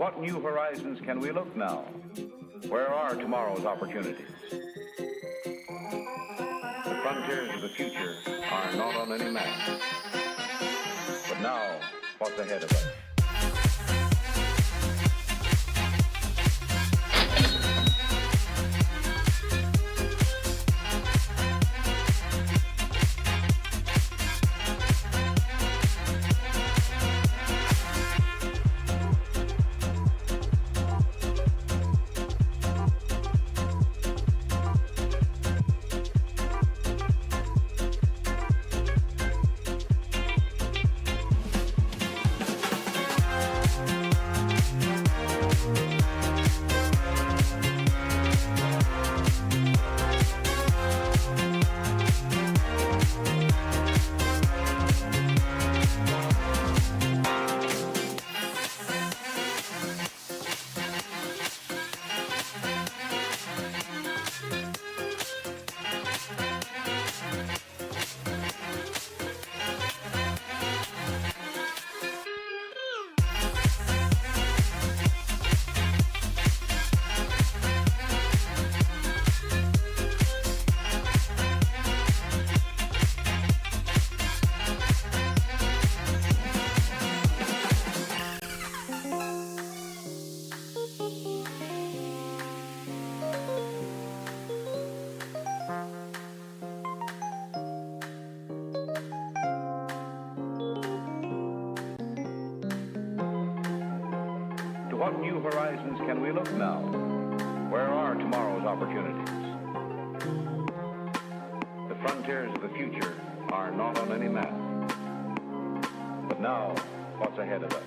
what new horizons can we look now? Where are tomorrow's opportunities? The frontiers of the future are not on any map. But now, what's ahead of us? What new horizons can we look now? Where are tomorrow's opportunities? The frontiers of the future are not on any map. But now, what's ahead of us?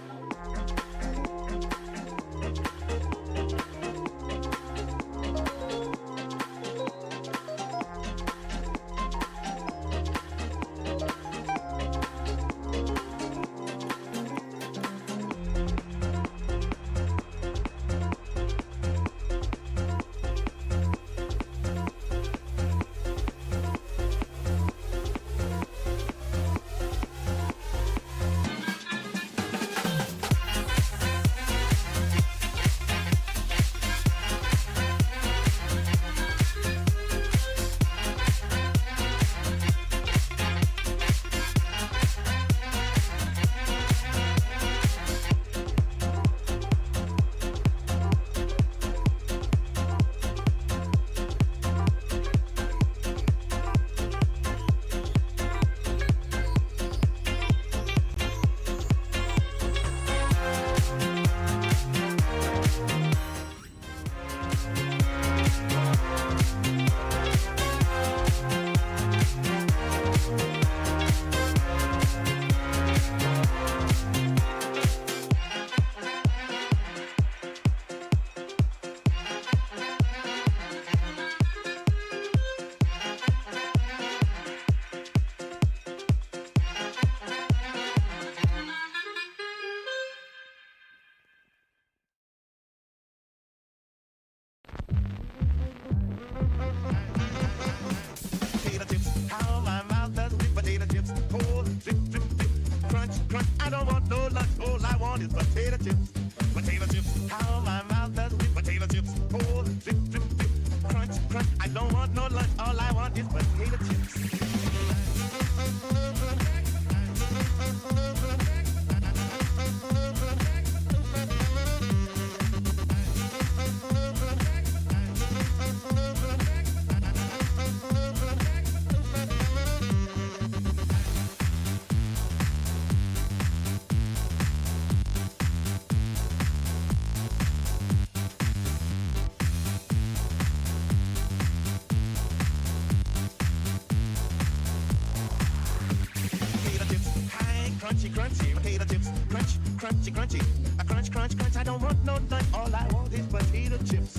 Crunchy, potato chips, crunchy, a crunch, I don't want no nut, all I want is potato chips,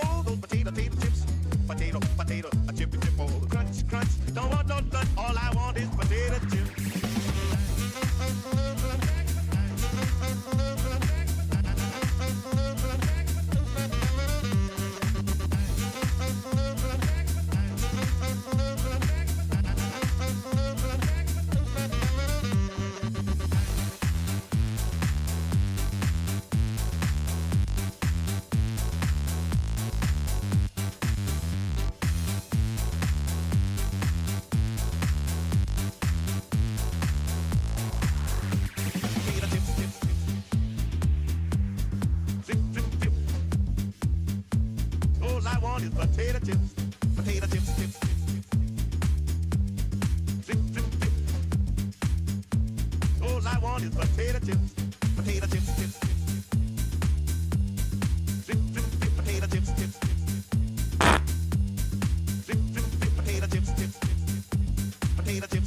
oh, those potato chips, potato, a chip, oh, crunch, don't want no nut, all I want is potato chips. is potato chips, potato chips, chips, chips. Drip, drip, drip, potato chips, chips, chips. Drip, drip, drip, potato chips, chips, chips, chips. Potato chips.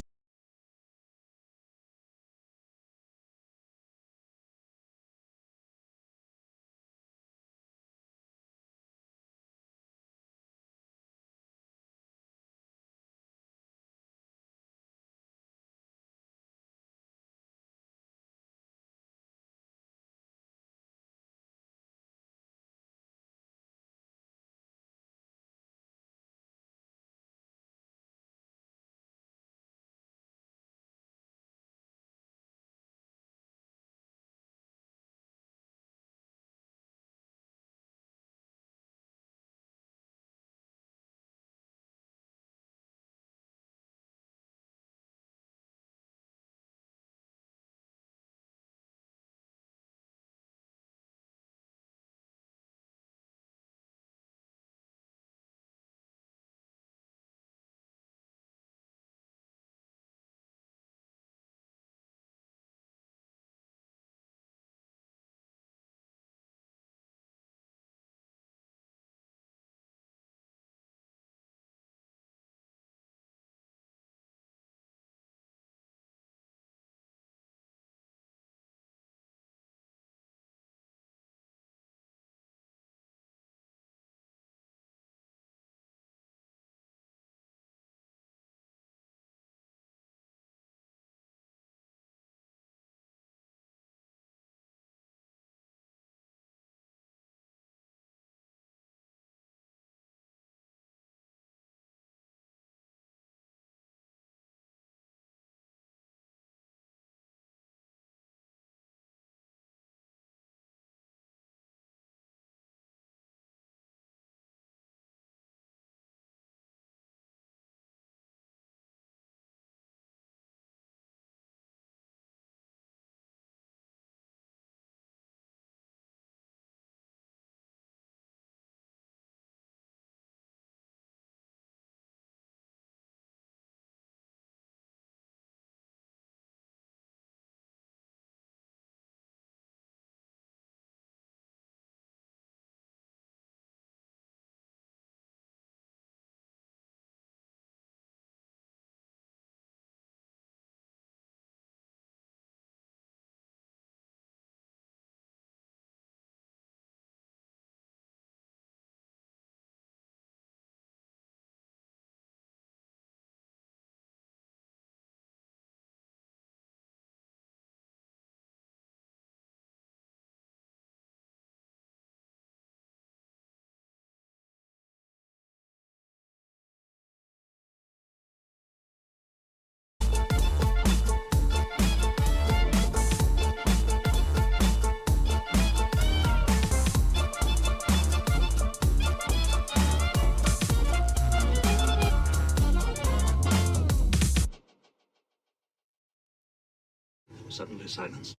Suddenly silence.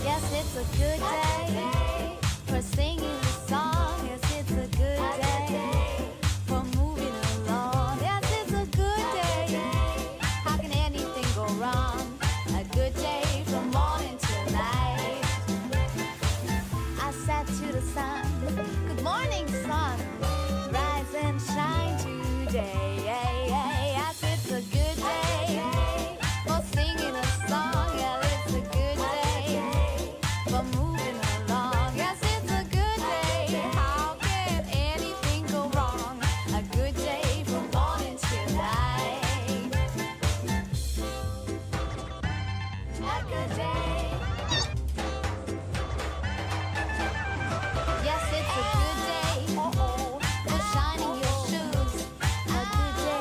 Yes, it's a good day for singing a song. Yes, it's a good day for moving along. Yes, it's a good day. How can anything go wrong? A good day from morning till night. I sat to the sun. Good morning, sun. Rise and shine today. Yes, it's a good day for singing a song. Yeah, it's a good day for moving along. Yes, it's a good day. How can anything go wrong? A good day from morning till night. A good day. Yes, it's a good day for shining your shoes. A good day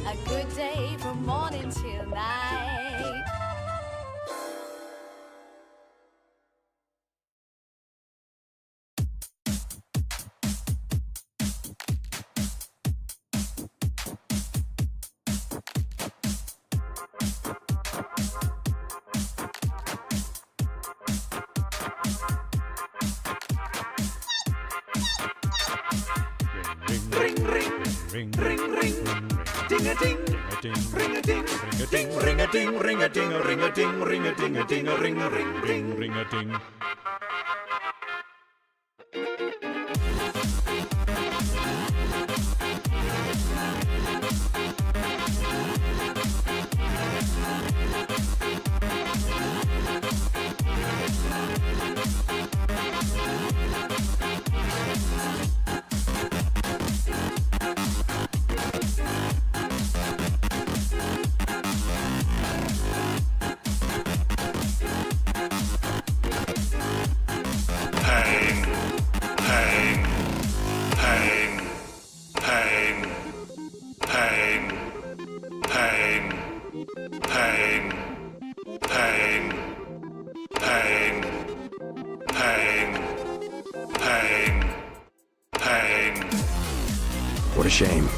A good day from morning till night. Ring, ring, ring, ring, ring, ding a ding, ring a ding, ring a ding, ring a ding, ring a ding, ring a ding, ring a ding, a ding, a ring, ring, ring a ding. What a shame.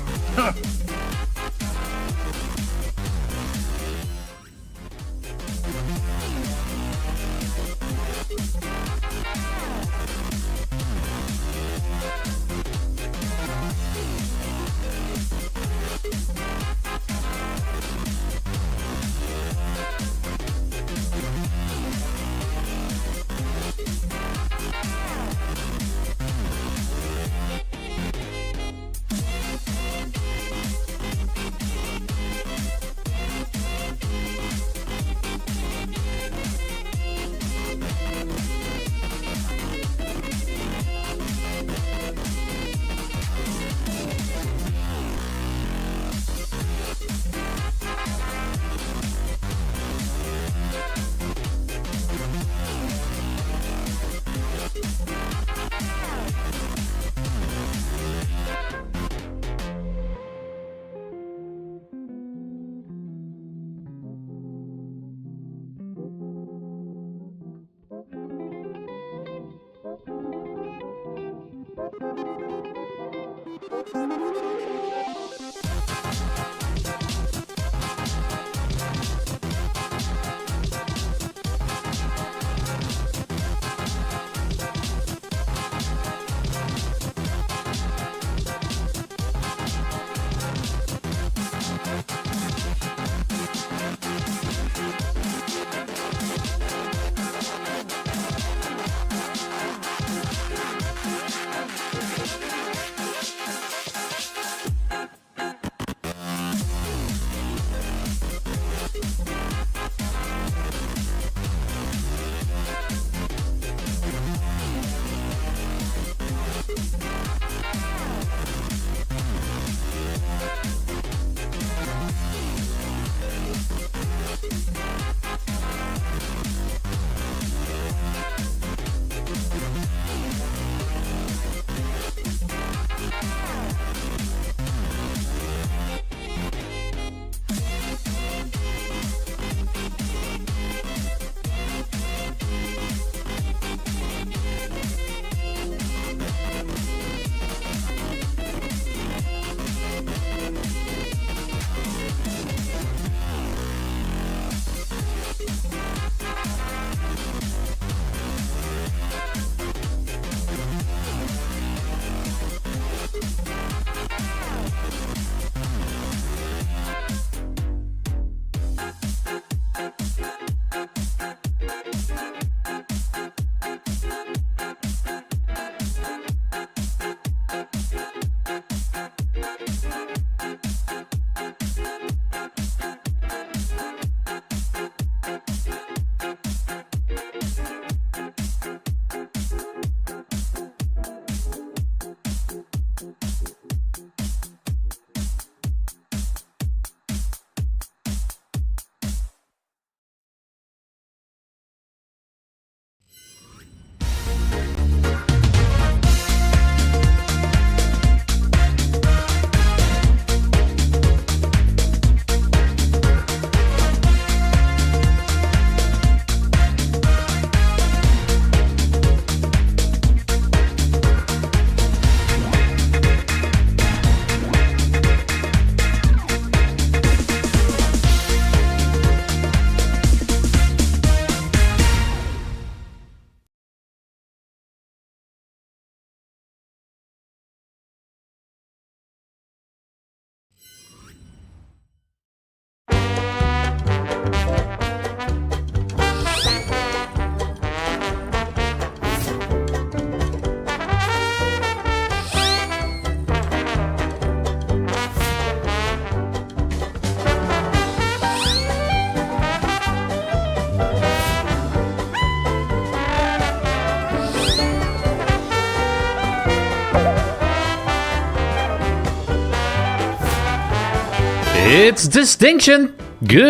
It's Distinction. Good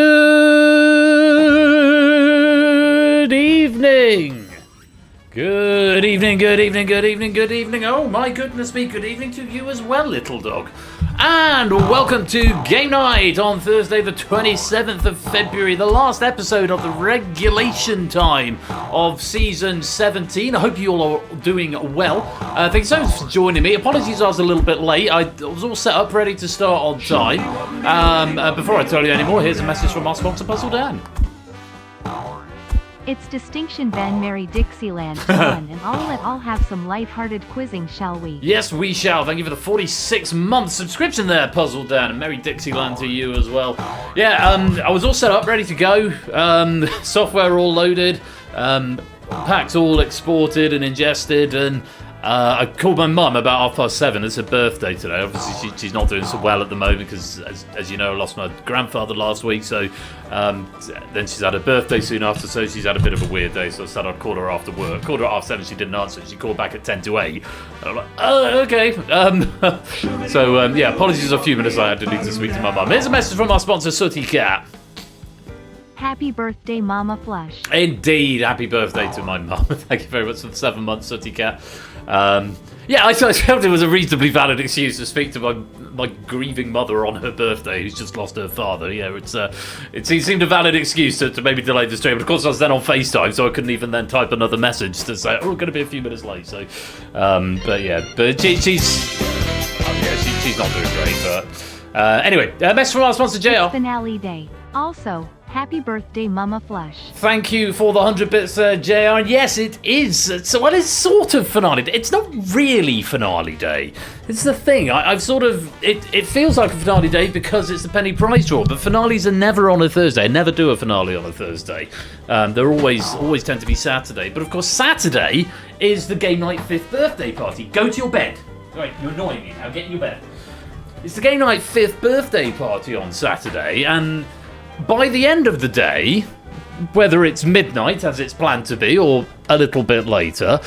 evening. Good evening, good evening, good evening, good evening. Oh my goodness me, good evening to you as well, little dog. And welcome to Game Night on Thursday the 27th of February, the last episode of the regulation time of Season 17. I hope you all are doing well. Thank you so much for joining me. Apologies I was a little bit late. I was all set up, ready to start on time. Before I tell you any more, here's a message from our sponsor, Puzzle Dan. It's Distinction Ben Mary Dixieland fun, and I'll have some lighthearted quizzing, shall we? Yes, we shall. Thank you for the 46-month subscription there, Puzzle Dan, and Merry Dixieland to you as well. Yeah, I was all set up, ready to go. Software all loaded, packs all exported and ingested, and I called my mum about 7:30. It's her birthday today. Obviously, she's not doing so well at the moment because, as you know, I lost my grandfather last week. So then she's had her birthday soon after, so she's had a bit of a weird day. So I said I'd call her after work. Called her at 7:30. She didn't answer. She called back at 7:50. And I'm like, oh, okay. Yeah, apologies. A few minutes I had to need to speak to my mum. Here's a message from our sponsor, Sooty Cat. Happy birthday, Mama Flush. Indeed, happy birthday to my mum. Thank you very much for the 7 months, Sooty Cat. Yeah, I felt it was a reasonably valid excuse to speak to my grieving mother on her birthday, who's just lost her father. Yeah, it seemed a valid excuse to maybe delay the stream. But of course, I was then on FaceTime, so I couldn't even then type another message to say, "Oh, we're going to be a few minutes late." So, but she's not doing great. But anyway, message from our sponsor, JR. Finale day. Also, happy birthday, Mama Flush. Thank you for the 100 bits, JR. Yes, it is. It's sort of finale day. It's not really finale day. It's the thing. I've sort of... It feels like a finale day because it's the penny prize draw, but finales are never on a Thursday. I never do a finale on a Thursday. They're always tend to be Saturday. But of course, Saturday is the Game Night 5th birthday party. Go to your bed. Right, you're annoying me now. Get in your bed. It's the Game Night 5th birthday party on Saturday, and... by the end of the day, whether it's midnight as it's planned to be or a little bit later,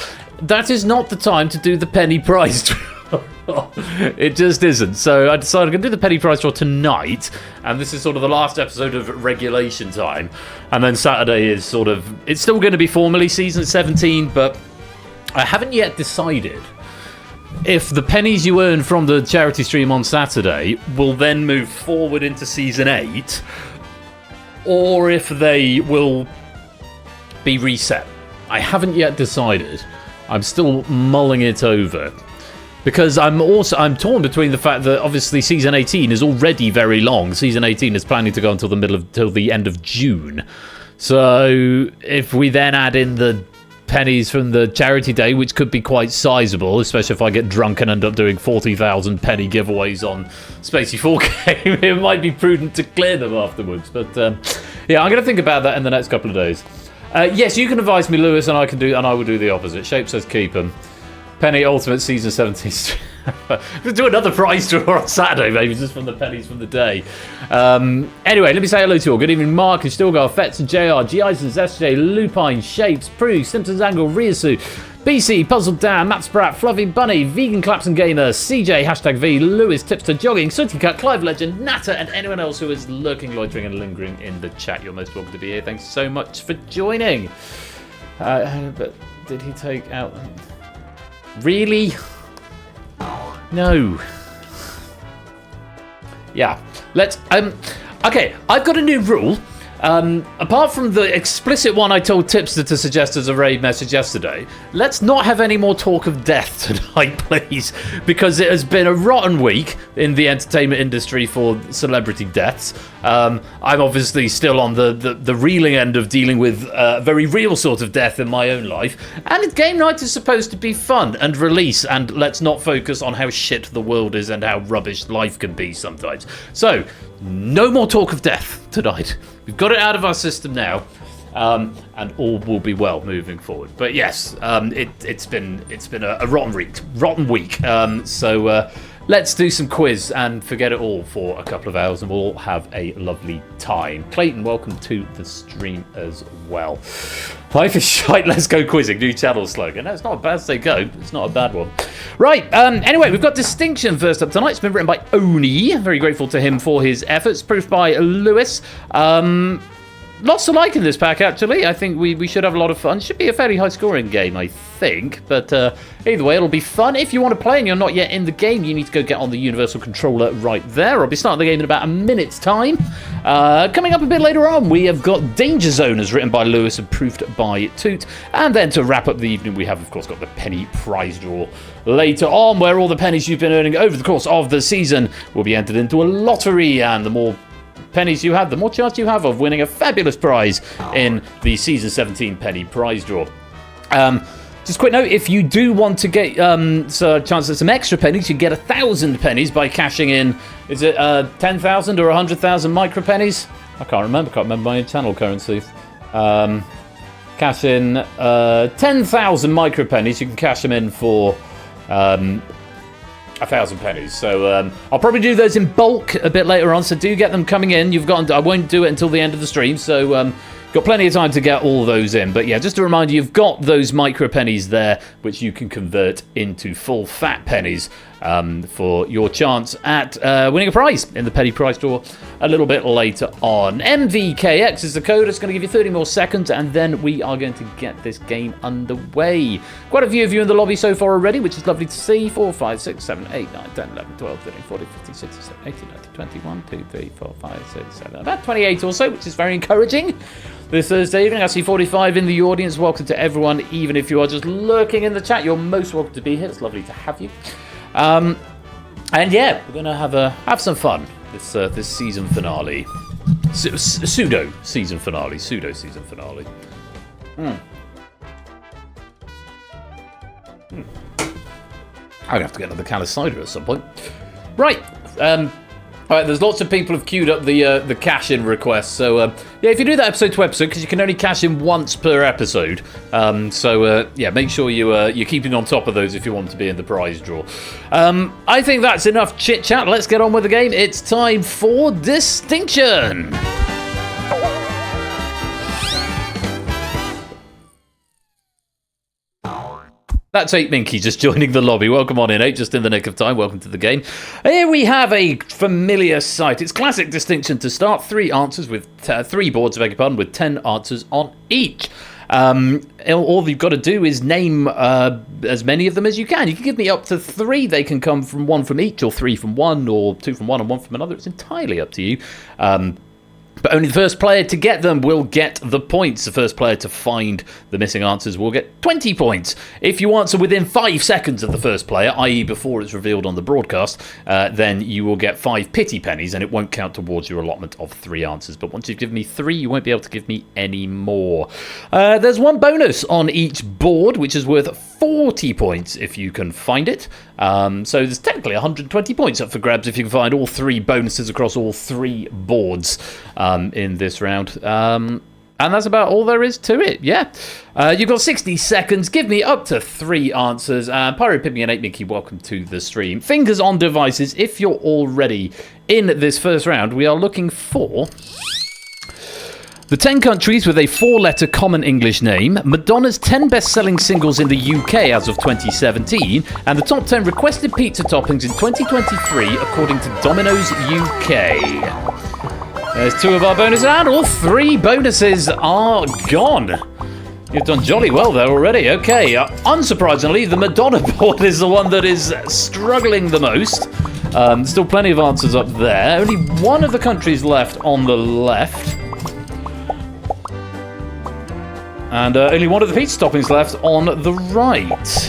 that is not the time to do the penny prize draw. It just isn't. So I decided I'm going to do the penny prize draw tonight, and this is sort of the last episode of regulation time. And then Saturday is sort of... it's still going to be formally Season 17, but I haven't yet decided if the pennies you earn from the charity stream on Saturday will then move forward into Season 8, or if they will be reset. I haven't yet decided. I'm still mulling it over. Because I'm torn between the fact that obviously Season 18 is already very long. Season 18 is planning to go until the end of June. So if we then add in the pennies from the charity day, which could be quite sizable, especially if I get drunk and end up doing 40,000 penny giveaways on Spacey 4K, it might be prudent to clear them afterwards. But yeah, I'm going to think about that in the next couple of days. Yes, you can advise me, Lewis, and I will do the opposite. Shape says keep them. Penny Ultimate Season 17. We'll do another prize draw on Saturday, maybe, just from the pennies from the day. Anyway, let me say hello to you all. Good evening, Mark, and Stilgar, Fetz, and JR, G-Isons, SJ, Lupine, Shapes, Prue, Simpsons Angle, Ryasu, BC, Puzzle Dan, Matt Spratt, Fluffy Bunny, Vegan Claps and Gamer, CJ, Hashtag V, Lewis, Tipster Jogging, Sooty Cat, Clive Legend, Natter, and anyone else who is lurking, loitering, and lingering in the chat. You're most welcome to be here. Thanks so much for joining. But did he take out... really? No. Yeah. Let's... okay, I've got a new rule. Apart from the explicit one I told Tipster to suggest as a raid message yesterday, let's not have any more talk of death tonight, please, because it has been a rotten week in the entertainment industry for celebrity deaths. I'm obviously still on the reeling end of dealing with a very real sort of death in my own life, and Game Night is supposed to be fun and release, and let's not focus on how shit the world is and how rubbish life can be sometimes. So, no more talk of death tonight. We've got it out of our system now, and all will be well moving forward. But yes, it's been a rotten week. So let's do some quiz and forget it all for a couple of hours and we'll all have a lovely time. Clayton, welcome to the stream as well. Life is shite, let's go quizzing. New channel slogan. No, it's not a bad say go. It's not a bad one. Right, anyway, we've got Distinction first up tonight. It's been written by Oni. Very grateful to him for his efforts. Proofed by Lewis. Lots to like in this pack, actually. I think we should have a lot of fun. Should be a fairly high-scoring game, I think. But either way, it'll be fun. If you want to play and you're not yet in the game, you need to go get on the Universal Controller right there. I'll be starting the game in about a minute's time. Coming up a bit later on, we have got DangerZone, as written by Lewis and proofed by Toot. And then to wrap up the evening, we have, of course, got the penny prize draw later on, where all the pennies you've been earning over the course of the season will be entered into a lottery, and the more pennies you have, the more chance you have of winning a fabulous prize in the Season 17 penny prize draw. Just a quick note, if you do want to get a chance at some extra pennies, you get 1,000 pennies by cashing in, is it 10,000 or 100,000 micro pennies? I can't remember my channel currency. Cash in 10,000 micro pennies, you can cash them in for 1,000 pennies. So I'll probably do those in bulk a bit later on, so do get them coming in. I won't do it until the end of the stream, so got plenty of time to get all those in. But yeah, just a reminder, you've got those micro pennies there, which you can convert into full fat pennies for your chance at winning a prize in the penny prize draw a little bit later on. MVKX is the code. It's going to give you 30 more seconds, and then we are going to get this game underway. Quite a few of you in the lobby so far already, which is lovely to see. 4, 5, 6, 7, 8, 9, 10, 11, 12, 13, 14, 15, 16, 17, 18, 19, 20, 21, 2, 3, 4, 5, 6, 7, about 28 or so, which is very encouraging. This Thursday evening, I see 45 in the audience. Welcome to everyone, even if you are just lurking in the chat. You're most welcome to be here. It's lovely to have you. And yeah, we're gonna have some fun this season finale, pseudo season finale. I'm gonna have to get another can of cider at some point. Right. All right, there's lots of people who've queued up the cash-in requests. So, yeah, if you do that episode to episode, because you can only cash in once per episode. Yeah, make sure you're keeping on top of those if you want to be in the prize draw. I think that's enough chit-chat. Let's get on with the game. It's time for Distinction. That's 8 Minky just joining the lobby. Welcome on in, 8, just in the nick of time. Welcome to the game. Here we have a familiar sight. It's classic Distinction to start. 3 answers with 3 boards, beg your pardon, with 10 answers on each. All you've got to do is name as many of them as you can. You can give me up to 3. They can come from 1 from each, or 3 from 1, or 2 from 1 and 1 from another. It's entirely up to you. But only the first player to get them will get the points. The first player to find the missing answers will get 20 points. If you answer within 5 seconds of the first player, i.e. before it's revealed on the broadcast, then you will get 5 pity pennies, and it won't count towards your allotment of 3 answers. But once you've given me 3, you won't be able to give me any more. There's 1 bonus on each board, which is worth 40 points if you can find it. So there's technically 120 points up for grabs if you can find all 3 bonuses across all 3 boards in this round. And that's about all there is to it, yeah. You've got 60 seconds. Give me up to 3 answers. Pyro Pimmy and 8 Mickey, welcome to the stream. Fingers on devices if you're already in this first round. We are looking for the 10 countries with a 4-letter common English name, Madonna's 10 best-selling singles in the UK as of 2017, and the top 10 requested pizza toppings in 2023 according to Domino's UK. There's 2 of our bonuses, and all 3 bonuses are gone. You've done jolly well there already. Okay, unsurprisingly, the Madonna board is the one that is struggling the most. Still plenty of answers up there. Only 1 of the countries left on the left. And only 1 of the pizza toppings left on the right.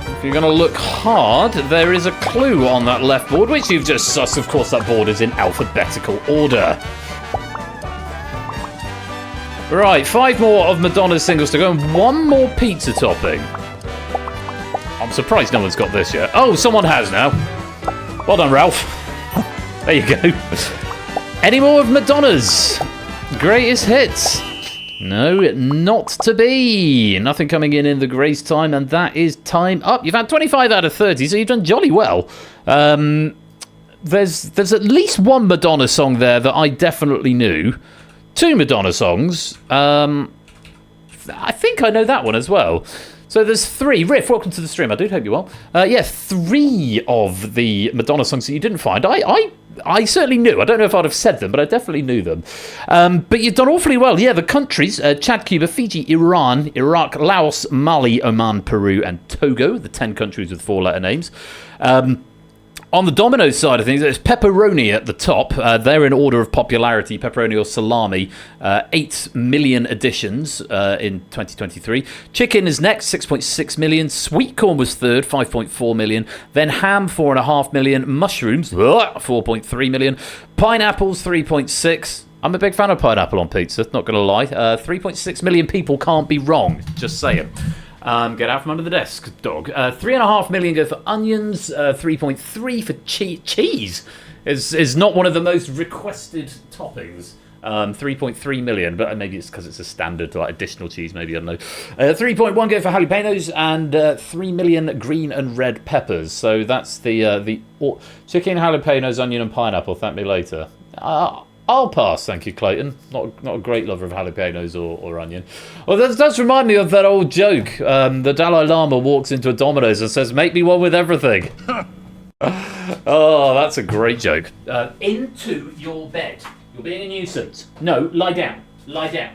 If you're going to look hard, there is a clue on that left board, which you've just sussed. Of course, that board is in alphabetical order. Right, 5 more of Madonna's singles to go, and 1 more pizza topping. I'm surprised no one's got this yet. Oh, someone has now. Well done, Ralph. There you go. Any more of Madonna's greatest hits? No, not to be. Nothing coming in the grace time, and that is time up. You've had 25 out of 30, so you've done jolly well. There's at least one Madonna song there that I definitely knew. 2 Madonna songs. I think I know that one as well. So there's 3. Riff, welcome to the stream. I do hope you're well. Yeah, 3 of the Madonna songs that you didn't find. I certainly knew. I don't know if I'd have said them, but I definitely knew them. But you've done awfully well. Yeah, the countries, Chad, Cuba, Fiji, Iran, Iraq, Laos, Mali, Oman, Peru, and Togo, the 10 countries with 4-letter names. On the Domino's side of things, it's pepperoni at the top. They're in order of popularity, pepperoni or salami. 8 million additions in 2023. Chicken is next, 6.6 million. Sweet corn was third, 5.4 million. Then ham, 4.5 million. Mushrooms, 4.3 million. Pineapples, 3.6. I'm a big fan of pineapple on pizza, not going to lie. 3.6 million people can't be wrong, just saying. Get out from under the desk, dog. 3.5 million go for onions. 3.3 for cheese. Is not one of the most requested toppings. 3.3 million, but maybe it's because it's a standard like additional cheese. Maybe I don't know. 3.1 go for jalapenos and 3 million green and red peppers. So that's the chicken, jalapenos, onion, and pineapple. Thank me later. I'll pass, thank you, Clayton. Not a great lover of jalapenos or onion. Well, that does remind me of that old joke. The Dalai Lama walks into a Domino's and says, "Make me one with everything." Oh, that's a great joke. Into your bed. You're being a nuisance. No, lie down. Lie down.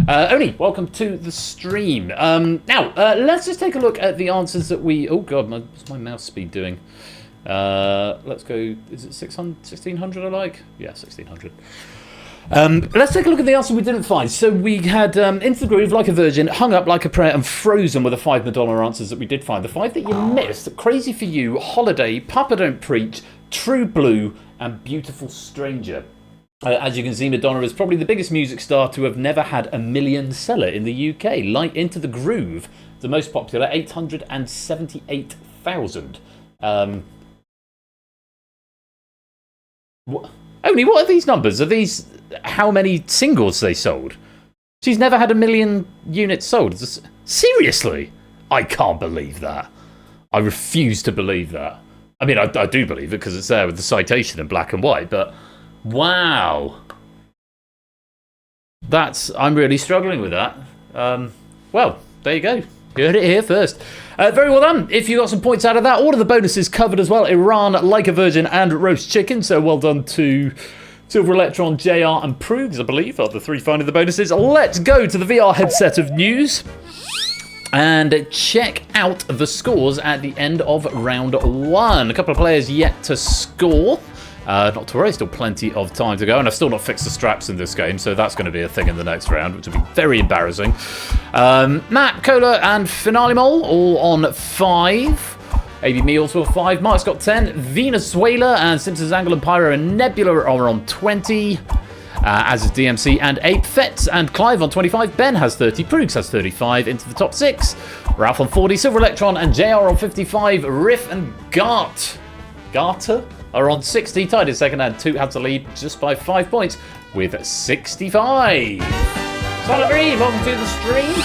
Oni, welcome to the stream. Now, let's just take a look at the answers that we... Oh, God, what's my mouse speed doing? Let's go. Is it 1600 I like? Yeah, 1600. Let's take a look at the answer we didn't find. So we had Into the Groove, Like a Virgin, Hung Up, Like a Prayer, and Frozen were the 5 Madonna answers that we did find. The 5 that you missed: Crazy for You, Holiday, Papa Don't Preach, True Blue, and Beautiful Stranger. As you can see, Madonna is probably the biggest music star to have never had a million seller in the UK. Like Into the Groove, the most popular, 878,000. Only what are these numbers? Are these how many singles they sold? She's never had a million units sold. Seriously? I can't believe that. I refuse to believe that. I mean, I do believe it because it's there with the citation in black and white, but wow. I'm really struggling with that. Well, there you go. You heard it here first. Very well done. If you got some points out of that, all of the bonuses covered as well. Iran, Like a Virgin, and Roast Chicken. So well done to Silver Electron, JR, and Prugs, I believe, are the 3 finding the bonuses. Let's go to the VR headset of news and check out the scores at the end of round 1. A couple of players yet to score. Not to worry, still plenty of time to go, and I've still not fixed the straps in this game, so that's going to be a thing in the next round, which will be very embarrassing. Matt, Cola, and Finale Mole all on 5. AB Me also 5. Mark's got 10. Venezuela and Simpsons Angle and Pyro and Nebula are on 20. As is DMC and Ape. Fetz and Clive on 25. Ben has 30. Proogs has 35. Into the top 6. Ralph on 40. Silver Electron and JR on 55. Riff and Garter are on 60, tied in second, and 2 had to lead just by 5 points with 65. Silent Marine, welcome to the stream.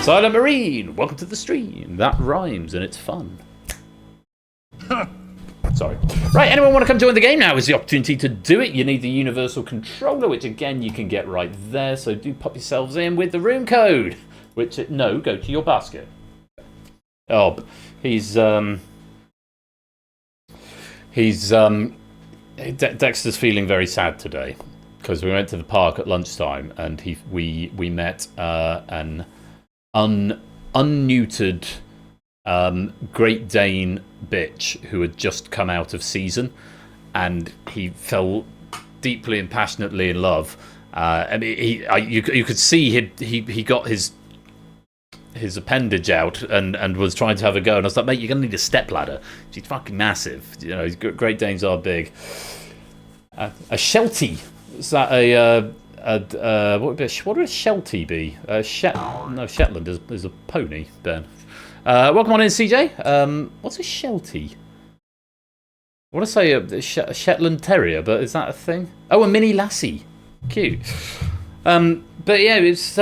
Silent Marine, welcome to the stream. That rhymes and it's fun. Sorry. Right, anyone want to come join the game? Now is the opportunity to do it. You need the universal controller, which again you can get right there. So do pop yourselves in with the room code. Which, no, go to your basket. Oh, Dexter's feeling very sad today because we went to the park at lunchtime and we met an unneutered Great Dane bitch who had just come out of season, and he fell deeply and passionately in love. And you could see he got his appendage out and was trying to have a go, and I was like, mate, you're gonna need a stepladder. She's fucking massive. You know, Great Danes are big. A Sheltie. Is that what would a Sheltie be? No, Shetland is a pony. Ben. Welcome on in, CJ. What's a Sheltie? I want to say a Shetland Terrier, but is that a thing? Oh, a mini lassie. Cute. But yeah, it's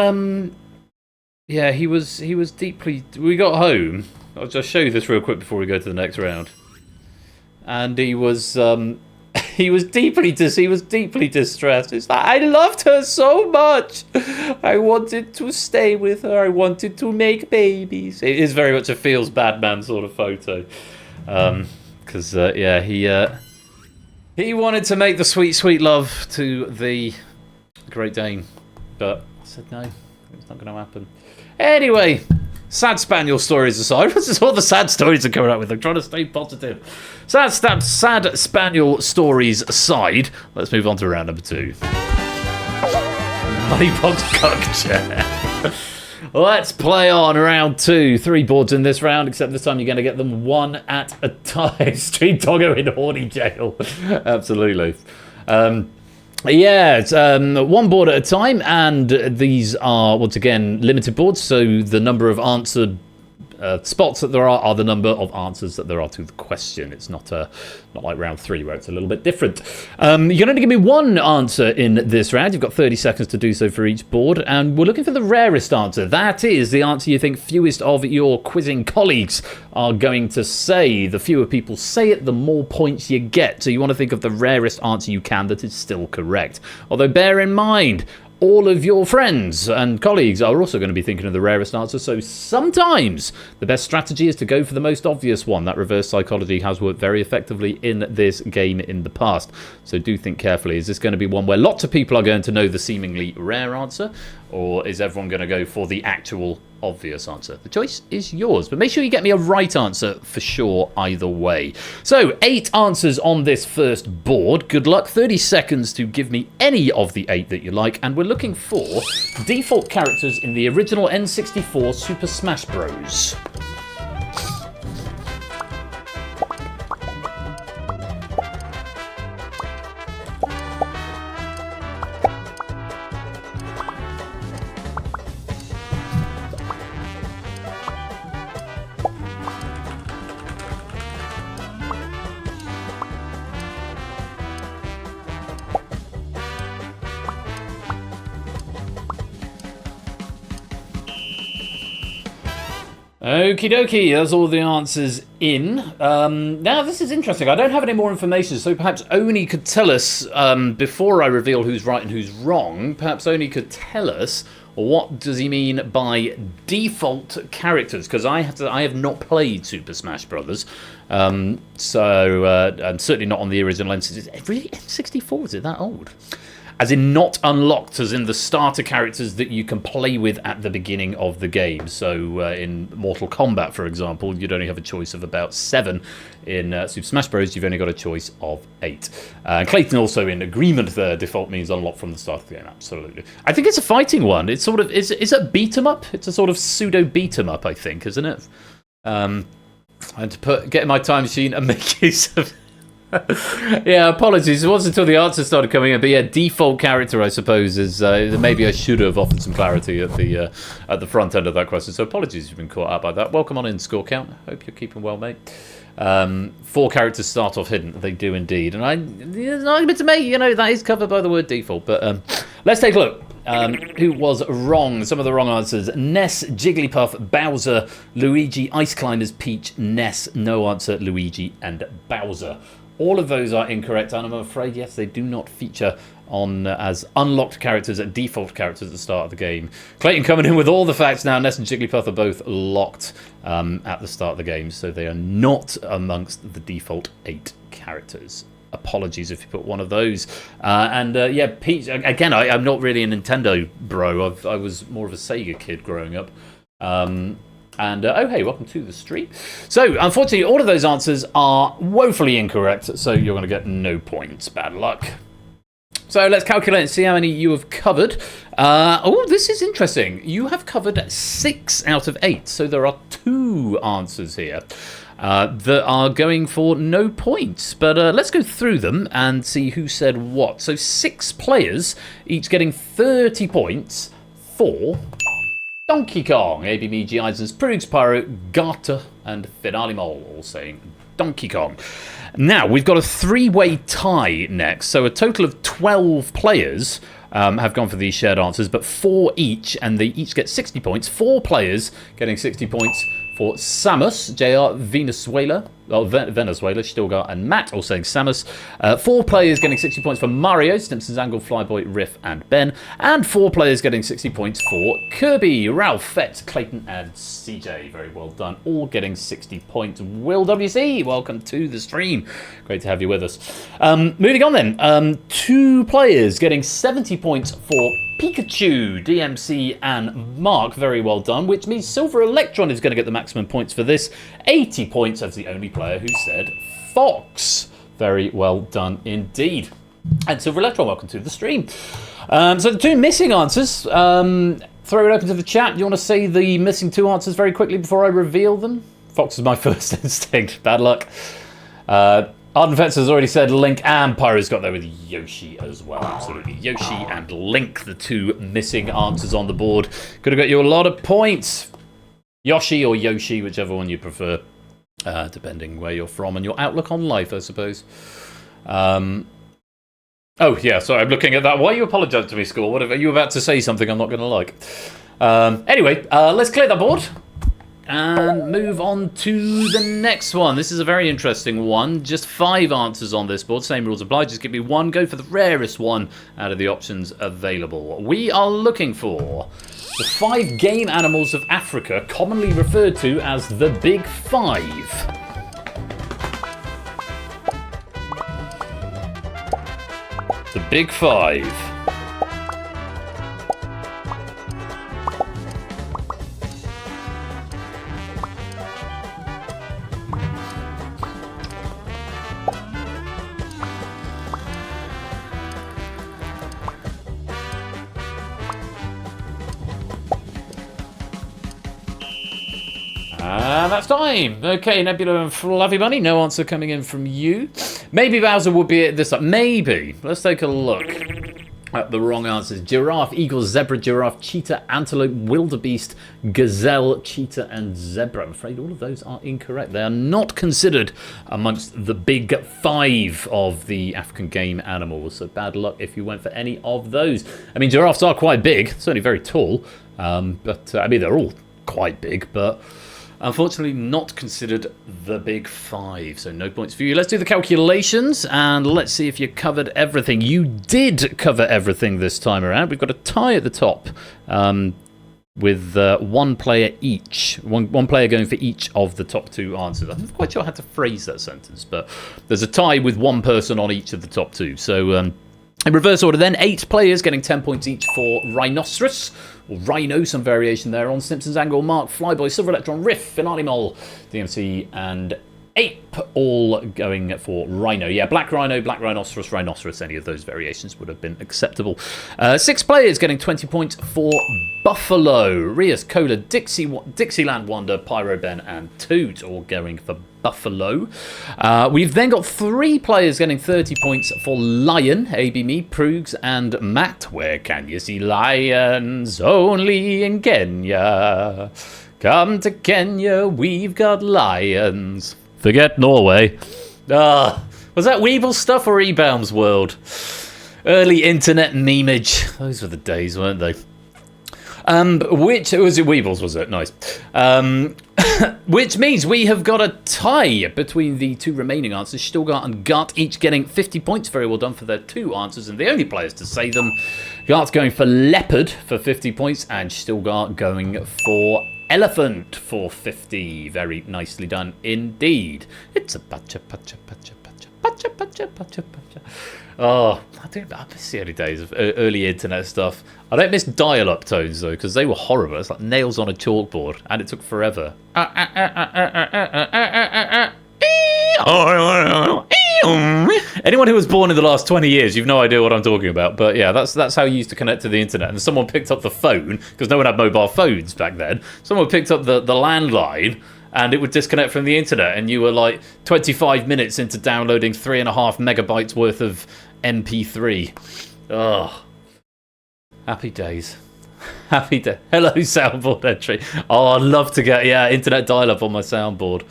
yeah, he was deeply. We got home. I'll just show you this real quick before we go to the next round. And he was he was deeply distressed. It's like, I loved her so much. I wanted to stay with her. I wanted to make babies. It is very much a feels bad man sort of photo. Because yeah, he wanted to make the sweet love to the Great Dane, but I said no. It's not going to happen. Anyway, sad spaniel stories aside, this is all the sad stories are coming up with. I'm trying to stay positive. Sad spaniel stories aside, let's move on to round number 2. Lollipop cock chair. Let's play on round 2. 3 boards in this round, except this time you're going to get them one at a time. Street Doggo in horny jail. Absolutely. Yeah, it's, 1 board at a time, and these are, once again, limited boards, so the number of answered spots that there are the number of answers that there are to the question. It's not like round 3 where it's a little bit different. You can only give me 1 answer in this round. You've got 30 seconds to do so for each board, and we're looking for the rarest answer. That is the answer you think fewest of your quizzing colleagues are going to say. The fewer people say it, the more points you get. So you want to think of the rarest answer you can that is still correct. Although bear in mind, all of your friends and colleagues are also going to be thinking of the rarest answer, so sometimes the best strategy is to go for the most obvious one. That reverse psychology has worked very effectively in this game in the past, so do think carefully. Is this going to be one where lots of people are going to know the seemingly rare answer, or is everyone going to go for the actual obvious answer? The choice is yours, but make sure you get me a right answer for sure either way. So 8 answers on this first board. Good luck. 30 seconds to give me any of the 8 that you like, and we're looking for default characters in the original N64 Super Smash Bros. Okie dokie, that's all the answers in. Now, this is interesting. I don't have any more information, so perhaps Oni could tell us, before I reveal who's right and who's wrong, perhaps Oni could tell us what does he mean by default characters, because I have not played Super Smash Brothers, and certainly not on the original N64. Really, N64, is it that old? As in not unlocked, as in the starter characters that you can play with at the beginning of the game. So in Mortal Kombat, for example, you'd only have a choice of about 7. In Super Smash Bros, you've only got a choice of 8. Clayton also in agreement there. Default means unlocked from the start of the game. Absolutely. I think it's a fighting one. It's sort of is it a beat 'em up? It's a sort of pseudo beat 'em up, I think, isn't it? And to get in my time machine and make use of. Yeah, apologies. It wasn't until the answers started coming in, but yeah, default character, I suppose, is maybe I should have offered some clarity at the front end of that question. So apologies if you've been caught out by that. Welcome on in, Score Count. Hope you're keeping well, mate. 4 characters start off hidden. They do indeed, and there's an argument to make. You know, that is covered by the word default. But let's take a look. Who was wrong? Some of the wrong answers. Ness, Jigglypuff, Bowser, Luigi, Ice Climbers, Peach, Ness. No answer, Luigi and Bowser. All of those are incorrect, and I'm afraid, yes, they do not feature on as unlocked characters, default characters at the start of the game. Clayton coming in with all the facts now. Ness and Jigglypuff are both locked at the start of the game, so they are not amongst the default 8 characters. Apologies if you put one of those. Yeah, Peach, again, I'm not really a Nintendo bro. I was more of a Sega kid growing up. Oh hey, welcome to the stream. So, unfortunately, all of those answers are woefully incorrect, so you're going to get no points. Bad luck. So, let's calculate and see how many you have covered. Oh, this is interesting. You have covered 6 out of 8, so there are 2 answers here that are going for no points. But let's go through them and see who said what. So, 6 players, each getting 30 points for Donkey Kong. AB Meiji, Eisens, Proogs, Pyro, Garter, and Finale Mole, all saying Donkey Kong. Now, we've got a 3-way tie next, so a total of 12 players have gone for these shared answers, but 4 each, and they each get 60 points. 4 players getting 60 points for Samus, JR, Venezuela, Stilgar, and Matt all saying Samus. 4 players getting 60 points for Mario, Stimson's Angle, Flyboy, Riff, and Ben. And 4 players getting 60 points for Kirby, Ralph, Fett, Clayton, and CJ. Very well done. All getting 60 points. Will WC, welcome to the stream. Great to have you with us. Moving on then. 2 players getting 70 points for Pikachu, DMC, and Mark. Very well done, which means Silver Electron is going to get the maximum points for this. 80 points as the only player who said Fox. Very well done indeed. And Silver Electron, welcome to the stream. So the 2 missing answers. Throw it open to the chat. You want to say the missing 2 answers very quickly before I reveal them? Fox is my first instinct. Bad luck. Arden Fetz has already said Link, and Pyro's got there with Yoshi as well. Absolutely. Yoshi and Link, the 2 missing answers on the board. Could have got you a lot of points. Yoshi or Yoshi, whichever one you prefer, depending where you're from and your outlook on life, I suppose. Oh, yeah, sorry, I'm looking at that. Why are you apologising to me, Score? What are you about to say something I'm not going to like? Anyway, let's clear that board and move on to the next one. This is a very interesting one. Just 5 answers on this board. Same rules apply. Just give me 1. Go for the rarest one out of the options available. We are looking for the 5 game animals of Africa, commonly referred to as the Big 5. The Big 5. And that's time. Okay, Nebula and Fluffy Bunny, no answer coming in from you. Maybe Bowser would be it this time. Maybe. Let's take a look at the wrong answers. Giraffe, eagle, zebra, giraffe, cheetah, antelope, wildebeest, gazelle, cheetah, and zebra. I'm afraid all of those are incorrect. They are not considered amongst the big 5 of the African game animals. So bad luck if you went for any of those. I mean, giraffes are quite big, certainly very tall. But I mean, they're all quite big, but unfortunately not considered the Big 5, so no points for you. Let's do the calculations, and let's see if you covered everything. You did cover everything this time around. We've got a tie at the top with 1 player each. One player going for each of the top 2 answers. I'm not quite sure how to phrase that sentence, but there's a tie with 1 person on each of the top 2. So in reverse order then, 8 players getting 10 points each for Rhinoceros, or Rhino, some variation there on Simpsons Angle, Mark, Flyboy, Silver Electron, Riff, Finale DMC, and Ape, all going for Rhino. Yeah, Black Rhino, Black Rhinoceros, Rhinoceros, any of those variations would have been acceptable. 6 players getting 20 points for Buffalo, Rias, Cola, Dixieland Wonder, Pyro Ben, and Toot, all going for Buffalo. We've then got 3 players getting 30 points for Lion, AB Me, Proogs, and Matt. Where can you see lions? Only in Kenya. Come to Kenya, we've got lions. Forget Norway. Was that Weeble stuff or Ebaum's World? Early internet memeage. Those were the days, weren't they? Which was it? Weebles, was it? Nice. Which means we have got a tie between the 2 remaining answers. Stilgar and Gart each getting 50 points. Very well done for their 2 answers, and the only players to say them. Gart's going for leopard for 50 points, and Stilgar going for elephant for 50. Very nicely done indeed. It's a pacha, pacha, pacha, pacha, pacha, pacha, pacha, pacha. Oh, I miss the early days of early internet stuff. I don't miss dial-up tones, though, because they were horrible. It's like nails on a chalkboard, and it took forever. Anyone who was born in the last 20 years, you've no idea what I'm talking about. But yeah, that's how you used to connect to the internet. And someone picked up the phone, because no one had mobile phones back then. Someone picked up the landline, and it would disconnect from the internet, and you were like 25 minutes into downloading 3.5 megabytes worth of MP3. Oh, happy days. Happy day. Hello, soundboard entry. Oh, I'd love to get internet dial-up on my soundboard.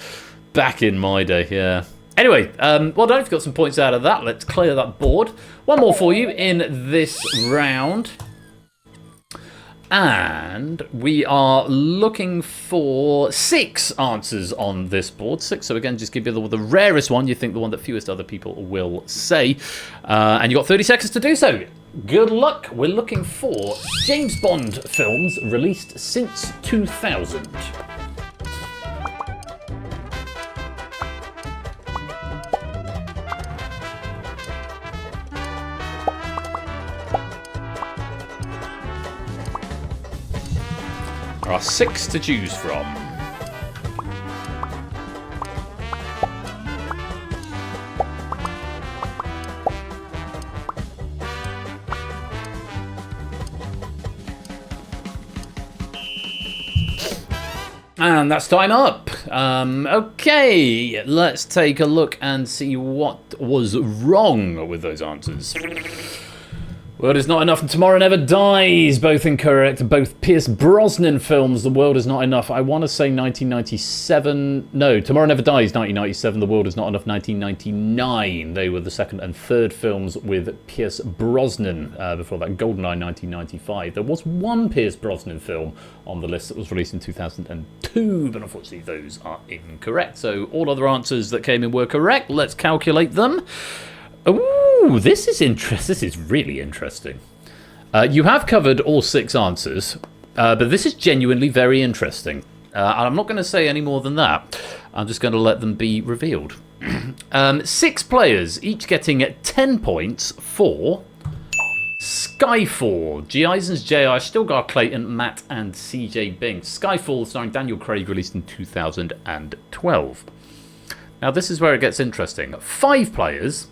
Back in my day, yeah. Anyway, well done if you got some points out of that. Let's clear that board. One more for you in this round. And we are looking for 6 answers on this board. 6, so again, just give you the rarest one. You think the one that fewest other people will say. And you got 30 seconds to do so. Good luck. We're looking for James Bond films released since 2000. There are 6 to choose from. And that's time up. Okay, let's take a look and see what was wrong with those answers. World is not enough and Tomorrow Never Dies. Both incorrect. Both Pierce Brosnan films. The World is Not Enough. I want to say 1997. No, Tomorrow Never Dies 1997. The World is Not Enough 1999. They were the second and third films with Pierce Brosnan. Before that, GoldenEye 1995. There was one Pierce Brosnan film on the list that was released in 2002, but unfortunately those are incorrect. So all other answers that came in were correct. Let's calculate them. Ooh, this is interesting. This is really interesting. You have covered all 6 answers, but this is genuinely very interesting. And I'm not going to say any more than that. I'm just going to let them be revealed. 6 players, each getting 10 points for Skyfall. G. Eisens, J.I. Stilgar Clayton, Matt, and C.J. Bing. Skyfall, starring Daniel Craig, released in 2012. Now, this is where it gets interesting. 5 players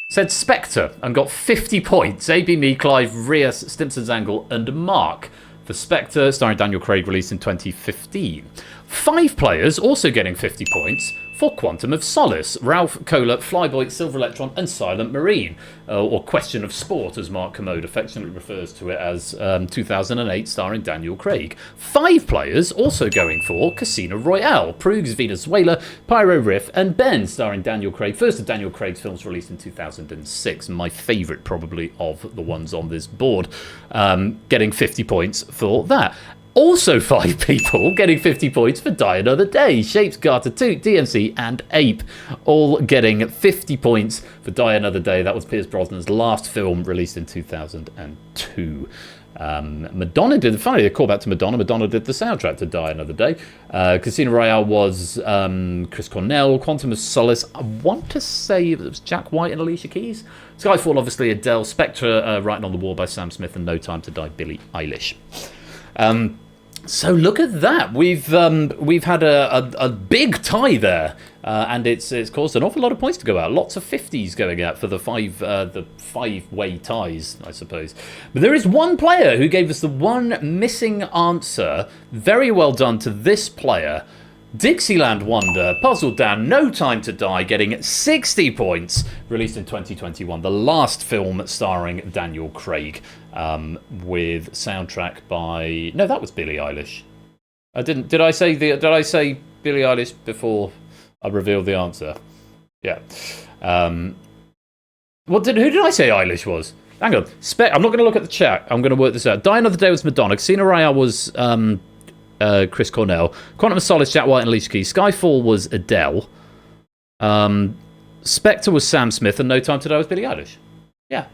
said Spectre and got 50 points. A.B. Me, Clive, Rias, Stimson Zangle, and Mark for Spectre, starring Daniel Craig, released in 2015. 5 players also getting 50 points for Quantum of Solace. Ralph Kohler, Flyboy, Silver Electron, and Silent Marine. Or Question of Sport, as Mark Commode affectionately refers to it as, 2008, starring Daniel Craig. 5 players also going for Casino Royale. Proogs, Venezuela, Pyro Riff, and Ben, starring Daniel Craig. First of Daniel Craig's films released in 2006. My favourite, probably, of the ones on this board. Getting 50 points for that. Also 5 people getting 50 points for Die Another Day. Shapes, Garter 2, DMC, and Ape all getting 50 points for Die Another Day. That was Pierce Brosnan's last film, released in 2002. Madonna did, finally a callback to Madonna. Madonna did the soundtrack to Die Another Day. Casino Royale was Chris Cornell. Quantum of Solace, I want to say it was Jack White and Alicia Keys. Skyfall, obviously Adele. Spectre, Writing on the Wall by Sam Smith, and No Time to Die, Billie Eilish. So look at that. We've had a big tie there, and it's caused an awful lot of points to go out. Lots of 50s going out for the 5-way ties, I suppose. But there is one player who gave us the one missing answer. Very well done to this player. Dixieland Wonder, Puzzle Dan, No Time to Die, getting 60 points, released in 2021. The last film starring Daniel Craig, with soundtrack by... No, that was Billie Eilish. Did I say Billie Eilish before I revealed the answer? Yeah. Who did I say Eilish was? Hang on. I'm not going to look at the chat. I'm going to work this out. Die Another Day was Madonna. Casino Royale was Chris Cornell. Quantum of Solace, Jack White and Alicia Keys. Skyfall was Adele. Spectre was Sam Smith, and No Time to Die was Billie Eilish. Yeah.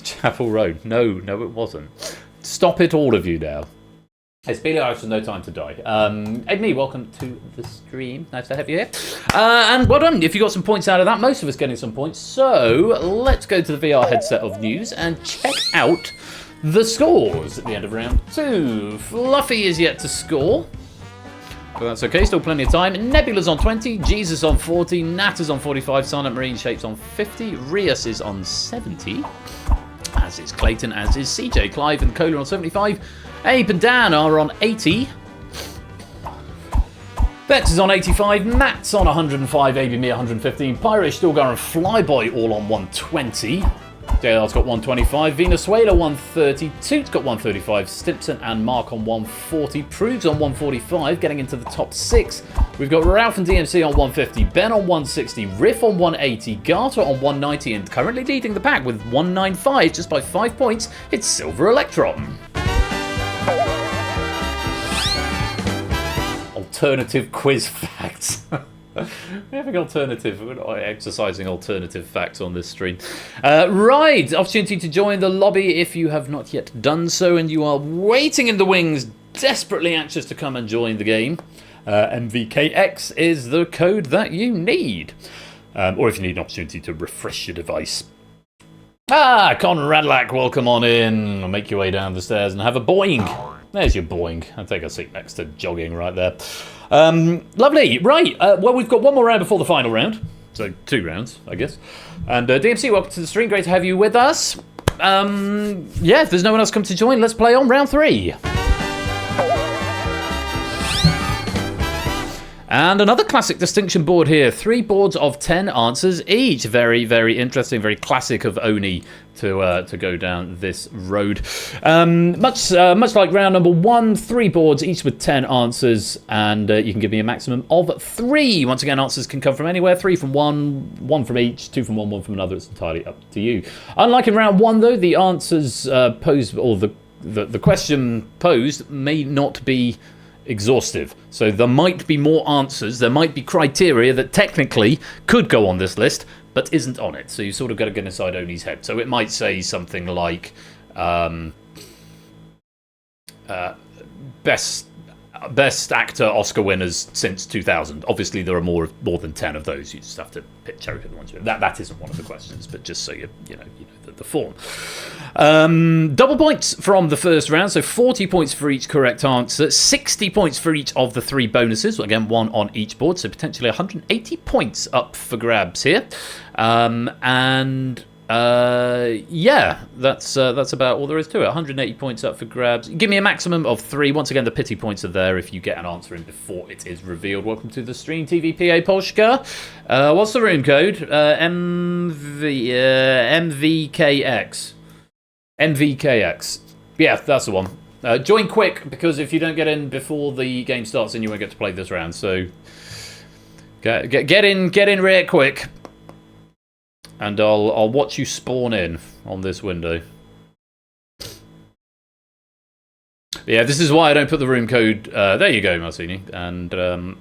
Chapel Road. No, it wasn't. Stop it, all of you now. It's Billie Eilish with No Time to Die. Hey, me, welcome to the stream. Nice to have you here. And well done. If you got some points out of that, most of us getting some points. So let's go to the VR headset of news and check out the scores at the end of round 2. Fluffy is yet to score, but that's okay, still plenty of time. Nebula's on 20, Jesus on 40, Nat is on 45, Silent Marine Shapes on 50, Rias is on 70, as is Clayton, as is CJ, Clive and Kohler on 75, Abe and Dan are on 80, Bex is on 85, Matt's on 105, AB Me 115, Pyro, Stilgar and Flyboy all on 120. JL's got 125, Venezuela 130, Toot's got 135, Stimpson and Mark on 140, Proves on 145, getting into the top 6. We've got Ralph and DMC on 150, Ben on 160, Riff on 180, Garter on 190, and currently leading the pack with 195 just by 5 points, it's Silver Electron. Alternative quiz facts. We're having alternative, we're not exercising alternative facts on this stream. Right, opportunity to join the lobby if you have not yet done so and you are waiting in the wings, desperately anxious to come and join the game. MVKX is the code that you need. Or if you need an opportunity to refresh your device. Conradlac, welcome on in. Make your way down the stairs and have a boing. There's your boing. I'll take a seat next to jogging right there. Lovely. Right. Well, we've got one more round before the final round. So 2 rounds, I guess. And DMC, welcome to the stream. Great to have you with us. Yeah, if there's no one else come to join, let's play on round 3. And another classic distinction board here. 3 boards of 10 answers each. Very, very interesting. Very classic of Oni to go down this road. Much like round number 1, 3 boards, each with 10 answers. And you can give me a maximum of 3. Once again, answers can come from anywhere. 3 from one, 1 from each, 2 from one, 1 from another. It's entirely up to you. Unlike in round 1, though, the answers posed, or the question posed may not be exhaustive. So there might be more answers, there might be criteria that technically could go on this list, but isn't on it. So you sort of got to get inside Oni's head. So it might say something like best actor Oscar winners since 2000. Obviously there are more than 10 of those. You just have to cherry pick the ones. That isn't one of the questions, but just so you know the form. Double points from the first round, so 40 points for each correct answer, 60 points for each of the 3 bonuses, again 1 on each board, so potentially 180 points up for grabs here. Yeah, that's about all there is to it. 180 points up for grabs. Give me a maximum of 3. Once again, the pity points are there if you get an answer in before it is revealed. Welcome to the stream, TVPA Polska. What's the room code? MVKX. MVKX. Yeah, that's the one. Join quick, because if you don't get in before the game starts, then you won't get to play this round. So get in real quick. And I'll watch you spawn in on this window. Yeah, this is why I don't put the room code. There you go, Martini. And there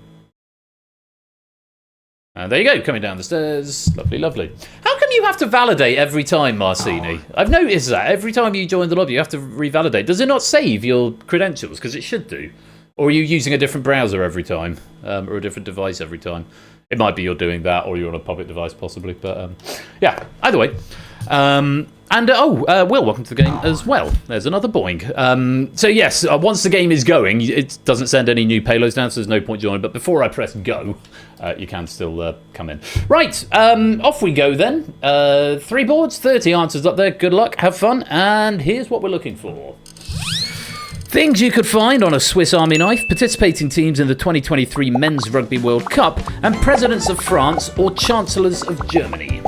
you go, coming down the stairs. Lovely, lovely. How come you have to validate every time, Marcini? I've noticed that. Every time you join the lobby, you have to revalidate. Does it not save your credentials? Because it should do. Or are you using a different browser every time? Or a different device every time? It might be you're doing that, or you're on a public device, possibly. But yeah, either way. Will, welcome to the game as well. There's another boing. So yes, once the game is going, it doesn't send any new payloads down, so there's no point joining. But before I press go, you can still come in. Right, off we go then. 3 boards, 30 answers up there. Good luck, have fun, and here's what we're looking for. Things you could find on a Swiss Army knife, participating teams in the 2023 Men's Rugby World Cup, and presidents of France or chancellors of Germany.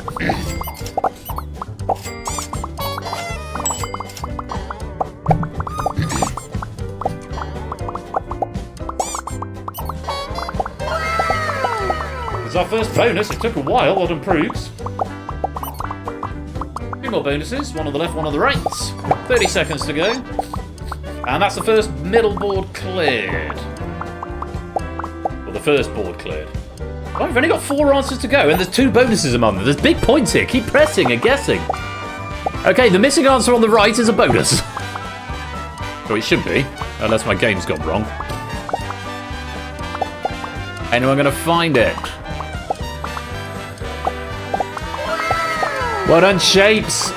It's our first bonus. It took a while, well done, Proogs. 2 more bonuses, one on the left, one on the right. 30 seconds to go. And that's the first middle board cleared. Well, the first board cleared. Oh, we've only got 4 answers to go, and there's 2 bonuses among them. There's big points here. Keep pressing and guessing. Okay, the missing answer on the right is a bonus. Or it should be, unless my game's gone wrong. Anyone gonna find it? Well done, Shapes.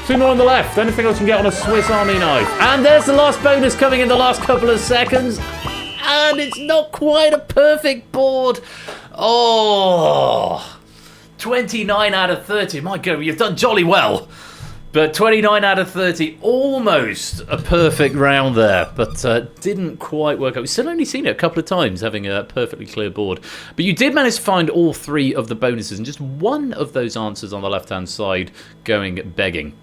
2 more on the left. Anything else you can get on a Swiss Army knife. And there's the last bonus coming in the last couple of seconds. And it's not quite a perfect board. Oh, 29 out of 30. My God, you've done jolly well. But 29 out of 30, almost a perfect round there. But didn't quite work out. We've still only seen it a couple of times, having a perfectly clear board. But you did manage to find all 3 of the bonuses. And just one of those answers on the left-hand side going begging.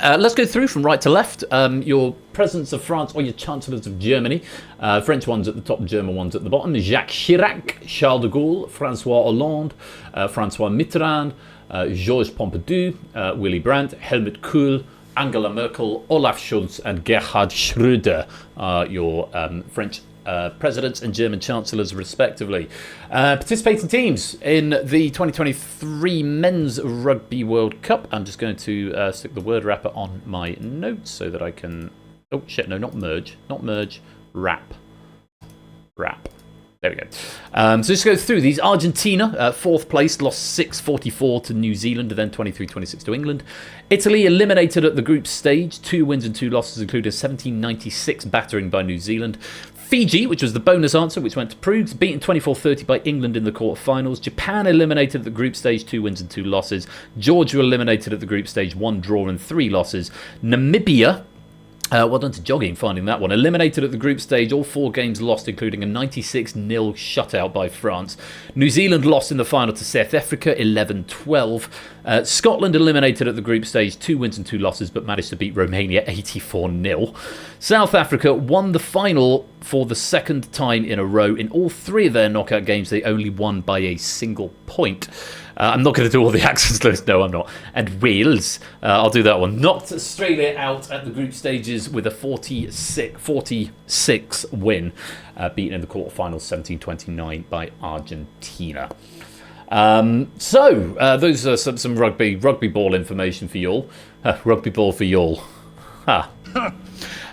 Let's go through from right to left. Your presidents of France or your chancellors of Germany. French ones at the top, German ones at the bottom. Jacques Chirac, Charles de Gaulle, François Hollande, François Mitterrand, Georges Pompidou, Willy Brandt, Helmut Kohl, Angela Merkel, Olaf Scholz, and Gerhard Schröder are your French presidents and German chancellors, respectively. Participating teams in the 2023 Men's Rugby World Cup. I'm just going to stick the word wrapper on my notes so that I can... Oh, shit, no, not merge. Not merge. Wrap. There we go. So just go through these. Argentina, 4th place, lost 6-44 to New Zealand, then 23-26 to England. Italy eliminated at the group stage, 2 wins and 2 losses, including a 1796 battering by New Zealand. Fiji, which was the bonus answer, which went to Proogs, beaten 24-30 by England in the quarterfinals. Japan eliminated at the group stage, 2 wins and 2 losses. Georgia eliminated at the group stage, 1 draw and 3 losses. Namibia, well done to Jogging finding that one, eliminated at the group stage, all 4 games lost, including a 96-0 shutout by France. New Zealand lost in the final to South Africa, 11-12. Scotland eliminated at the group stage, 2 wins and 2 losses, but managed to beat Romania 84-0. South Africa won the final for the 2nd time in a row. In all 3 of their knockout games, they only won by a single point. I'm not going to do all the accents, Lewis. No, I'm not. And Wales, I'll do that one. Knocked Australia out at the group stages with a 46 win, beaten in the quarterfinals 17-29 by Argentina. Those are some rugby ball information for y'all. Rugby ball for y'all. Ha.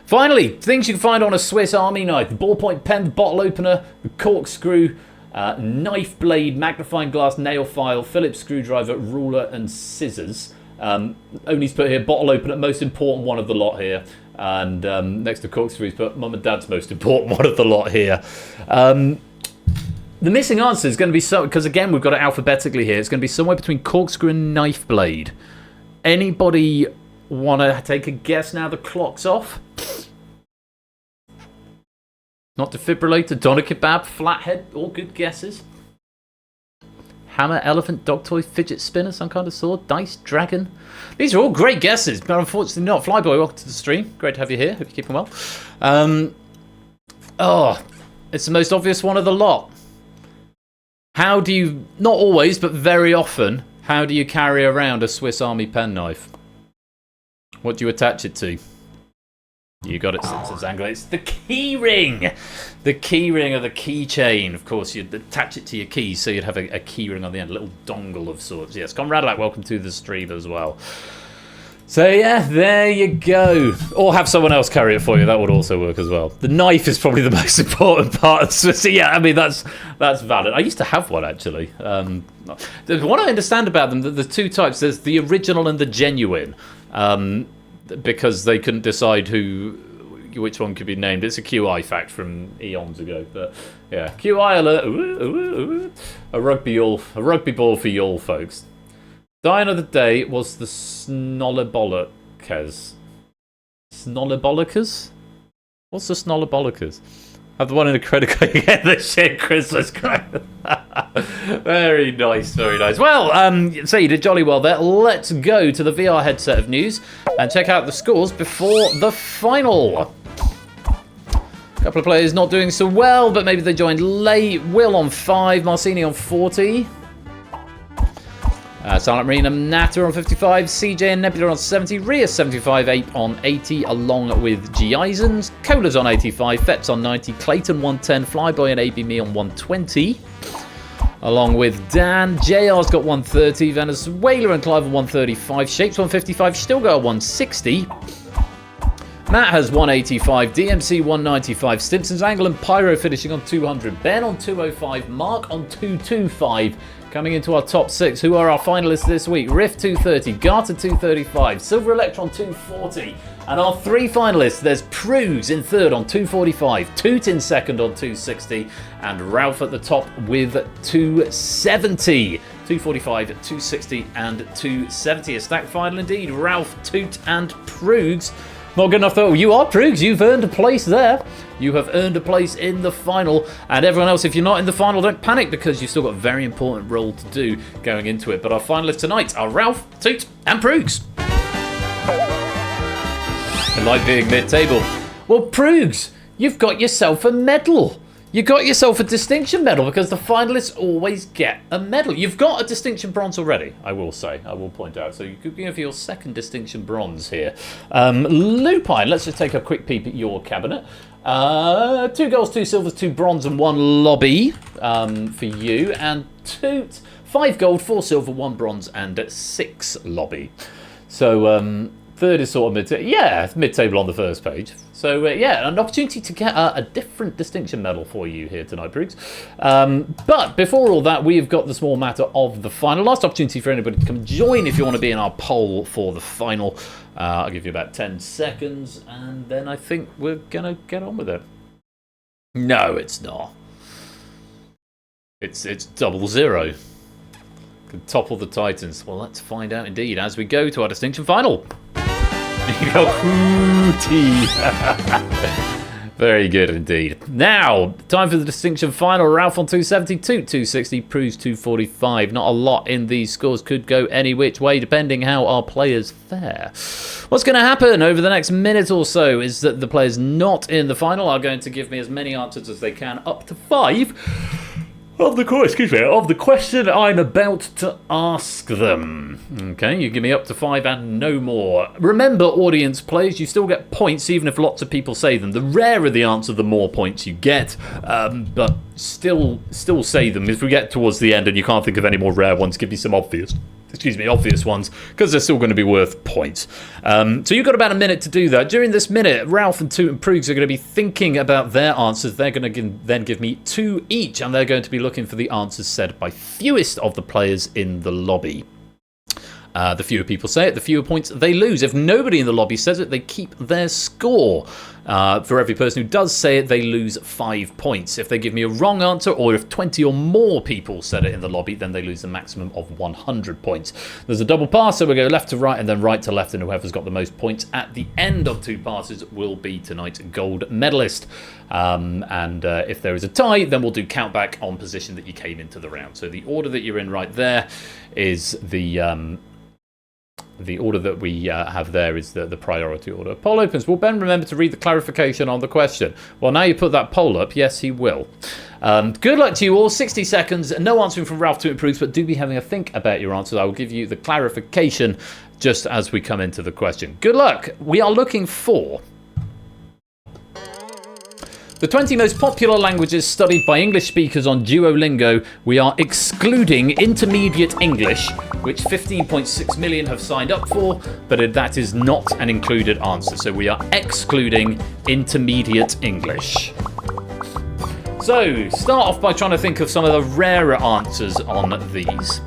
Finally, things you can find on a Swiss Army knife. The ballpoint pen, the bottle opener, the corkscrew, knife blade, magnifying glass, nail file, Phillips screwdriver, ruler and scissors. Only's put here bottle opener, most important one of the lot here. And next to corkscrews, put mum and dad's most important one of the lot here. The missing answer is going to be because again we've got it alphabetically here. It's going to be somewhere between corkscrew and knife blade. Anybody want to take a guess now the clock's off? Not defibrillator, doner kebab, flathead, all good guesses. Hammer, elephant, dog toy, fidget spinner, some kind of sword, dice, dragon. These are all great guesses, but unfortunately not. Flyboy, welcome to the stream. Great to have you here. Hope you're keeping well. It's the most obvious one of the lot. How do you, not always, but very often, how do you carry around a Swiss Army penknife? What do you attach it to? You got it, Simpsons Angler. It's the key ring. The key ring or the keychain. Of course, you'd attach it to your keys, so you'd have a key ring on the end, a little dongle of sorts. Yes, Conradalak, welcome to the stream as well. So yeah, there you go. Or have someone else carry it for you. That would also work as well. The knife is probably the most important part of Swiss. Yeah, I mean, that's valid. I used to have one, actually. What I understand about them, the 2 types, there's the original and the genuine. Because they couldn't decide which one could be named. It's a QI fact from eons ago, but yeah, QI alert. A rugby ball for y'all folks. Dine of the day was the Snollibolicas. Snollibolicas? What's the Snollibolicas? Have the one in a credit card. You get the shit Christmas card. Very nice, very nice. Well, so you did jolly well there. Let's go to the VR headset of news and check out the scores before the final. A couple of players not doing so well, but maybe they joined late. Will on 5, Marcini on 40. Silent Marina Natter on 55, CJ and Nebula on 70, Rhea 75, Ape on 80, along with G. Eisens, Cola's on 85, Fetz on 90, Clayton 110, Flyboy and AB Me on 120, along with Dan. JR's got 130, Venezuela and Clive on 135, Shapes 155, still got 160. Matt has 185, DMC 195, Stimson's Angle and Pyro finishing on 200, Ben on 205, Mark on 225. Coming into our top 6, who are our finalists this week? Riff 230, Garter 235, Silver Electron 240, and our 3 finalists, there's Prugs in 3rd on 245, Toot in 2nd on 260, and Ralph at the top with 270. 245, 260, and 270. A stacked final indeed. Ralph, Toot, and Prugs. Not good enough though. You are Prugs. You've earned a place there. You have earned a place in the final. And everyone else, if you're not in the final, don't panic because you've still got a very important role to do going into it. But our finalists tonight are Ralph, Toot, and Prugs. I like being mid-table. Well, Proogs, you've got yourself a medal. You got yourself a distinction medal because the finalists always get a medal. You've got a distinction bronze already, I will say. I will point out. So you could go for your second distinction bronze here. Lupine, let's just take a quick peep at your cabinet. 2 golds, 2 silvers, 2 bronze, and 1 lobby for you. And Toot, 5 gold, 4 silver, 1 bronze, and 6 lobby. So third is sort of mid-table. Yeah, it's mid-table on the first page. So yeah, an opportunity to get a different distinction medal for you here tonight, Briggs. But before all that, we've got the small matter of the final. Last opportunity for anybody to come join if you want to be in our poll for the final. I'll give you about 10 seconds, and then I think we're going to get on with it. No, it's not. It's 0-0. Could topple the Titans. Well, let's find out indeed as we go to our distinction final. Very good indeed. Now, time for the distinction final. Ralph on 272, 260, Proves 245. Not a lot in these scores. Could go any which way depending how our players fare. What's going to happen over the next minute or so is that the players not in the final are going to give me as many answers as they can, up to 5. Of the question I'm about to ask them. Okay, you give me up to 5 and no more. Remember, audience players, you still get points even if lots of people say them. The rarer the answer, the more points you get. But still say them. If we get towards the end and you can't think of any more rare ones, give me some obvious ones, because they're still going to be worth points. So you've got about a minute to do that. During this minute, Ralph and Toot and Proogs are going to be thinking about their answers. They're going to then give me 2 each, and they're going to be looking for the answers said by fewest of the players in the lobby. The fewer people say it, the fewer points they lose. If nobody in the lobby says it, they keep their score. For every person who does say it, they lose 5 points. If they give me a wrong answer, or if 20 or more people said it in the lobby, then they lose a maximum of 100 points. There's a double pass, so we go left to right and then right to left, and whoever's got the most points at the end of 2 passes will be tonight's gold medalist. If there is a tie, then we'll do count back on position that you came into the round. So the order that you're in right there is the order that we have there is the priority order. Poll opens. Will Ben remember to read the clarification on the question? Well, now you put that poll up, yes, he will. Good luck to you all. 60 seconds. No answering from Ralph to improve, but do be having a think about your answers. I will give you the clarification just as we come into the question. Good luck. We are looking for the 20 most popular languages studied by English speakers on Duolingo. We are excluding intermediate English, which 15.6 million have signed up for, but that is not an included answer. So we are excluding intermediate English. So, start off by trying to think of some of the rarer answers on these.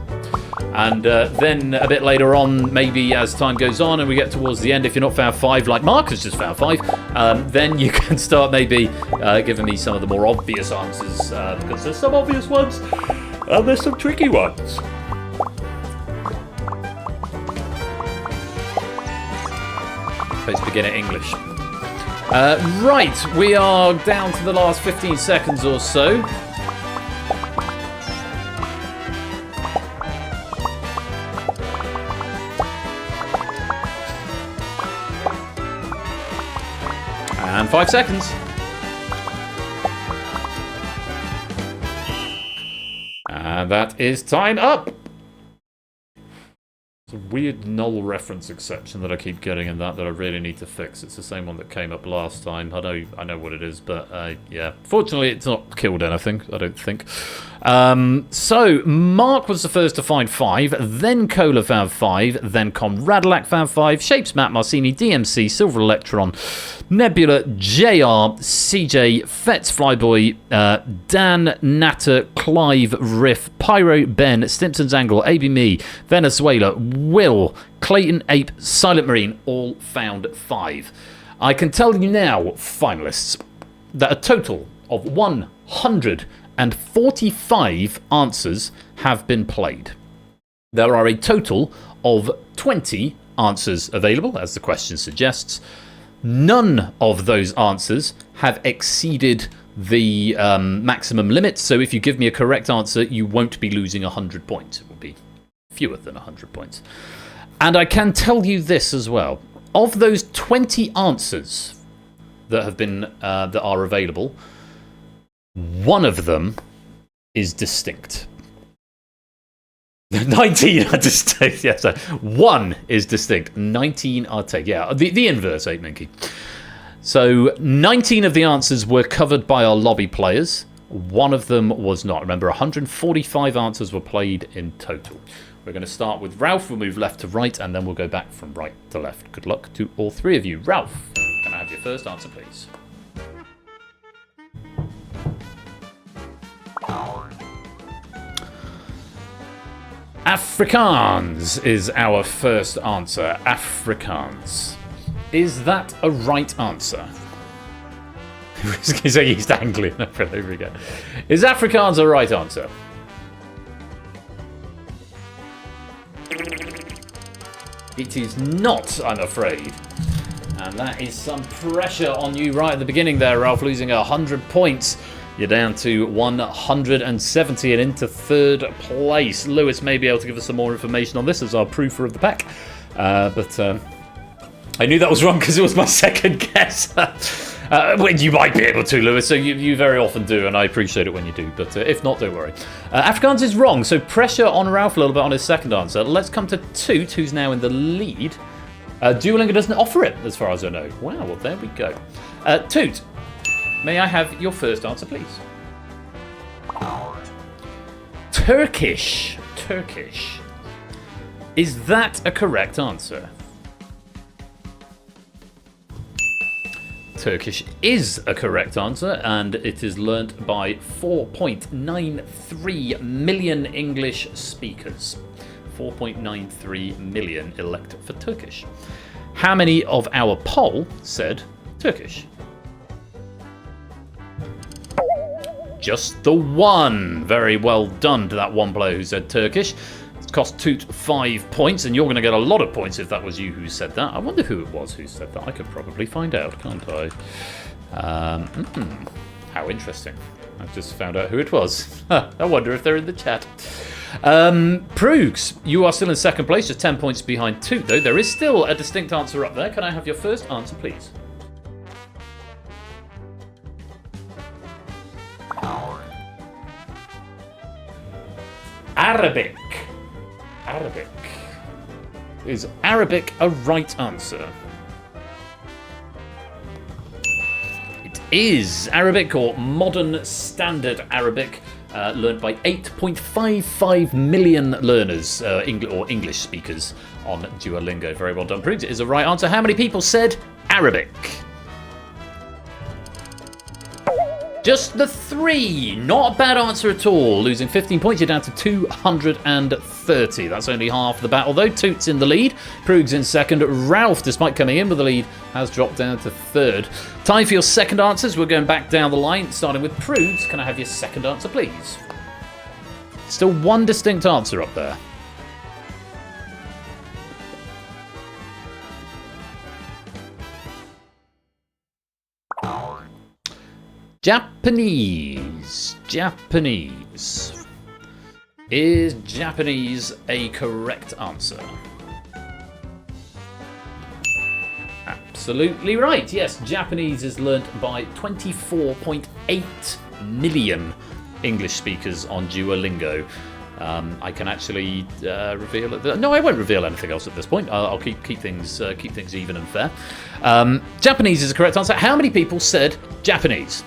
And then a bit later on, maybe as time goes on and we get towards the end, if you're not found 5, like Mark has just found 5, then you can start maybe giving me some of the more obvious answers, because there's some obvious ones and there's some tricky ones. Let's begin at English. Right, we are down to the last 15 seconds or so. And 5 seconds. And that is time up. It's a weird null reference exception that I keep getting in that I really need to fix. It's the same one that came up last time. I know what it is, but yeah. Fortunately, it's not killed anything, I don't think. So, Mark was the first to find 5, then Cola found 5, then Conradalac found 5, Shapes, Matt, Marcini, DMC, Silver Electron, Nebula, JR, CJ, Fetz, Flyboy, Dan, Natter, Clive, Riff, Pyro, Ben, Stimpson's Angle, AB Me, Venezuela, Will, Clayton, Ape, Silent Marine, all found 5. I can tell you now, finalists, that a total of 145 answers have been played. There are a total of 20 answers available, as the question suggests. None of those answers have exceeded the maximum limit, so if you give me a correct answer, you won't be losing 100 points. It will be fewer than 100 points. And I can tell you this as well. of those 20 answers that have been that are available, one of them is distinct. 19 are distinct. Yeah, so one is distinct. 19 are taken. Yeah, the inverse, 8 Minky. So 19 of the answers were covered by our lobby players. One of them was not. Remember, 145 answers were played in total. We're going to start with Ralph. We'll move left to right, and then we'll go back from right to left. Good luck to all three of you. Ralph, can I have your first answer, please? Afrikaans is our first answer. Afrikaans. Is that a right answer? He's saying East Anglian. There we go. Is Afrikaans a right answer? It is not, I'm afraid. And that is some pressure on you right at the beginning there, Ralph, losing 100 points. You're down to 170 and into third place. Lewis may be able to give us some more information on this as our proofer of the pack. But I knew that was wrong because it was my second guess. When you might be able to, Lewis. So you very often do, and I appreciate it when you do. But if not, don't worry. Afrikaans is wrong, so pressure on Ralph a little bit on his second answer. Let's come to Toot, who's now in the lead. Duolingo doesn't offer it, as far as I know. Wow, well, there we go. Toot, may I have your first answer, please? Turkish. Turkish. Is that a correct answer? Turkish is a correct answer, and it is learnt by 4.93 million English speakers. 4.93 million elect for Turkish. How many of our poll said Turkish? Just the one. Very well done to that one player who said Turkish. It's cost Toot 5 points, and you're going to get a lot of points if that was you who said that. I wonder who it was who said that. I could probably find out, can't I? How interesting. I've just found out who it was. I wonder if they're in the chat. Proogs, you are still in second place, just 10 points behind Toot, though. There is still a distinct answer up there. Can I have your first answer, please? Arabic. Arabic. Is Arabic a right answer? It is. Arabic, or Modern Standard Arabic, learned by 8.55 million learners, or English speakers, on Duolingo. Very well done, Priggs. It is a right answer. How many people said Arabic? Just the 3. Not a bad answer at all. Losing 15 points, you're down to 230. That's only half the battle, though. Toot's in the lead. Prug's in second. Ralph, despite coming in with the lead, has dropped down to third. Time for your second answers. We're going back down the line, starting with Prug's. Can I have your second answer, please? Still one distinct answer up there. Japanese. Japanese. Is Japanese a correct answer? Absolutely right. Yes, Japanese is learnt by 24.8 million English speakers on Duolingo. I can actually reveal it. No, I won't reveal anything else at this point. I'll keep things even and fair. Japanese is a correct answer. How many people said Japanese?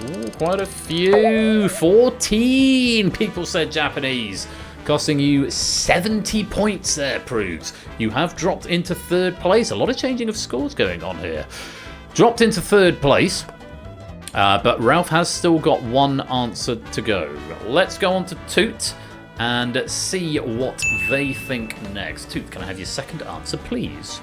Ooh, quite a few. 14 people said Japanese, costing you 70 points there, Proves. You have dropped into third place. A lot of changing of scores going on here. Dropped into third place, but Ralph has still got one answer to go. Let's go on to Toot and see what they think next. Toot, can I have your second answer, please?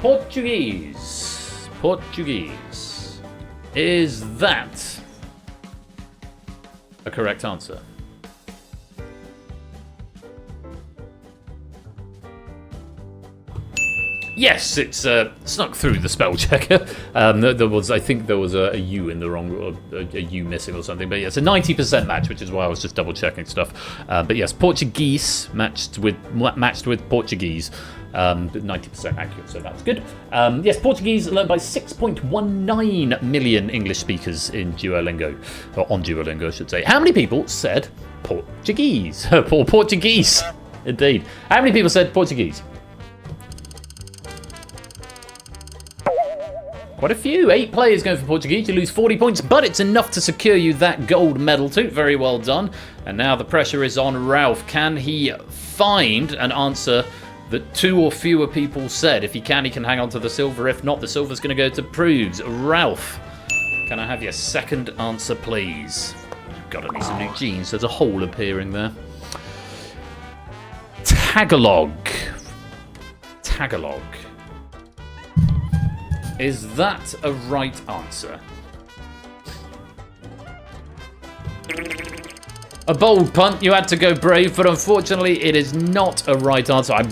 Portuguese. Portuguese. Is that a correct answer? Yes, it's snuck through the spell checker. I think there was a U in the wrong, a U missing or something. But yeah, it's a 90% match, which is why I was just double checking stuff. But yes, Portuguese matched with Portuguese. 90% accurate, so that's good. Yes, Portuguese learned by 6.19 million English speakers in Duolingo, or on Duolingo, I should say. How many people said Portuguese? Portuguese, indeed. How many people said Portuguese? Quite a few. 8 players going for Portuguese. You lose 40 points, but it's enough to secure you that gold medal too. Very well done. And now the pressure is on Ralph. Can he find an answer that 2 or fewer people said? If he can hang on to the silver. If not, the silver's going to go to Prudes. Ralph, can I have your second answer, please? Gotta need some new jeans. There's a hole appearing there. Tagalog. Tagalog. Is that a right answer? A bold punt, you had to go brave, but unfortunately it is not a right answer. I'm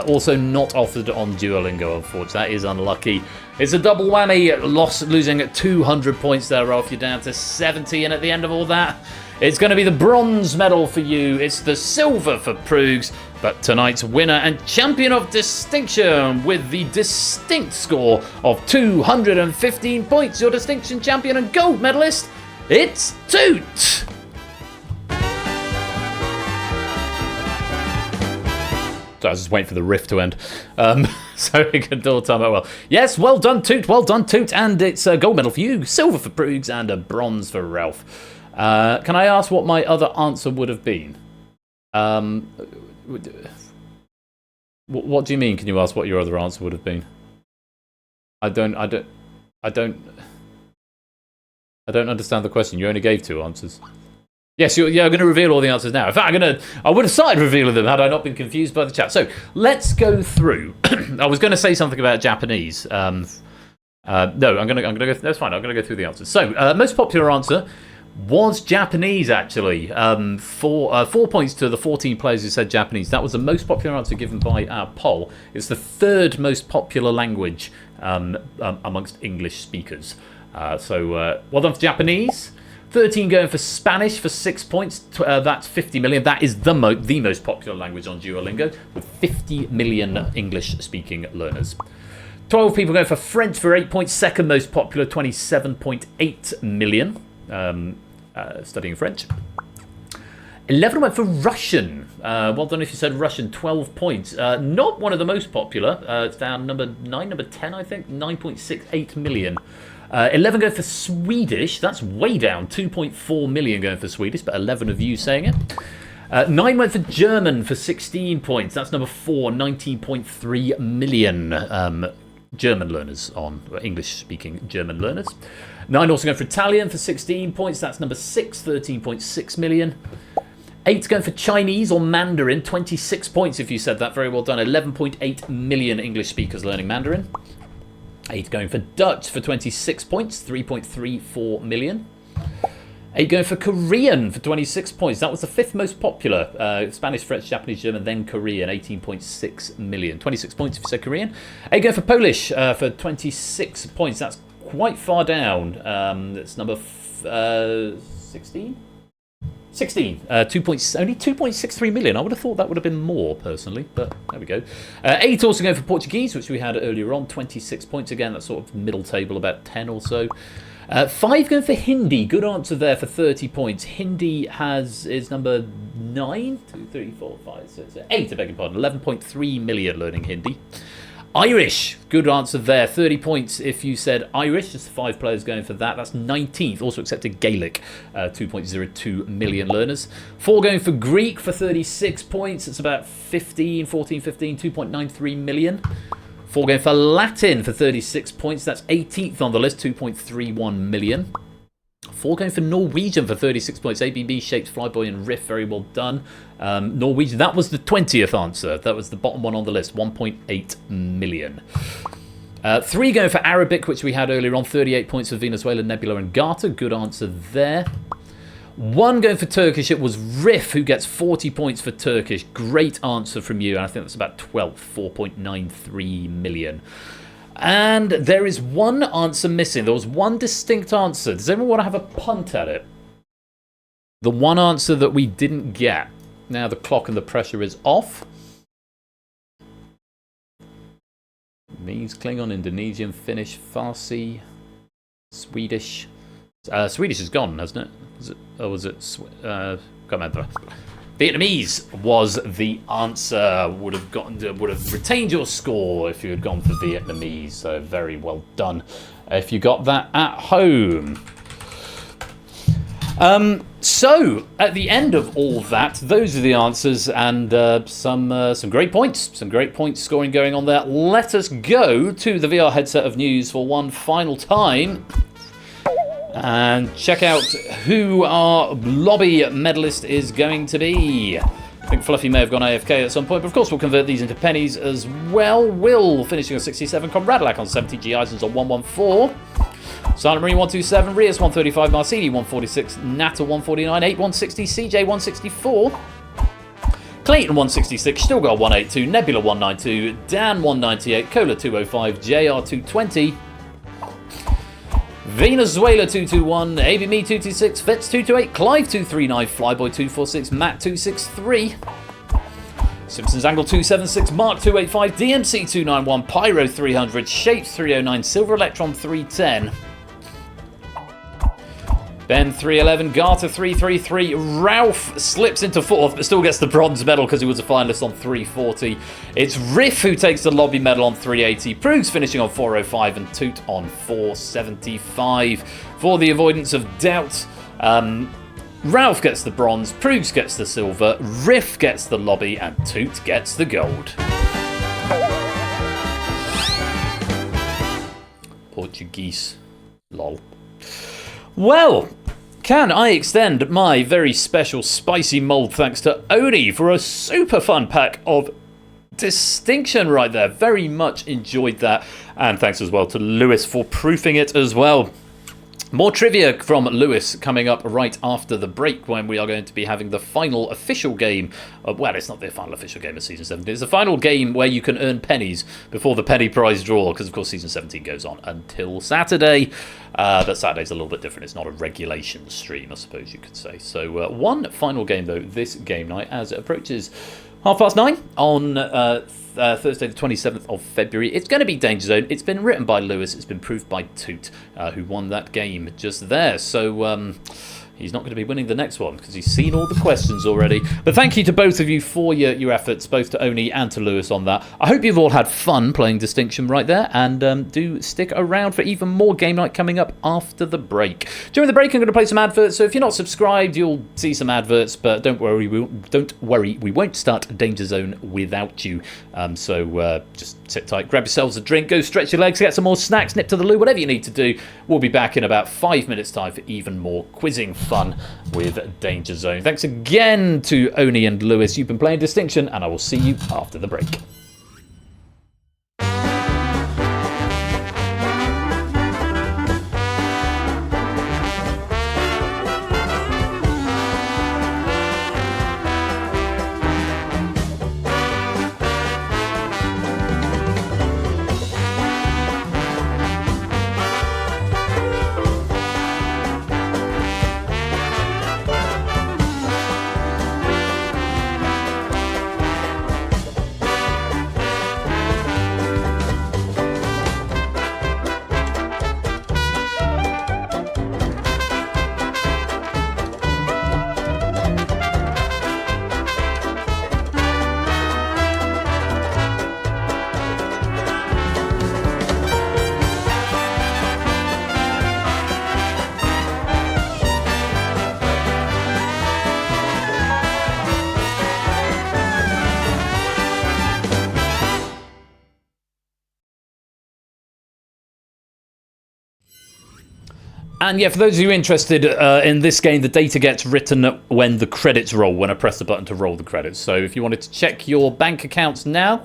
also not offered on Duolingo, unfortunately. That is unlucky. It's a double whammy, losing at 200 points there, Ralph. You're down to 70, and at the end of all that, it's going to be the bronze medal for you. It's the silver for Prugs. But tonight's winner and champion of distinction with the distinct score of 215 points, your distinction champion and gold medalist, it's Toot! So I was just waiting for the riff to end. So we can do all time out well. Yes, well done, Toot, and it's a gold medal for you, silver for Prugs, and a bronze for Ralph. Can I ask what my other answer would have been? What do you mean? Can you ask what your other answer would have been? I don't understand the question. You only gave 2 answers. Yes, I'm going to reveal all the answers now. In fact, I would have started revealing them had I not been confused by the chat. So let's go through. I was going to say something about Japanese. No, I'm going to go. That's fine. I'm going to go through the answers. So most popular answer was Japanese, actually. 4 points to the 14 players who said Japanese. That was the most popular answer given by our poll. It's the 3rd most popular language amongst English speakers. So well done for Japanese. 13 going for Spanish for 6 points. That's 50 million. That is the most popular language on Duolingo, with 50 million English-speaking learners. 12 people going for French for 8 points. Second most popular, 27.8 million. Studying French. 11 went for Russian. Well done if you said Russian. 12 points. Not one of the most popular. It's down number 9, number 10, I think. 9.68 million. 11 going for Swedish. That's way down. 2.4 million going for Swedish, but 11 of you saying it. 9 went for German for 16 points. That's number 4. 19.3 million German learners on English-speaking German learners. 9 also going for Italian for 16 points. That's number 6, 13.6 million. 8 going for Chinese or Mandarin, 26 points if you said that. Very well done. 11.8 million English speakers learning Mandarin. 8 going for Dutch for 26 points, 3.34 million. 8 going for Korean for 26 points. That was the 5th most popular. Spanish, French, Japanese, German, then Korean, 18.6 million. 26 points if you said Korean. 8 going for Polish for 26 points. That's quite far down. That's number 16? 16. Only 2.63 million. I would have thought that would have been more, personally, but there we go. 8 also going for Portuguese, which we had earlier on. 26 points again. That's sort of middle table, about 10 or so. 5 going for Hindi. Good answer there for 30 points. Hindi is number 9. 2, 3, 4, 5, 6, 8, I beg your pardon. 11.3 million learning Hindi. Irish. Good answer there. 30 points if you said Irish. Just 5 players going for that. That's 19th. Also accepted Gaelic. 2.02 million learners. 4 going for Greek for 36 points. It's about 14, 15, 2.93 million. 4 going for Latin for 36 points. That's 18th on the list, 2.31 million. 4 going for Norwegian for 36 points. ABB, Shapes, Flyboy, and Riff. Very well done. Norwegian, that was the 20th answer. That was the bottom one on the list, 1.8 million. 3 going for Arabic, which we had earlier on. 38 points for Venezuela, Nebula, and Garter. Good answer there. 1 going for Turkish. It was Riff who gets 40 points for Turkish. Great answer from you, and I think that's about 4.93 million. And there is 1 answer missing. There was 1 distinct answer. Does anyone want to have a punt at it? The 1 answer that we didn't get. Now the clock and the pressure is off. Means Klingon, Indonesian, Finnish, Farsi, Swedish. Swedish is gone, hasn't it? Was it? Can't remember. Vietnamese was the answer. Would have retained your score if you had gone for Vietnamese. So very well done if you got that at home. So at the end of all that, those are the answers, and some great points, scoring going on there. Let us go to the VR headset of news for one final time and check out who our lobby medalist is going to be. I think Fluffy may have gone AFK at some point, but of course we'll convert these into pennies as well. Will finishing on 67, Comradelac on 70, G Isons on 114. Silent Marine 127, Rias 135, Marcini 146, Natal 149, 8 160, CJ 164, Clayton 166, Stilgar 182, Nebula 192, Dan 198, Cola 205, JR 220, Venezuela 221, ABME 226, Fitz 228, Clive 239, Flyboy 246, Matt 263, Simpsons Angle 276, Mark 285, DMC 291, Pyro 300, Shapes 309, Silver Electron 310, Ben 311, Garter 333, Ralph slips into 4th but still gets the bronze medal because he was a finalist on 340. It's Riff who takes the lobby medal on 380, Proogs finishing on 405 and Toot on 475. For the avoidance of doubt, Ralph gets the bronze, Proogs gets the silver, Riff gets the lobby, and Toot gets the gold. Portuguese. Lol. Well, can I extend my very special spicy mold thanks to Oni for a super fun pack of distinction right there. Very much enjoyed that. And thanks as well to Lewis for proofing it as well. More trivia from Lewis coming up right after the break when we are going to be having the final official game. Well, it's not the final official game of Season 17. It's the final game where you can earn pennies before the penny prize draw, because of course Season 17 goes on until Saturday. But Saturday's a little bit different. It's not a regulation stream, I suppose you could say. So one final game, though, this game night as it approaches 9:30 on Thursday the 27th of February. It's going to be DangerZone. It's been written by Lewis. It's been proved by Toot, who won that game just there. So he's not going to be winning the next one because he's seen all the questions already. But thank you to both of you for your efforts, both to Oni and to Lewis on that. I hope you've all had fun playing Distinction right there, and do stick around for even more game night coming up after the break. During the break, I'm going to play some adverts, so if you're not subscribed, you'll see some adverts, but don't worry, we won't start DangerZone without you. So just sit tight, grab yourselves a drink, go stretch your legs, get some more snacks, nip to the loo, whatever you need to do. We'll be back in about 5 minutes' time for even more quizzing fun with DangerZone. Thanks again to Oni and Lewis. You've been playing Distinction, and I will see you after the break. And yeah, for those of you interested in this game, the data gets written when the credits roll, when I press the button to roll the credits. So if you wanted to check your bank accounts now,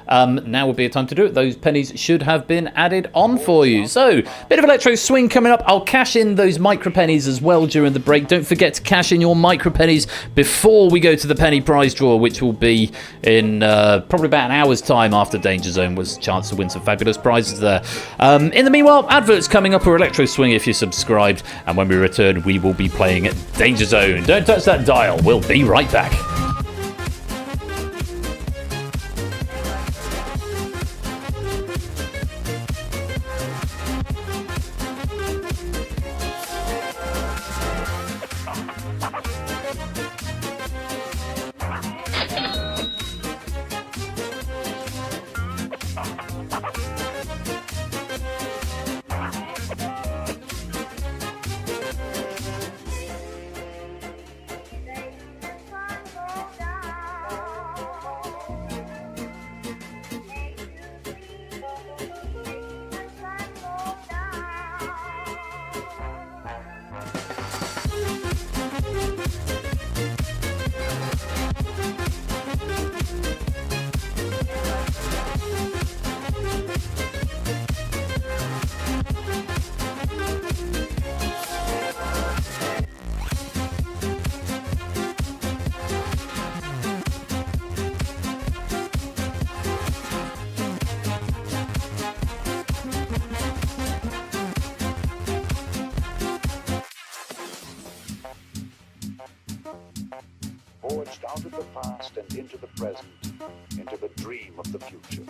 now would be a time to do it. Those pennies should have been added on for you. So, bit of electro swing coming up. I'll cash in those micro pennies as well during the break. Don't forget to cash in your micro pennies before we go to the penny prize draw, which will be in probably about an hour's time after Danger Zone was a chance to win some fabulous prizes there. In the meanwhile, adverts coming up or electro swing if you're subscribed. And when we return, we will be playing Danger Zone. Don't touch that dial. We'll be right back. Forged out of the past and into the present, into the dream of the future.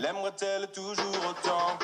L'aimerait-elle toujours autant?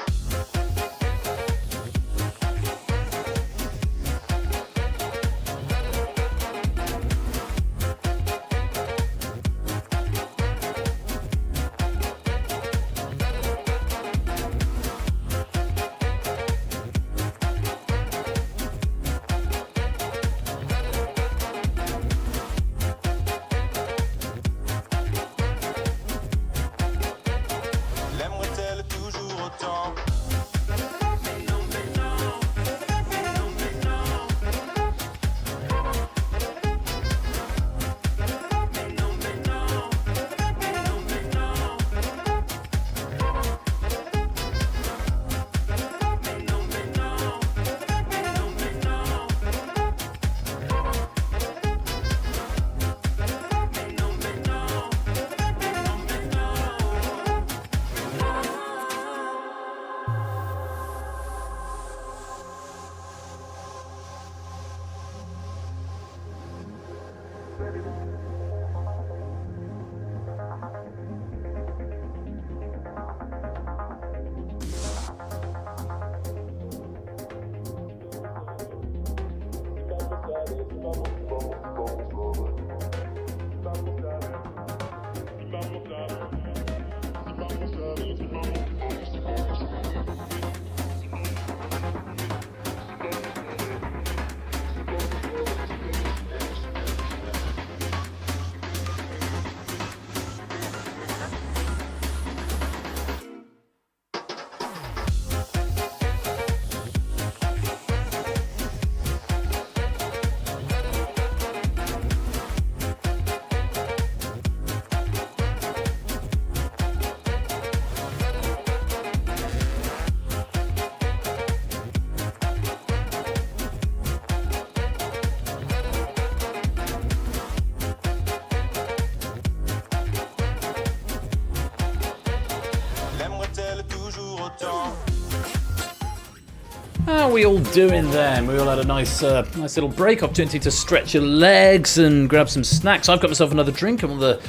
How are we all doing then? We all had a nice little break, opportunity to stretch your legs and grab some snacks. I've got myself another drink. I'm on the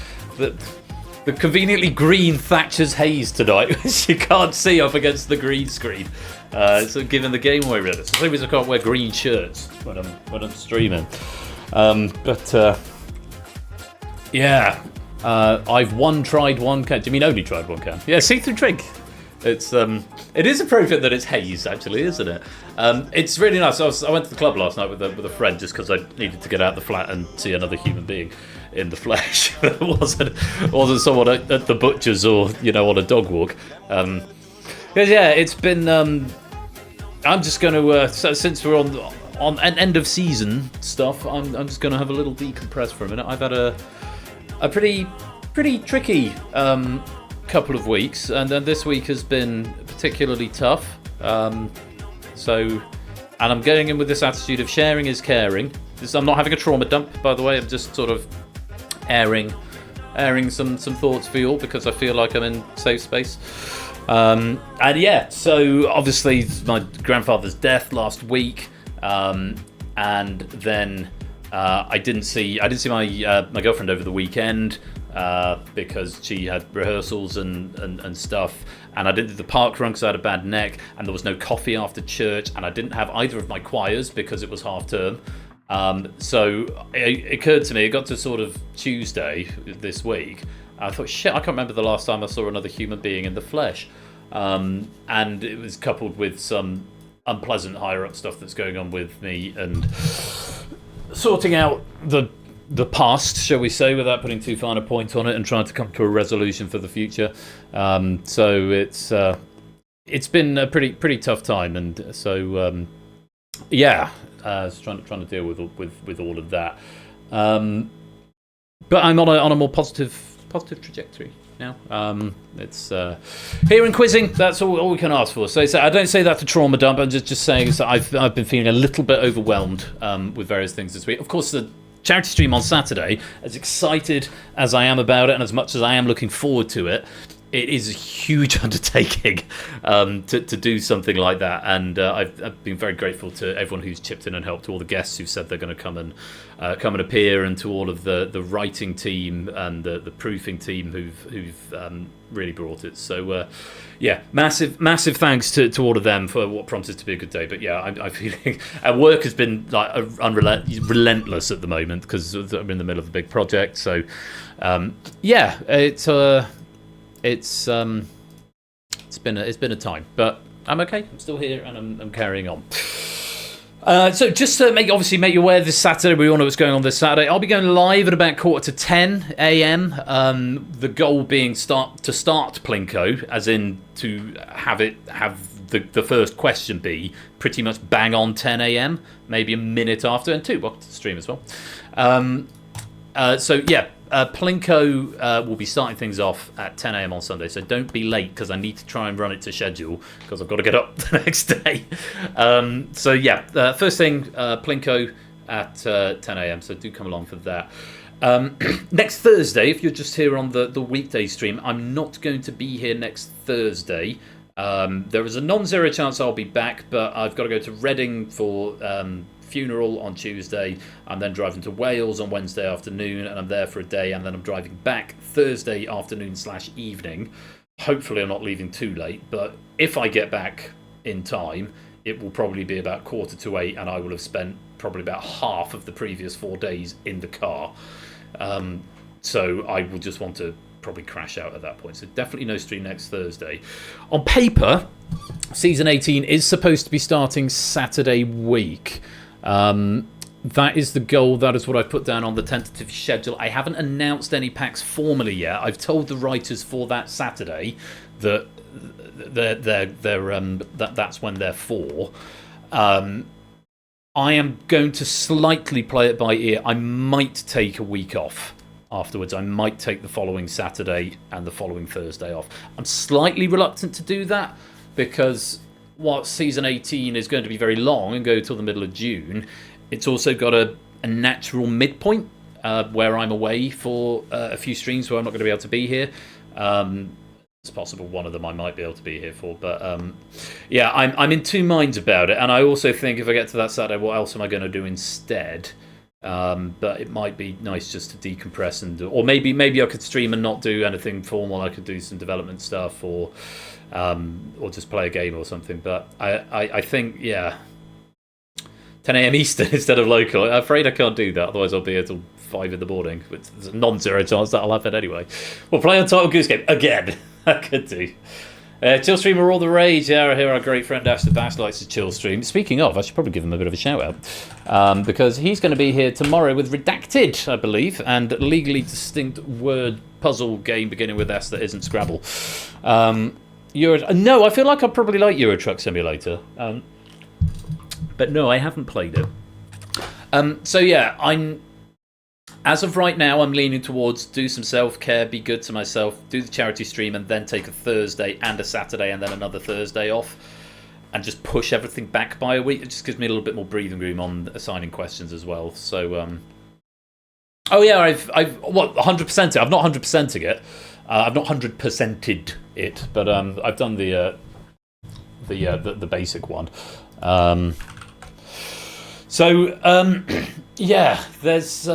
conveniently green Thatcher's Haze tonight, which you can't see up against the green screen. So giving the game away really. So maybe I can't wear green shirts when I'm streaming. Yeah. I've tried one can. Do you mean only tried one can? Yeah, see-through drink. It is appropriate that it's haze, actually, isn't it? It's really nice. I went to the club last night with a friend just because I needed to get out of the flat and see another human being in the flesh. It wasn't someone at the butcher's or on a dog walk. Yeah, it's been. I'm just going to since we're on an end of season stuff. I'm just going to have a little decompress for a minute. I've had a pretty tricky couple of weeks, and then this week has been particularly tough. And I'm going in with this attitude of sharing is caring. I'm not having a trauma dump, by the way. I'm just sort of airing some thoughts for you all because I feel like I'm in safe space. And yeah, so obviously my grandfather's death last week, and then I didn't see my girlfriend over the weekend. Because she had rehearsals and stuff, and I didn't do the park run because I had a bad neck, and there was no coffee after church, and I didn't have either of my choirs because it was half term. So it occurred to me, it got to sort of Tuesday this week, I thought, shit, I can't remember the last time I saw another human being in the flesh. And it was coupled with some unpleasant higher up stuff that's going on with me and sorting out the past, shall we say, without putting too fine a point on it, and trying to come to a resolution for the future. So it's been a pretty tough time, and so trying to deal with all of that. But I'm on a more positive trajectory now. It's here in quizzing. That's all we can ask for. So I don't say that to trauma dump. I'm just saying that I've been feeling a little bit overwhelmed with various things this week. Of course, the charity stream on Saturday, as excited as I am about it and as much as I am looking forward to it, it is a huge undertaking to do something like that. And I've been very grateful to everyone who's chipped in and helped, to all the guests who said they're going to come and appear, and to all of the writing team and the proofing team who've really brought it. So massive thanks to all of them for what promises to be a good day. But yeah, I'm feeling our work has been like relentless at the moment because I'm in the middle of a big project. So it's been a time, but I'm okay. I'm still here and I'm carrying on. So just to make you aware, this Saturday, we all know what's going on this Saturday. I'll be going live at about 10:15 a.m. The goal being to start Plinko, as in to have the first question be pretty much bang on 10 a.m, maybe a minute after, and welcome to the stream as well. Plinko will be starting things off at 10 a.m. on Sunday, so don't be late because I need to try and run it to schedule because I've got to get up the next day. First thing, Plinko at 10 a.m, so do come along for that. Next Thursday, if you're just here on the weekday stream, I'm not going to be here next Thursday. There is a non-zero chance I'll be back, but I've got to go to Reading for funeral on Tuesday. I'm then driving to Wales on Wednesday afternoon, and I'm there for a day, and then I'm driving back Thursday afternoon/evening. Hopefully I'm not leaving too late, but if I get back in time, it will probably be about 7:45, and I will have spent probably about half of the previous 4 days in the car. So I will just want to probably crash out at that point. So definitely no stream next Thursday. On paper, Season 18 is supposed to be starting Saturday week. That is the goal. That is what I've put down on the tentative schedule. I haven't announced any packs formally yet. I've told the writers for that Saturday that that's when they're for. I am going to slightly play it by ear. I might take a week off afterwards. I might take the following Saturday and the following Thursday off. I'm slightly reluctant to do that because while Season 18 is going to be very long and go till the middle of June, it's also got a natural midpoint where I'm away for a few streams where I'm not going to be able to be here. It's possible one of them I might be able to be here for, but yeah, I'm in two minds about it, and I also think if I get to that Saturday, what else am I going to do instead? But it might be nice just to decompress and or maybe I could stream and not do anything formal. I could do some development stuff or just play a game or something. But I think 10 a.m. Eastern instead of local. I'm afraid I can't do that, otherwise I'll be here till 5 in the morning. There's a non-zero chance that'll happen anyway. We'll play Untitled Goose Game again. I could do. Chill stream are all the rage. Yeah, here our great friend Ash the Bash likes to chill stream. Speaking of, I should probably give him a bit of a shout out because he's going to be here tomorrow with Redacted, I believe, and legally distinct word puzzle game beginning with S that isn't Scrabble. No, I feel like I probably like Euro Truck Simulator, but no, I haven't played it. So yeah, as of right now, I'm leaning towards do some self-care, be good to myself, do the charity stream, and then take a Thursday and a Saturday and then another Thursday off, and just push everything back by a week. It just gives me a little bit more breathing room on assigning questions as well. So, oh yeah, I've 100%ed it. I've not 100%ing it. I've not 100%ed it, but I've done the basic one. Yeah, there's.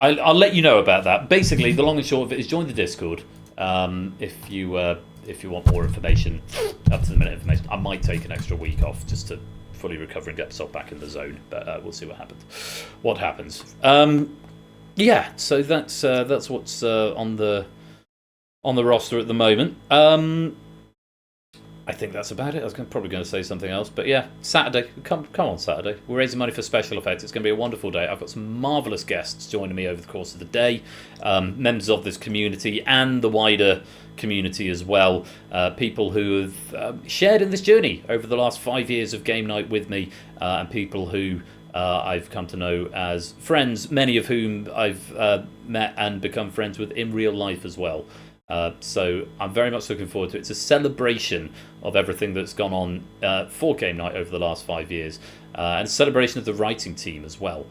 I'll let you know about that. Basically, the long and short of it is join the Discord if you want more information, up to the minute information. I might take an extra week off just to fully recover and get myself back in the zone, but we'll see what happens. Yeah, so that's what's on the roster at the moment. I think that's about it. I was probably going to say something else, but yeah, Saturday. Come on, Saturday. We're raising money for special effects. It's going to be a wonderful day. I've got some marvellous guests joining me over the course of the day, members of this community and the wider community as well. People who have shared in this journey over the last 5 years of game night with me, and people who I've come to know as friends, many of whom I've met and become friends with in real life as well. So I'm very much looking forward to it. It's a celebration of everything that's gone on for Game Night over the last 5 years, and a celebration of the writing team as well,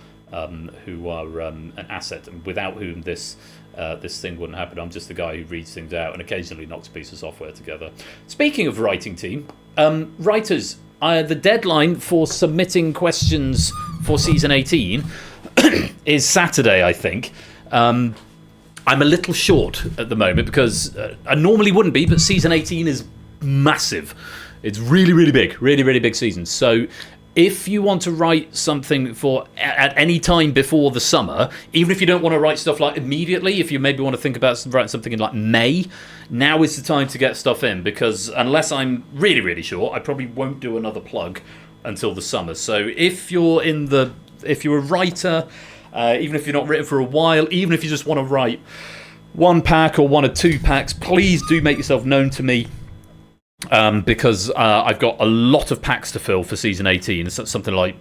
who are an asset, and without whom this thing wouldn't happen. I'm just the guy who reads things out and occasionally knocks a piece of software together. Speaking of writing team, writers, the deadline for submitting questions for Season 18 is Saturday, I think. I'm a little short at the moment because I normally wouldn't be, but Season 18 is massive. It's really, really big. Really, really big season. So if you want to write something for at any time before the summer, even if you don't want to write stuff like immediately, if you maybe want to think about writing something in like May, now is the time to get stuff in, because unless I'm really, really short, I probably won't do another plug until the summer. So if you're a writer, even if you're not written for a while, even if you just want to write one pack or one or two packs, please do make yourself known to me, because I've got a lot of packs to fill for Season 18. It's something like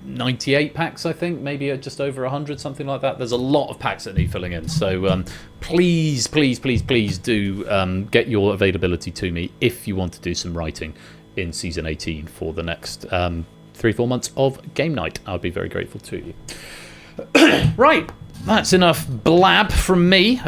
98 packs, I think, maybe just over 100, something like that. There's a lot of packs that need filling in, so please do get your availability to me if you want to do some writing in Season 18 for the next 3-4 months of Game Night. I'd be very grateful to you. Right, that's enough blab from me.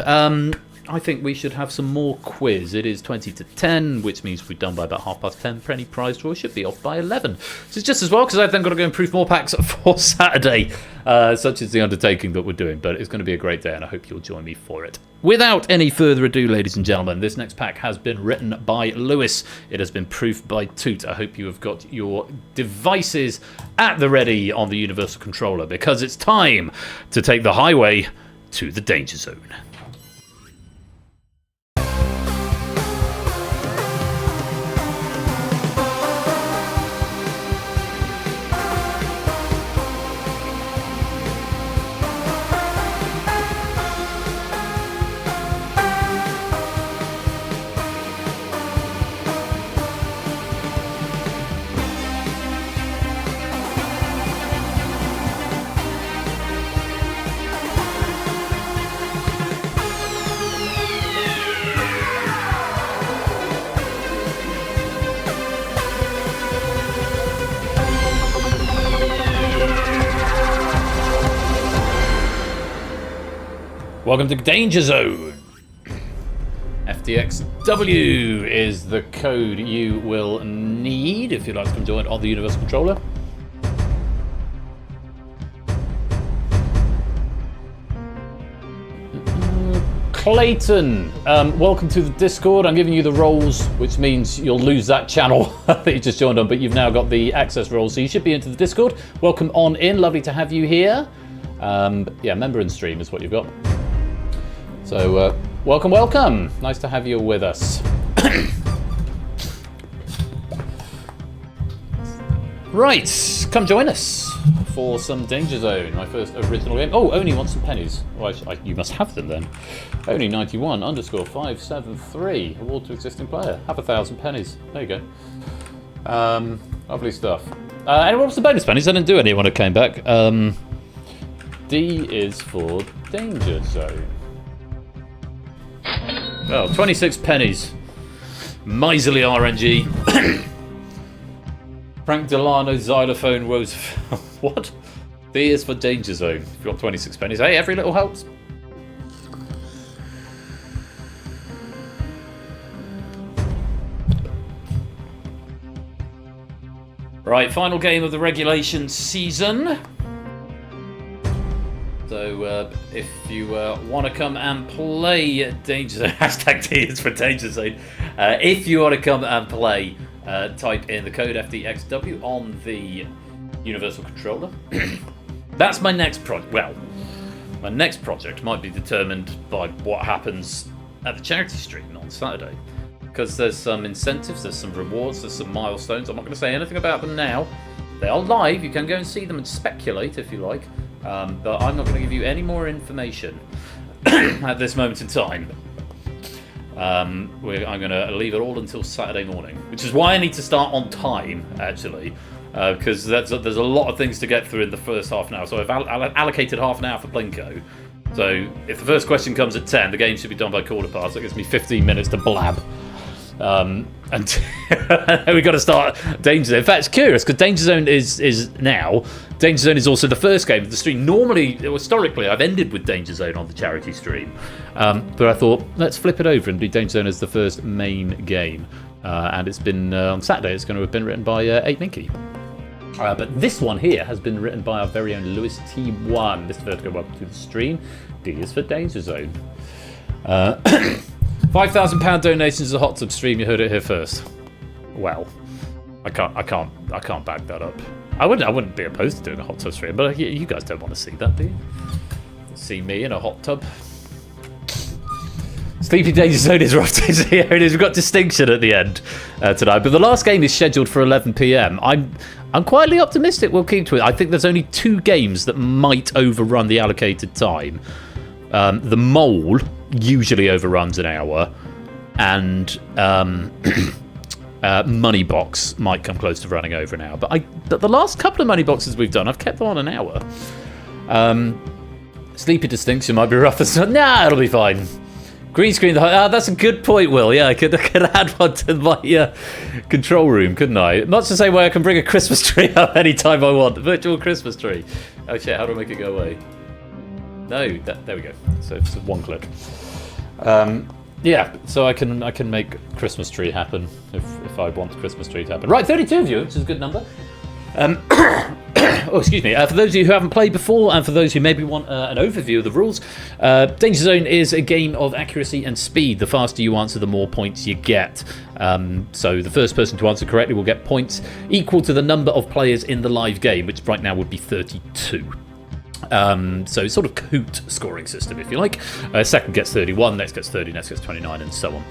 I think we should have some more quiz. It is 20 to 10, which means we're done by about 10:30. Penny prize draw should be off by 11. So it's just as well, because I've then got to go and proof more packs for Saturday. Such is the undertaking that we're doing, but it's going to be a great day, and I hope you'll join me for it. Without any further ado, ladies and gentlemen, this next pack has been written by Lewis. It has been proofed by Toot. I hope you have got your devices at the ready on the Universal Controller, because it's time to take the highway to the Danger Zone. Welcome to Danger Zone. FTXW is the code you will need if you'd like to come join on the Universal Controller. Clayton, welcome to the Discord. I'm giving you the roles, which means you'll lose that channel that you just joined on, but you've now got the access roles, so you should be into the Discord. Welcome on in. Lovely to have you here. Yeah, member and stream is what you've got. So, welcome, welcome. Nice to have you with us. Right, come join us for some Danger Zone, my first original game. Oh, only want some pennies. Well, you must have them then. Only 91 _ 573. Award to existing player. Have 1,000 pennies. There you go. Lovely stuff. Anyone wants the bonus pennies? I didn't do any when I came back. D is for Danger Zone. Oh, 26 pennies. Miserly RNG. Frank Delano, xylophone, Rose. What? D is for Danger Zone. If you want 26 pennies. Hey, every little helps. Right, final game of the regulation season. So, if you want to come and play Danger Zone, hashtag D is for Danger Zone. If you want to come and play, type in the code FDXW on the Universal Controller. That's my next project. Well, my next project might be determined by what happens at the charity stream on Saturday. Because there's some incentives, there's some rewards, there's some milestones. I'm not going to say anything about them now. They are live. You can go and see them and speculate if you like. But I'm not going to give you any more information at this moment in time. I'm going to leave it all until Saturday morning, which is why I need to start on time, actually, because there's a lot of things to get through in the first half an hour. So I've allocated half an hour for Plinko. So if the first question comes at 10, the game should be done by 15:15. That gives me 15 minutes to blab. And we've got to start Danger Zone. In fact, it's curious because Danger Zone is now. Danger Zone is also the first game of the stream. Normally, historically, I've ended with Danger Zone on the charity stream, but I thought let's flip it over and do Danger Zone as the first main game. And it's been on Saturday. It's going to have been written by 8Minky. But this one here has been written by our very own Lewis T1. Mr. Vertigo, welcome to the stream. D is for Danger Zone. £5,000 donations is a hot tub stream. You heard it here first. Well, I can't back that up. I wouldn't be opposed to doing a hot tub stream, but you guys don't want to see that, do you? See me in a hot tub. Sleepy Danger Zone is rough to see. Here it is. We've got distinction at the end tonight, but the last game is scheduled for 11 PM. I'm quietly optimistic we'll keep to it. I think there's only 2 games that might overrun the allocated time. The Mole usually overruns an hour, and Money Box might come close to running over an hour. But the last couple of Money Boxes we've done, I've kept them on an hour. Sleepy Distinction might be rough as well. Nah, it'll be fine. Green screen. That's a good point, Will. Yeah, I could add one to my control room, couldn't I? Much the same way I can bring a Christmas tree up anytime I want. Virtual Christmas tree. Oh shit! How do I make it go away? No, there we go. So it's one click. Yeah, so I can make Christmas tree happen if I want the Christmas tree to happen. Right, 32 of you, which is a good number. Oh, excuse me. For those of you who haven't played before, and for those who maybe want an overview of the rules, Danger Zone is a game of accuracy and speed. The faster you answer, the more points you get. So the first person to answer correctly will get points equal to the number of players in the live game, which right now would be 32. So it's sort of Kahoot scoring system, if you like. Second gets 31, next gets 30, next gets 29, and so on.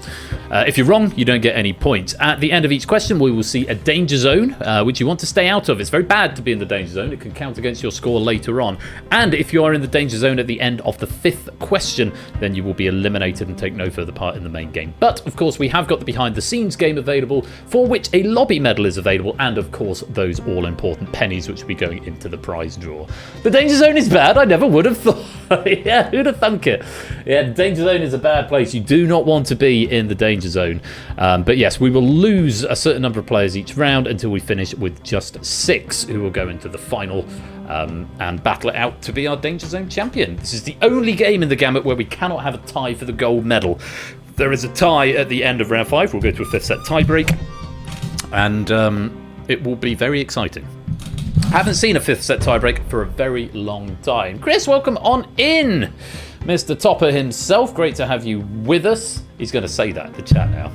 If you're wrong, you don't get any points. At the end of each question, we will see a danger zone, which you want to stay out of. It's very bad to be in the danger zone. It can count against your score later on. And if you are in the danger zone at the end of the 5th question, then you will be eliminated and take no further part in the main game. But, of course, we have got the behind-the-scenes game available, for which a lobby medal is available, and, of course, those all-important pennies, which will be going into the prize draw. The danger zone is bad. I never would have thought. Yeah, who'd have thunk it? Yeah, the danger zone is a bad place. You do not want to be in the danger zone. But yes, we will lose a certain number of players each round until we finish with just 6 who will go into the final and battle it out to be our danger zone champion. This is the only game in the gamut where we cannot have a tie for the gold medal. There is a tie at the end of round 5. We'll go to a 5th set tie break, and it will be very exciting. Haven't seen a 5th set tiebreak for a very long time. Chris, welcome on in. Mr. Topper himself, great to have you with us. He's going to say that in the chat now.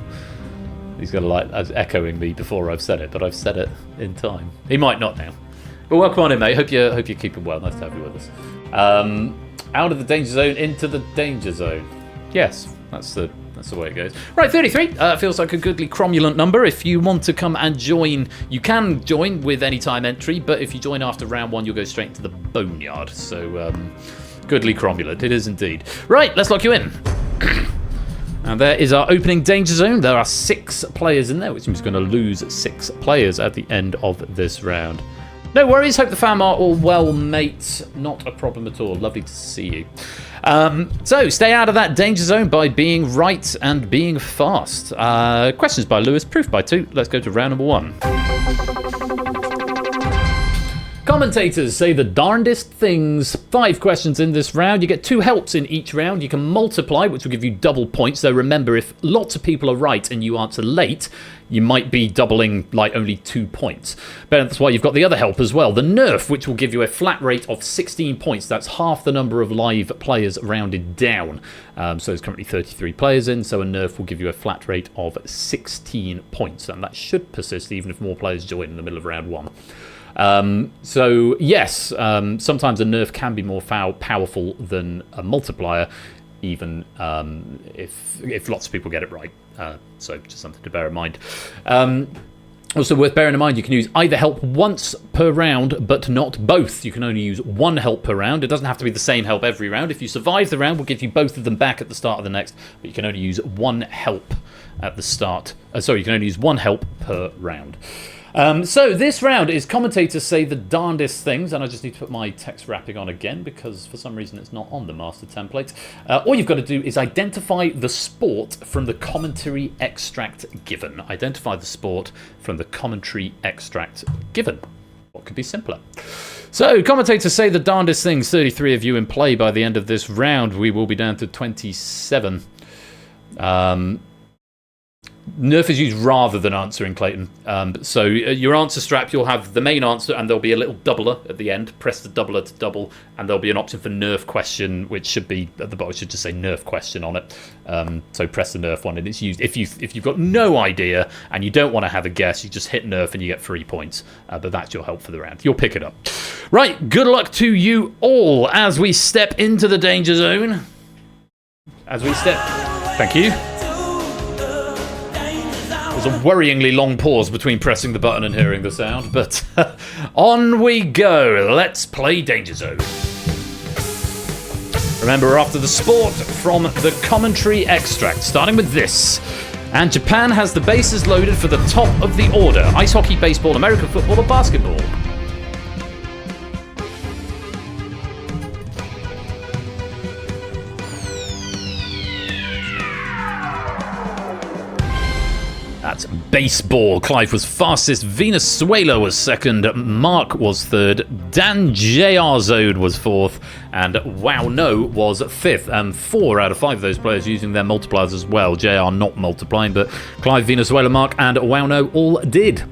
He's going to like echoing me before I've said it, but I've said it in time. He might not now. But welcome on in, mate. Hope you're keeping well. Nice to have you with us. Out of the danger zone into the danger zone. Yes, that's the way it goes. Right, 33 feels like a goodly cromulent number. If you want to come and join, you can join with any time entry, but if you join after round 1, you'll go straight into the boneyard. So, goodly cromulent, it is indeed. Right, let's lock you in. And there is our opening danger zone. There are 6 players in there, which means we're going to lose 6 players at the end of this round. No worries, hope the fam are all well, mate. Not a problem at all. Lovely to see you. So, stay out of that danger zone by being right and being fast. Questions by Lewis, proof by 2. Let's go to round number 1. Commentators say the darndest things. 5 questions in this round. You get 2 helps in each round. You can multiply, which will give you double points. Though remember, if lots of people are right and you answer late, you might be doubling like only 2 points. But that's why you've got the other help as well. The nerf, which will give you a flat rate of 16 points. That's half the number of live players rounded down. So there's currently 33 players in, so a nerf will give you a flat rate of 16 points. And that should persist even if more players join in the middle of round 1. So yes, sometimes a nerf can be more powerful than a multiplier, even if lots of people get it right. So just something to bear in mind. Also worth bearing in mind, you can use either help once per round, but not both. You can only use 1 help per round. It doesn't have to be the same help every round. If you survive the round, we'll give you both of them back at the start of the next, but you can only use 1 help at the start. You can only use 1 help per round. So this round is commentators say the darndest things, and I just need to put my text wrapping on again because for some reason it's not on the master template. All you've got to do is identify the sport from the commentary extract given. Identify the sport from the commentary extract given. What could be simpler? So, commentators say the darndest things. 33 of you in play by the end of this round. We will be down to 27. Nerf is used rather than answering, Clayton. So your answer strap, you'll have the main answer and there'll be a little doubler at the end. Press the doubler to double and there'll be an option for Nerf question, which should be at the bottom. It should just say Nerf question on it. So press the Nerf one and it's used. If you've got no idea and you don't want to have a guess, you just hit Nerf and you get 3 points. But that's your help for the round. You'll pick it up. Right, good luck to you all as we step into the danger zone. Thank you. There's a worryingly long pause between pressing the button and hearing the sound, but on we go. Let's play Danger Zone. Remember, we're after the sport from the commentary extract, starting with this. And Japan has the bases loaded for the top of the order. Ice hockey, baseball, American football, or basketball? That's baseball. Clive was fastest. Venezuela was second. Mark was third. DangerZone was fourth. And Wow No was fifth. And 4 out of 5 of those players using their multipliers as well. JR not multiplying, but Clive, Venezuela, Mark, and Wow No all did.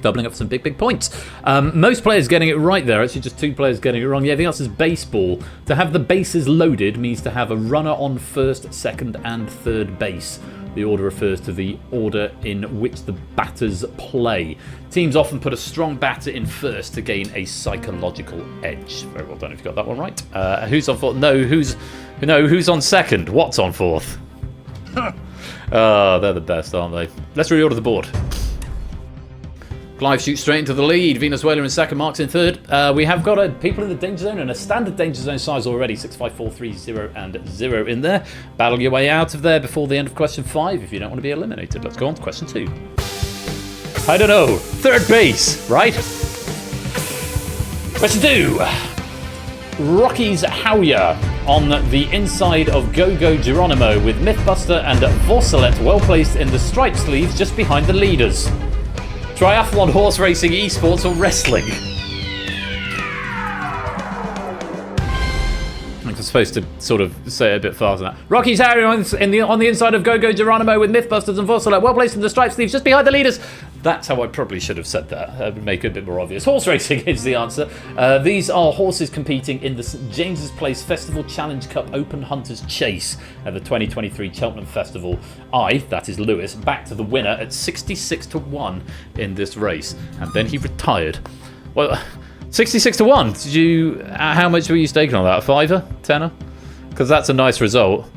Doubling up some big points. Most players getting it right there. Actually, just 2 players getting it wrong. Yeah, everything else is baseball. To have the bases loaded means to have a runner on first, second, and third base. The order refers to the order in which the batters play. Teams often put a strong batter in first to gain a psychological edge. Very well done if you got that one right. Who's on fourth? No, who's on second? What's on fourth? Oh, they're the best, aren't they? Let's reorder the board. Clive shoots straight into the lead. Venezuela in second, Mark's in third. We have got people in the danger zone and a standard danger zone size already. 6, 5, 4, 3, 0, and 0 in there. Battle your way out of there before the end of question 5 if you don't want to be eliminated. Let's go on to question 2. I don't know. Third base, right? Question 2. Rocky's Howya on the inside of Go-Go Geronimo with Mythbuster and Vorsalet well placed in the stripe sleeves just behind the leaders. Triathlon, horse racing, esports, or wrestling? I'm supposed to sort of say it a bit faster than that. Rocky's Harry on the inside of Go-Go Geronimo with Mythbusters and Vorsalet well placed in the stripe sleeves just behind the leaders. That's how I probably should have said that. That would make it a bit more obvious. Horse racing is the answer. These are horses competing in the St James's Place Festival Challenge Cup Open Hunters Chase at the 2023 Cheltenham Festival. that is Lewis, backed the winner at 66-1 in this race, and then he retired. Well, 66-1. Did you? How much were you staking on that? A fiver, tenner? Because that's a nice result.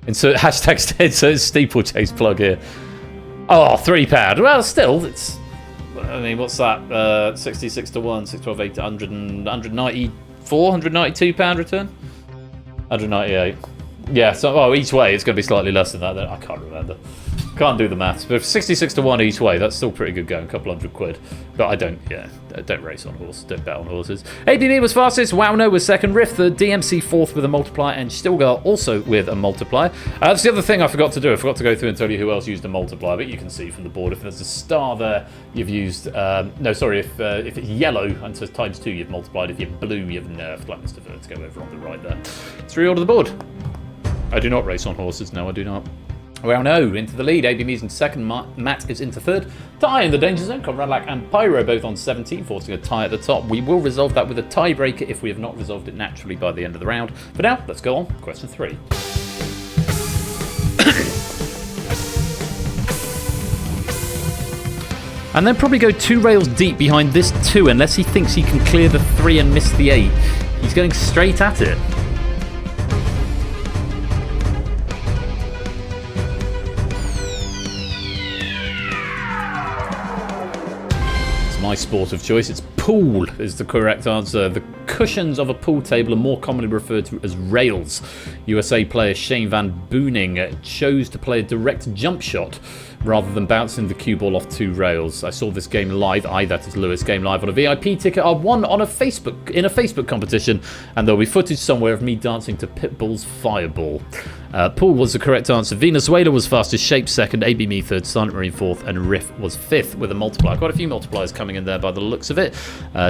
Insert hashtag steeplechase plug here. Oh, £3. Well, still, it's. I mean, what's that? 66-1, 6, 12, 8, 100 and 194, £192 return? 198. Yeah, so each way it's going to be slightly less than that. Then I can't remember. Can't do the maths. But 66-1 each way, that's still pretty good going. A couple £100. But I don't race on horses. Don't bet on horses. ABB was fastest. Wow No was second. Riff third. DMC fourth with a multiplier. And Stilgar also with a multiplier. That's the other thing I forgot to do. I forgot to go through and tell you who else used a multiplier. But you can see from the board if there's a star there, you've used. No, sorry. If it's yellow and says times 2, you've multiplied. If you're blue, you've nerfed. Like Mr. Vertigo over on the right there. Let's reorder the board. I do not race on horses. No, I do not. Well, no, into the lead. ABM's in second. Matt is into third. Tie in the danger zone. Conradlac and Pyro both on 17, forcing a tie at the top. We will resolve that with a tiebreaker if we have not resolved it naturally by the end of the round. For now, let's go on. Question 3. And then probably go 2 rails deep behind this 2 unless he thinks he can clear the 3 and miss the 8. He's going straight at it. My sport of choice. It's pool is the correct answer. The cushions of a pool table are more commonly referred to as rails. USA player Shane Van Boening chose to play a direct jump shot rather than bouncing the cue ball off 2 rails. I saw this game live. That is Lewis. Game live on a VIP ticket. I won on a Facebook competition, and there'll be footage somewhere of me dancing to Pitbull's Fireball. Pool was the correct answer. Venezuela was fastest. Shape second. ABM third. Silent Marine fourth, and Riff was fifth with a multiplier. Quite a few multipliers coming in there by the looks of it.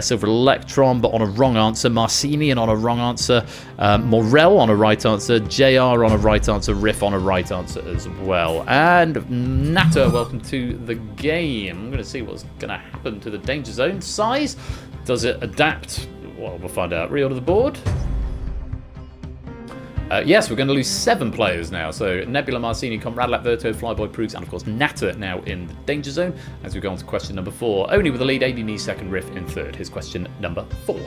Silver Electron, but on a wrong answer. Marcinian on a wrong answer. Morel on a right answer. JR on a right answer. Riff on a right answer as well. And Natter, welcome to the game. I'm going to see what's going to happen to the danger zone size. Does it adapt? Well, we'll find out. Reorder the board. Yes, we're going to lose 7 players now. So Nebula, Marcini, Radlat, Verto, Flyboy, Proogs, and of course Natter now in the danger zone. As we go on to question number 4. Only with the lead, ABM second, Riff in third. Here's question number 4.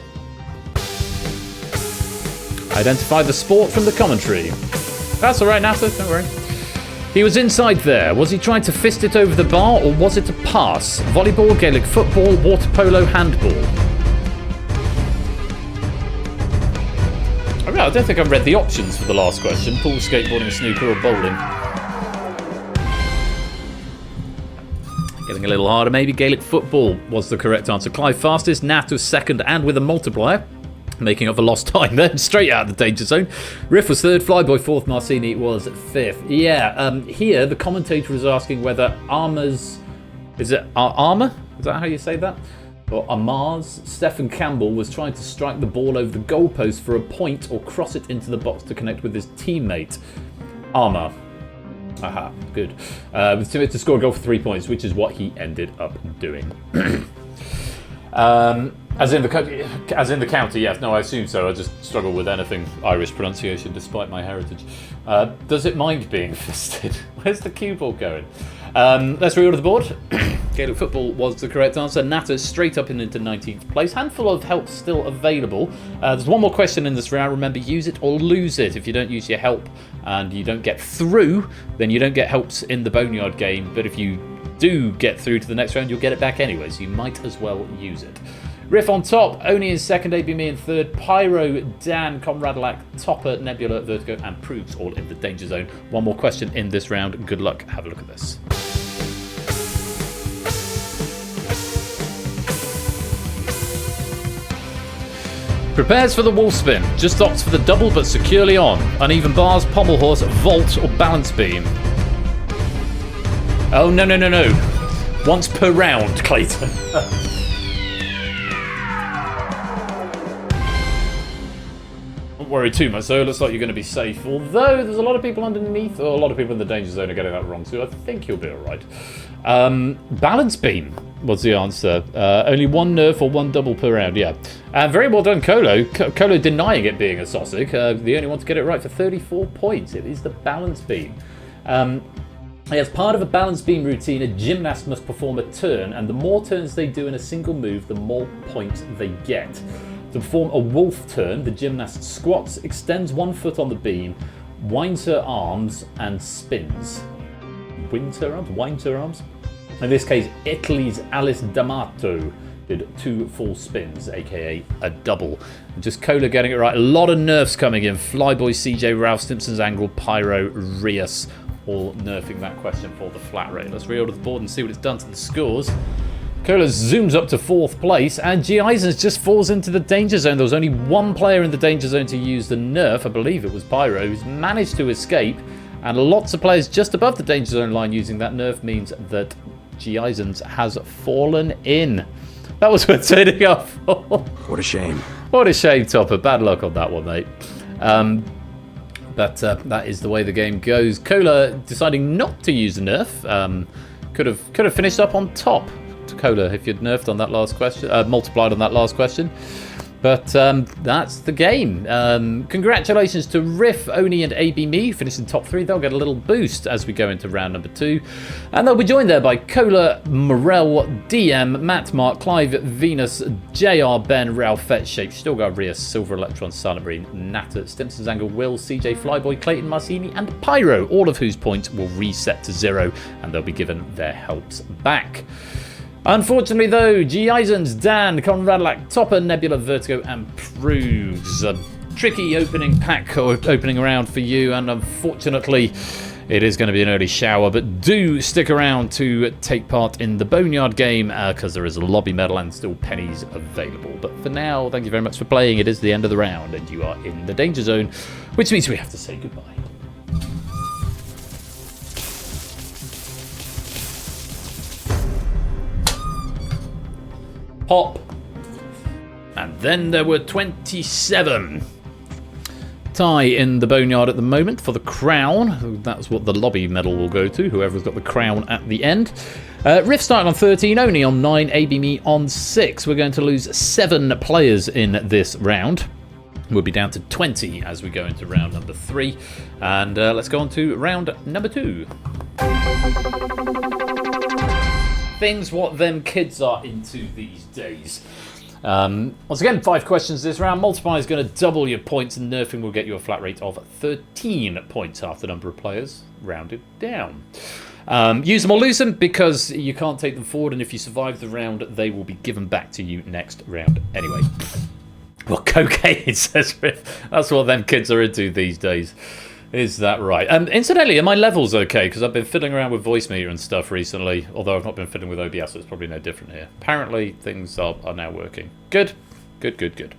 Identify the sport from the commentary. That's all right, Natter. Don't worry. He was inside there. Was he trying to fist it over the bar, or was it a pass? Volleyball, Gaelic football, water polo, handball. I don't think I've read the options for the last question. Pool, skateboarding, snooker, or bowling. Getting a little harder, maybe. Gaelic football was the correct answer. Clive fastest, Nat was second, and with a multiplier. making up for lost time then, straight out of the danger zone. Riff was third, Flyboy fourth, Marcini was fifth. Yeah, here the commentator is asking whether Armour's... Is it Armour? Is that how you say that? Or Amar's Stephen Campbell was trying to strike the ball over the goalpost for a point or cross it into the box to connect with his teammate. Armour. Aha, good. With teammate to score a goal for 3 points, which is what he ended up doing. As in the county, yes. No, I assume so. I just struggle with anything Irish pronunciation, despite my heritage. Does it mind being fisted? Where's the cue ball going? Let's reorder the board. Gaelic football was the correct answer. Natter straight up into 19th place. Handful of help still available. There's one more question in this round. Remember, use it or lose it. If you don't use your help and you don't get through, then you don't get helps in the Boneyard game. But if you do get through to the next round, you'll get it back anyway, so you might as well use it. Riff on top, Oni in second, AB me in third, Pyro, Dan, Comradelac, Topper, Nebula, Vertigo, and Proofs all in the danger zone. One more question in this round. Good luck. Have a look at this. Prepares for the wolf spin. Just opts for the double but securely on. Uneven bars, pommel horse, vault, or balance beam. Oh, no, no, no, no. Once per round, Clayton. Don't worry too much, so it looks like you're going to be safe. Although there's a lot of people underneath, or a lot of people in the danger zone are getting that wrong, so I think you'll be alright. Balance beam was the answer. Only one nerf or one double per round, yeah. Very well done, Colo. Colo denying it being a Sossic. The only one to get it right for 34 points. It is the balance beam. As part of a balance beam routine, a gymnast must perform a turn, and the more turns they do in a single move, the more points they get. To perform a wolf turn, the gymnast squats, extends one foot on the beam, winds her arms, and spins. Winds her arms? Winds her arms? In this case, Italy's Alice D'Amato did 2 full spins, aka a double. And just Cola getting it right. A lot of nerfs coming in. Flyboy, CJ, Ralph, Simpson's Angle, Pyro, Rios, all nerfing that question for the flat rate. Let's reorder the board and see what it's done to the scores. Cola zooms up to 4th place, and G. Eisens just falls into the danger zone. There was only one player in the danger zone to use the nerf, I believe it was Pyro, who's managed to escape, and lots of players just above the danger zone line using that nerf means that G. Eisens has fallen in. That was worth turning up for. What a shame. What a shame, Topper. Bad luck on that one, mate. But that is the way the game goes. Cola deciding not to use the nerf. Could have finished up on top. Cola, if you'd nerfed on that last question, multiplied on that last question. But that's the game. Congratulations to Riff, Oni, and AB Me, finishing top 3. They'll get a little boost as we go into round number 2. And they'll be joined there by Cola, Morel, DM, Matt, Mark, Clive, Venus, JR, Ben, Ralph, Fetch, Shape, Stilgar, Rios, Silver Electron, Silent Marine, Natter, Stimson's Angle, Will, CJ, Flyboy, Clayton, Marcini, and Pyro, all of whose points will reset to 0, and they'll be given their helps back. Unfortunately, though, G. Eisens, Dan, Conradlac, Topper, Nebula, Vertigo, and Prudes. A tricky opening pack or opening round for you, and unfortunately, it is going to be an early shower. But do stick around to take part in the Boneyard game because there is a lobby medal and still pennies available. But for now, thank you very much for playing. It is the end of the round, and you are in the danger zone, which means we have to say goodbye. Pop. And then there were 27. Tie in the Boneyard at the moment for the crown. That's what the lobby medal will go to, whoever's got the crown at the end. Riff starting on 13, Oni on 9, AB Me on 6. We're going to lose 7 players in this round. We'll be down to 20 as we go into round number 3. And let's go on to round number 2. Things what them kids are into these days. Once again, 5 questions this round. Multiplier is going to double your points, and nerfing will get you a flat rate of 13 points, half the number of players, rounded down. Use them or lose them because you can't take them forward, and if you survive the round, they will be given back to you next round anyway. Well, cocaine, says Riff. That's what them kids are into these days. Is that right? Incidentally, are my levels okay? Because I've been fiddling around with voice meter and stuff recently, although I've not been fiddling with OBS, so it's probably no different here. Apparently, things are now working. Good. Good, good, good.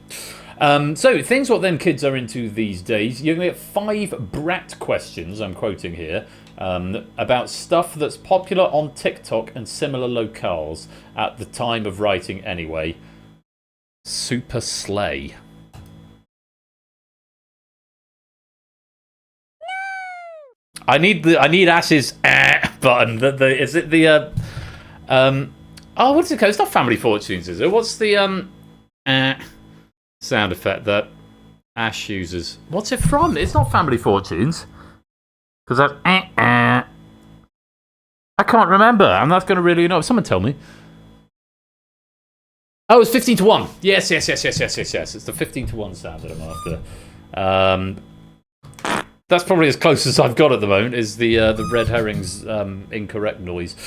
So, things what then kids are into these days. You're going to get 5 brat questions, I'm quoting here, about stuff that's popular on TikTok and similar locales at the time of writing anyway. Super slay. I need Ash's button. Is it the oh, what's it called? It's not Family Fortunes, is it? What's the sound effect that Ash uses? What's it from? It's not Family Fortunes. Because that I can't remember, and that's going to really annoy. Someone tell me. Oh, it's 15 to 1. Yes. It's the 15 to 1 sound that I'm after. That's probably as close as I've got at the moment, is the red herring's incorrect noise.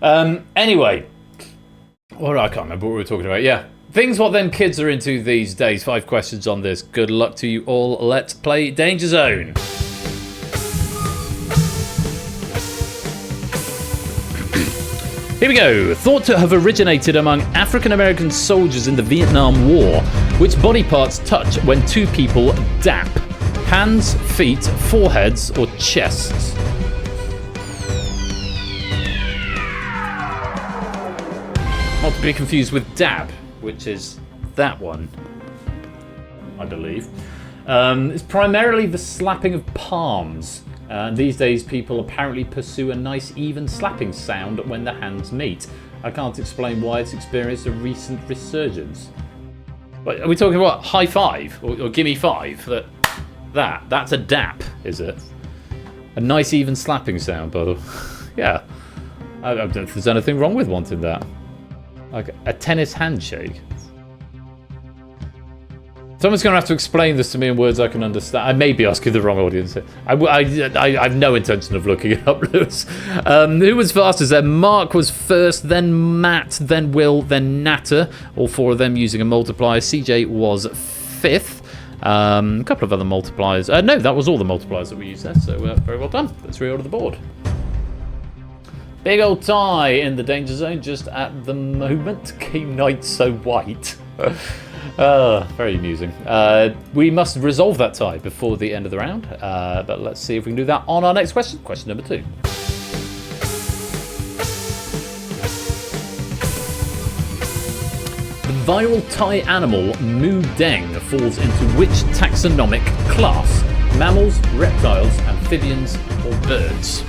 Anyway. Well, I can't remember what we were talking about. Yeah. Things what then kids are into these days. 5 questions on this. Good luck to you all. Let's play Danger Zone. Here we go. Thought to have originated among African American soldiers in the Vietnam War. Which body parts touch when 2 people dap? Hands, feet, foreheads, or chests? Not to be confused with dab, which is that one, I believe. It's primarily the slapping of palms. These days, people apparently pursue a nice, even slapping sound when the hands meet. I can't explain why it's experienced a recent resurgence. But are we talking about high five or gimme 5? That's a dap, is it? A nice, even slapping sound, by the way. Yeah. I don't know if there's anything wrong with wanting that. Like a tennis handshake. Someone's going to have to explain this to me in words I can understand. I may be asking the wrong audience. I have no intention of looking it up, Lewis. Who was fastest there? Mark was first, then Matt, then Will, then Natter. All 4 of them using a multiplier. CJ was 5th. A couple of other multipliers. No, that was all the multipliers that we used there. So very well done. Let's reorder the board. Big old tie in the danger zone just at the moment. Game Night so white. Very amusing. We must resolve that tie before the end of the round, but let's see if we can do that on our next question. Question number 2. The viral tie animal Mu Deng falls into which taxonomic class? Mammals, reptiles, amphibians, or birds?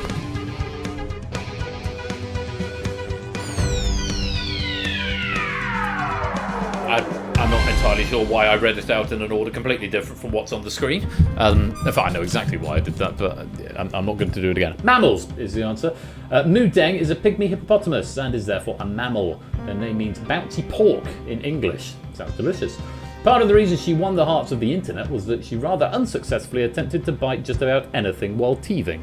I'm not entirely sure why I read it out in an order completely different from what's on the screen. If I know exactly why I did that, but I'm not going to do it again. Mammals is the answer. Mu Deng is a pygmy hippopotamus and is therefore a mammal. Her name means bouncy pork in English. Sounds delicious. Part of the reason she won the hearts of the internet was that she rather unsuccessfully attempted to bite just about anything while teething,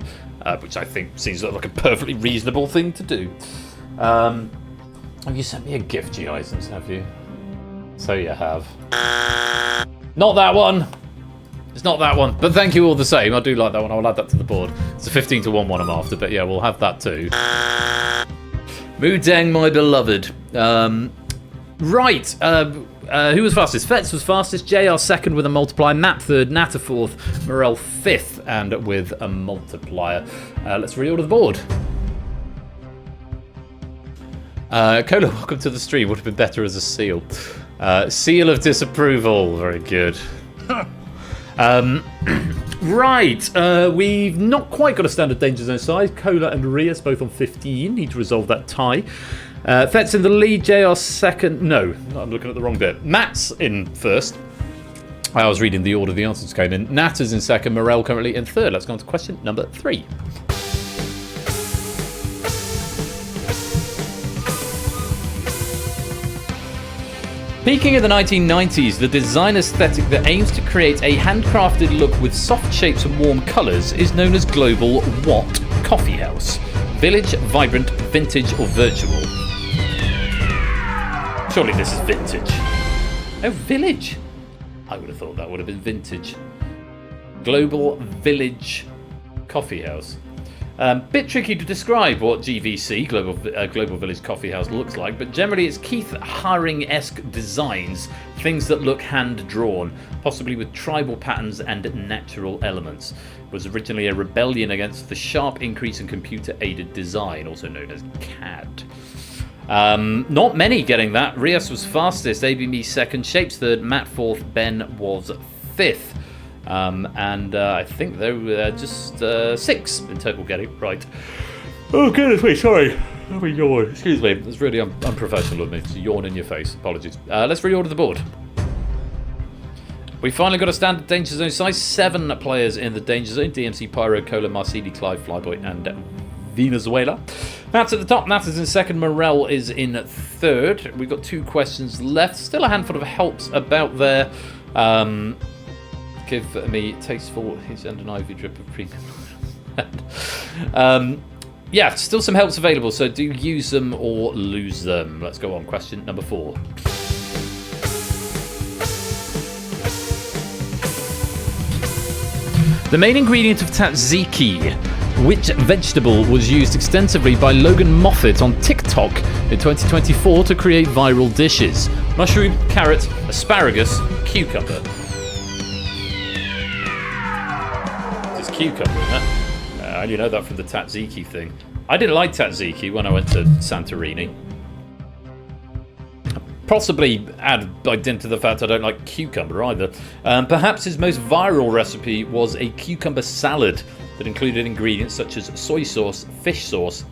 which I think seems like a perfectly reasonable thing to do. Have you sent me a gift, G. Isons, have you? So you have. Not that one. It's not that one. But thank you all the same. I do like that one. I'll add that to the board. It's a 15 to 1 one I'm after. But yeah, we'll have that too. Mu Deng, my beloved. Right. Who was fastest? Fetz was fastest. JR second with a multiplier. Matt third. Natter fourth. Morel fifth and with a multiplier. Let's reorder the board. Cola, welcome to the stream. Would have been better as a seal. Seal of disapproval. Very good. Right. We've not quite got a standard danger zone size. Cola and Rias both on 15. Need to resolve that tie. Fet's in the lead. JR second. No, I'm looking at the wrong bit. Matt's in first. I was reading the order the answers came in. Natter's in second. Morel currently in third. Let's go on to question number 3. Peaking in the 1990s, the design aesthetic that aims to create a handcrafted look with soft shapes and warm colours is known as global what coffee house? Village, vibrant, vintage or virtual? Surely this is vintage. Oh, village. I would have thought that would have been vintage. Global village coffee house. Bit tricky to describe what GVC, Global Village Coffee House, looks like, but generally it's Keith Haring-esque designs, things that look hand-drawn, possibly with tribal patterns and natural elements. It was originally a rebellion against the sharp increase in computer-aided design, also known as CAD. Not many getting that. Rios was fastest, ABME second, Shapes third, Matt fourth, Ben was fifth. I think there were just 6 in total getting it right. Oh goodness me, sorry. Let me yawn. Excuse me, it's really unprofessional of me to yawn in your face. Apologies. Let's reorder the board. We finally got a standard Danger Zone size. 7 players in the Danger Zone. DMC, Pyro, Cola, Marcini, Clive, Flyboy, and Venezuela. Matt's at the top, Matt is in second, Morel is in third. We've got 2 questions left. Still a handful of helps about there. Give me tasteful his and an ivy drip of premium. Yeah, still some helps available, so do use them or lose them. Let's go on. Question number 4. The main ingredient of tzatziki. Which vegetable was used extensively by Logan Moffat on TikTok in 2024 to create viral dishes? Mushroom, carrot, asparagus, cucumber. Cucumber in that. I only know that from the tzatziki thing. I didn't like tzatziki when I went to Santorini. Possibly add by dint to the fact I don't like cucumber either. Perhaps his most viral recipe was a cucumber salad that included ingredients such as soy sauce, fish sauce,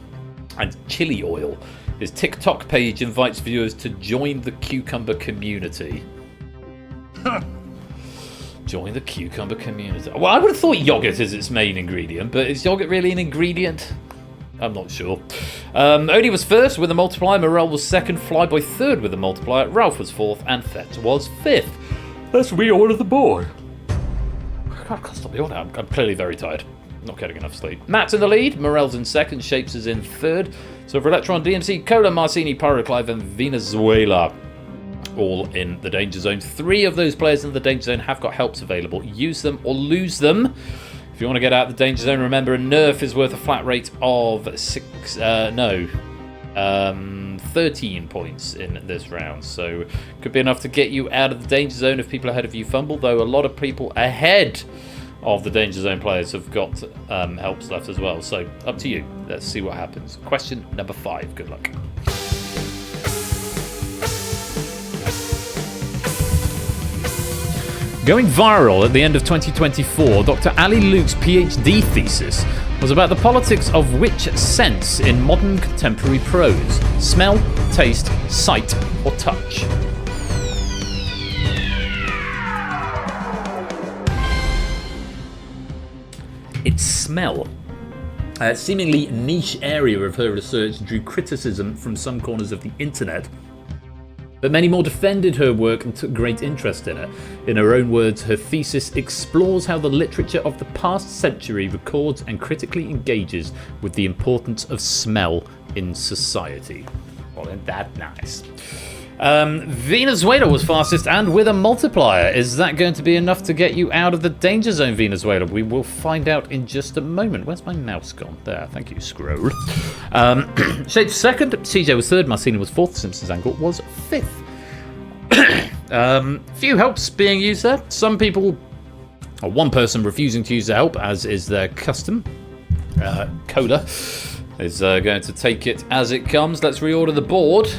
and chili oil. His TikTok page invites viewers to join the cucumber community. Join the cucumber community. Well, I would have thought yogurt is its main ingredient, but is yogurt really an ingredient? I'm not sure. Odie was first with a multiplier, Morel was second, Flyboy third with a multiplier, Ralph was fourth, and Thet was fifth. Let's reorder the board. I can't stop the order. I'm clearly very tired. Not getting enough sleep. Matt's in the lead, Morel's in second, Shapes is in third. So for Electron, DMC, Cola, Marcini, Pyroclive, and Venezuela, all in the Danger Zone. 3 of those players in the Danger Zone have got helps available. Use them or lose them. If you want to get out of the Danger Zone, remember a nerf is worth a flat rate of 13 points in this round. So could be enough to get you out of the Danger Zone if people ahead of you fumble, though a lot of people ahead of the Danger Zone players have got helps left as well. So up to you. Let's see what happens. Question number 5. Good luck. Going viral at the end of 2024, Dr. Ali Luke's PhD thesis was about the politics of which sense in modern contemporary prose? Smell, taste, sight, or touch? It's smell. A seemingly niche area of her research drew criticism from some corners of the internet, but many more defended her work and took great interest in it. In her own words, her thesis explores how the literature of the past century records and critically engages with the importance of smell in society. Well, isn't that nice? Venezuela was fastest and with a multiplier. Is that going to be enough to get you out of the Danger Zone, Venezuela? We will find out in just a moment. Where's my mouse gone? There, thank you, scroll. Shapes second, CJ was third, Marcini was fourth, Simpsons Angle was fifth. Few helps being used there. Some people, or one person refusing to use the help, as is their custom. Coda is going to take it as it comes. Let's reorder the board.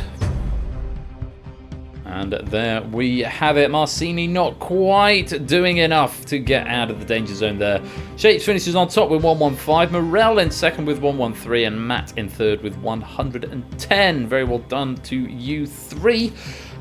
And there we have it. Marcini not quite doing enough to get out of the Danger Zone there. Shapes finishes on top with 115. Morel in second with 113. And Matt in third with 110. Very well done to you 3.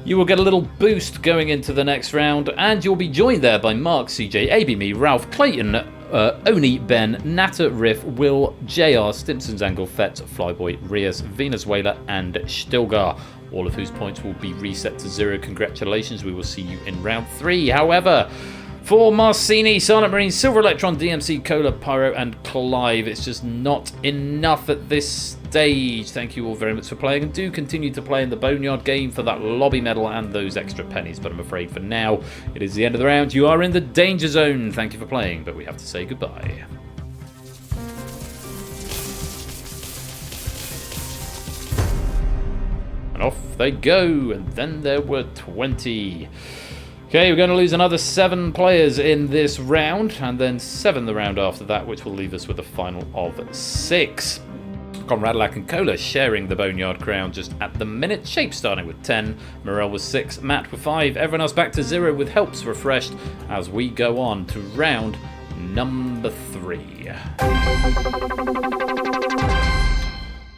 You will get a little boost going into the next round. And you'll be joined there by Mark, CJ, ABME, Ralph, Clayton, Oni, Ben, Natter, Riff, Will, JR, Stimson's Angle, Fett, Flyboy, Rios, Venezuela, and Stilgar, all of whose points will be reset to 0. Congratulations, we will see you in round 3. However, for Marcini, Silent Marine, Silver Electron, DMC, Cola, Pyro, and Clive, it's just not enough at this stage. Thank you all very much for playing, and do continue to play in the Boneyard game for that lobby medal and those extra pennies, but I'm afraid for now, it is the end of the round. You are in the Danger Zone. Thank you for playing, but we have to say goodbye. off they go, and then there were 20. Okay, we're going to lose another 7 players in this round, and then 7 the round after that, which will leave us with a final of 6. Conradlac and Cola sharing the Boneyard crown just at the minute. Shape starting with 10, Morel with 6, Matt with 5, everyone else back to 0 with helps refreshed as we go on to round number 3.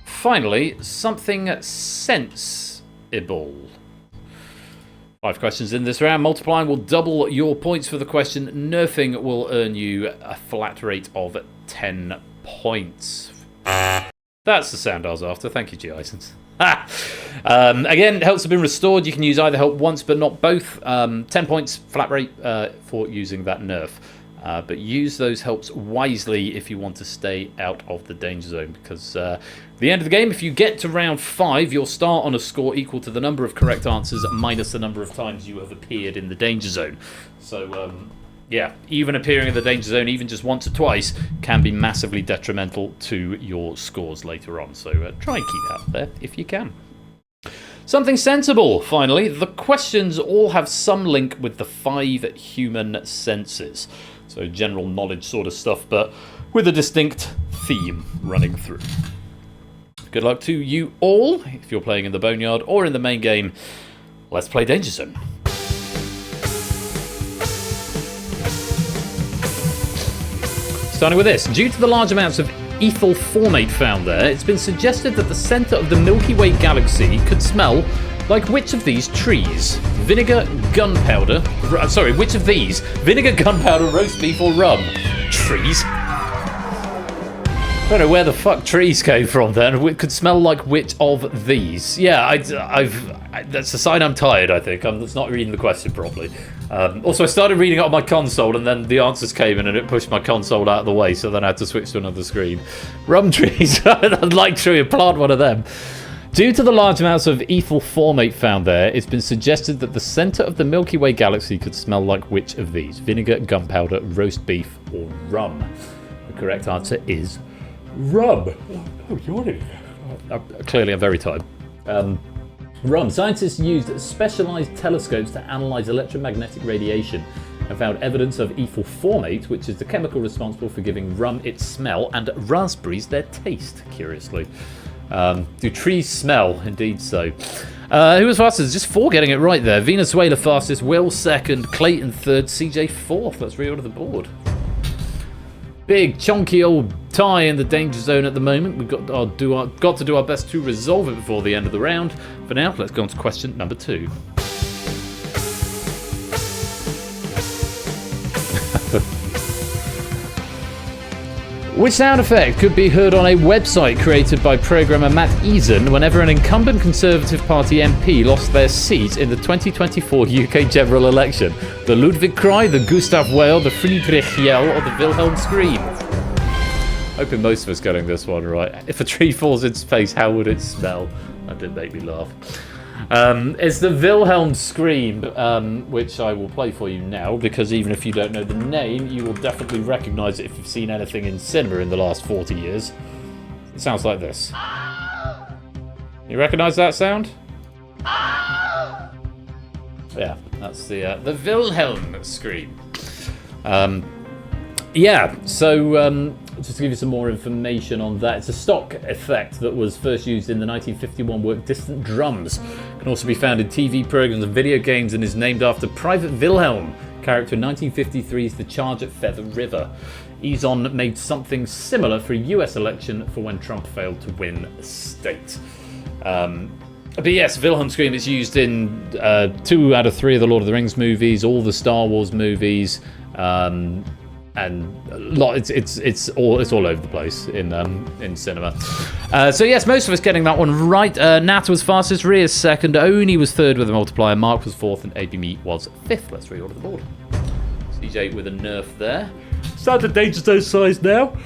Finally, something sensible. 5 questions in this round. Multiplying will double your points for the question. Nerfing will earn you a flat rate of 10 points. That's the sound I was after. Thank you, G-Icens. Again, helps have been restored. You can use either help once but not both. 10 points flat rate for using that nerf. But use those helps wisely if you want to stay out of the danger zone, because at the end of the game, if you get to round 5, you'll start on a score equal to the number of correct answers minus the number of times you have appeared in the danger zone. So, yeah, even appearing in the danger zone, even just once or twice, can be massively detrimental to your scores later on. So try and keep that there if you can. Something sensible, finally. The questions all have some link with the 5 human senses. So general knowledge sort of stuff, but with a distinct theme running through. Good luck to you all, if you're playing in the Boneyard or in the main game. Let's play Danger Zone. Starting with this. Due to the large amounts of ethyl formate found there, it's been suggested that the centre of the Milky Way galaxy could smell like which of these trees? Vinegar, gunpowder... Sorry, which of these? Vinegar, gunpowder, roast beef, or rum? Trees? I don't know where the fuck trees came from then. It could smell like which of these? Yeah, that's a sign I'm tired, I think. I'm just not reading the question properly. Also, I started reading it on my console, and then the answers came in, and it pushed my console out of the way, so then I had to switch to another screen. Rum trees. I'd like to plant one of them. Due to the large amounts of ethyl formate found there, it's been suggested that the centre of the Milky Way galaxy could smell like which of these? Vinegar, gunpowder, roast beef, or rum? The correct answer is rum. Oh, yawning. Clearly, I'm very tired. Rum. Scientists used specialised telescopes to analyse electromagnetic radiation and found evidence of ethyl formate, which is the chemical responsible for giving rum its smell and raspberries their taste, curiously. Do trees smell? Indeed so. Who was fastest? Just 4 getting it right there. Venezuela fastest, Will second, Clayton third, CJ fourth. Let's reorder the board. Big chunky old tie in the danger zone at the moment. We've got to do our best to resolve it before the end of the round. For now, let's go on to question number 2. Which sound effect could be heard on a website created by programmer Matt Eason whenever an incumbent Conservative Party MP lost their seat in the 2024 UK general election? The Ludwig cry, the Gustav wail, the Friedrich yell, or the Wilhelm scream? Hoping most of us getting this one right. If a tree falls in space, how would it smell? That did make me laugh. It's the Wilhelm scream, which I will play for you now, because even if you don't know the name, you will definitely recognise it if you've seen anything in cinema in the last 40 years. It sounds like this. You recognise that sound? Yeah, that's the Wilhelm scream. Just to give you some more information on that, it's a stock effect that was first used in the 1951 work Distant Drums. It can also be found in TV programs and video games and is named after Private Wilhelm, character in 1953's The Charge at Feather River. Eason made something similar for a US election for when Trump failed to win a state. But yes, Wilhelm scream is used in 2 out of 3 of the Lord of the Rings movies, all the Star Wars movies, and it's all over the place in cinema. So yes, most of us getting that one right. Nat was fastest, Rhea second, Oni was third with a multiplier, Mark was fourth, and ABME was fifth. Let's reorder the board. CJ with a nerf there. Standard danger zone size now.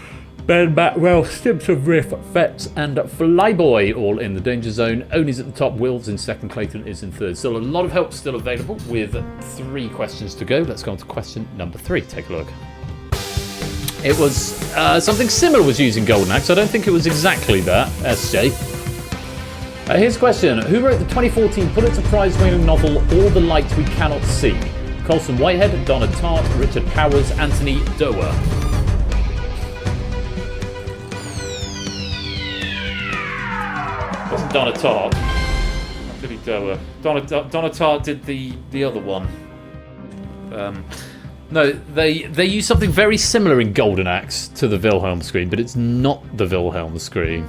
Ben Batwell, Stimson Riff, Fetz, and Flyboy all in the danger zone. Oni's at the top, Will's in second, Clayton is in third. Still a lot of help still available with 3 questions to go. Let's go on to question number 3. Take a look. It was something similar was used in Golden Axe. I don't think it was exactly that, SJ. Here's a question. Who wrote the 2014 Pulitzer Prize-winning novel All the Lights We Cannot See? Colson Whitehead, Donna Tartt, Richard Powers, Anthony Doerr. Wasn't Donna Tartt. Anthony Doerr. Donna Tartt did the other one. No, they use something very similar in Golden Axe to the Wilhelm scream, but it's not the Wilhelm scream.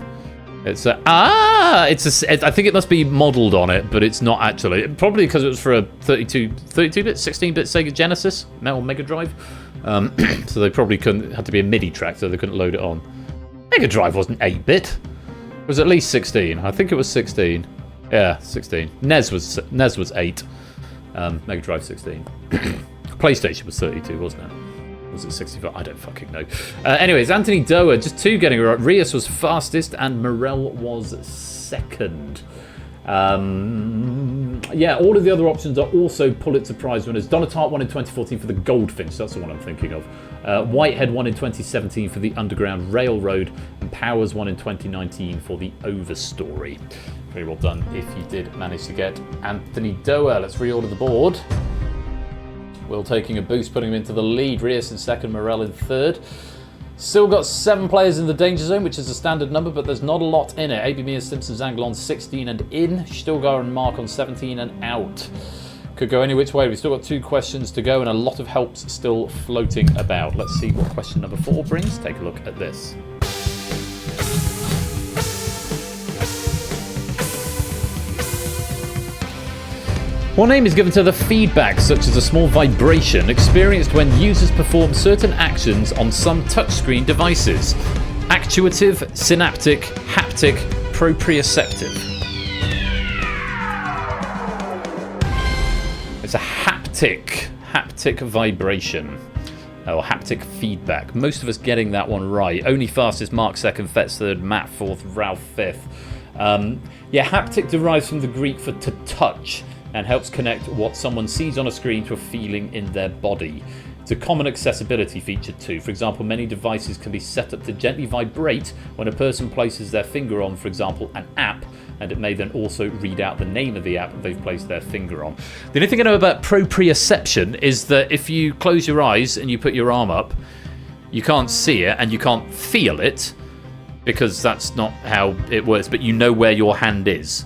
It's I think it must be modelled on it, but it's not actually. Probably because it was for a 32-bit, 16-bit Sega Genesis, or Mega Drive. So they probably had to be a MIDI track, so they couldn't load it on. Mega Drive wasn't 8-bit. It was at least 16. I think it was 16. Yeah, 16. NES was 8. Mega Drive 16. PlayStation was 32, wasn't it? Was it 65? I don't fucking know. Anyways, Anthony Doerr, just 2 getting it right. Rios was fastest and Morel was second. Yeah, all of the other options are also Pulitzer Prize winners. Donna Tartt won in 2014 for The Goldfinch, that's the one I'm thinking of. Whitehead won in 2017 for The Underground Railroad, and Powers won in 2019 for The Overstory. Very well done if you did manage to get Anthony Doerr. Let's reorder the board. Will taking a boost, putting him into the lead. Rios in second, Morel in third. Still got 7 players in the danger zone, which is a standard number, but there's not a lot in it. AB Mia, Simpson, Zangle on 16 and in. Stilgar and Mark on 17 and out. Could go any which way. We've still got 2 questions to go and a lot of helps still floating about. Let's see what question number 4 brings. Take a look at this. What name is given to the feedback, such as a small vibration, experienced when users perform certain actions on some touchscreen devices? Actuative, synaptic, haptic, proprioceptive. It's a haptic vibration. Or haptic feedback. Most of us getting that one right. Only fastest, Mark second, Fetz third, Matt fourth, Ralph fifth. Yeah, haptic derives from the Greek for to touch, and helps connect what someone sees on a screen to a feeling in their body. It's a common accessibility feature too. For example, many devices can be set up to gently vibrate when a person places their finger on, for example, an app, and it may then also read out the name of the app they've placed their finger on. The only thing I know about proprioception is that if you close your eyes and you put your arm up, you can't see it and you can't feel it, because that's not how it works, but you know where your hand is.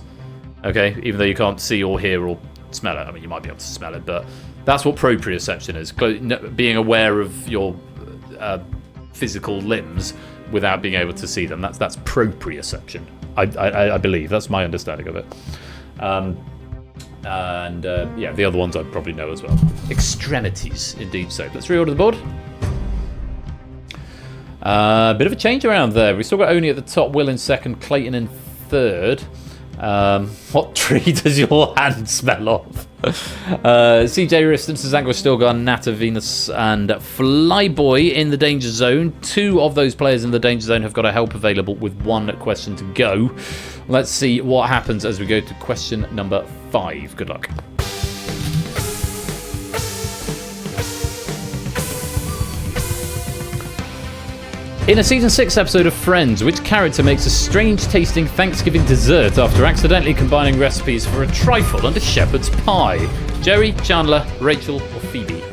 Okay, even though you can't see or hear or smell it. I mean, you might be able to smell it, but that's what proprioception is. Being aware of your physical limbs without being able to see them. That's proprioception. I believe. That's my understanding of it. Yeah, the other ones I probably know as well. Extremities, indeed so. Let's reorder the board. Bit of a change around there. We've still got Oni at the top, Will in second, Clayton in third. What tree does your hand smell of? CJ Riff, Simpsons, Angle, Stilgar, Nata, Venus, and Flyboy in the danger zone. 2 of those players in the danger zone have got a help available with 1 question to go. Let's see what happens as we go to question number 5. Good luck. In a season 6 episode of Friends, which character makes a strange-tasting Thanksgiving dessert after accidentally combining recipes for a trifle and a shepherd's pie? Jerry, Chandler, Rachel, or Phoebe?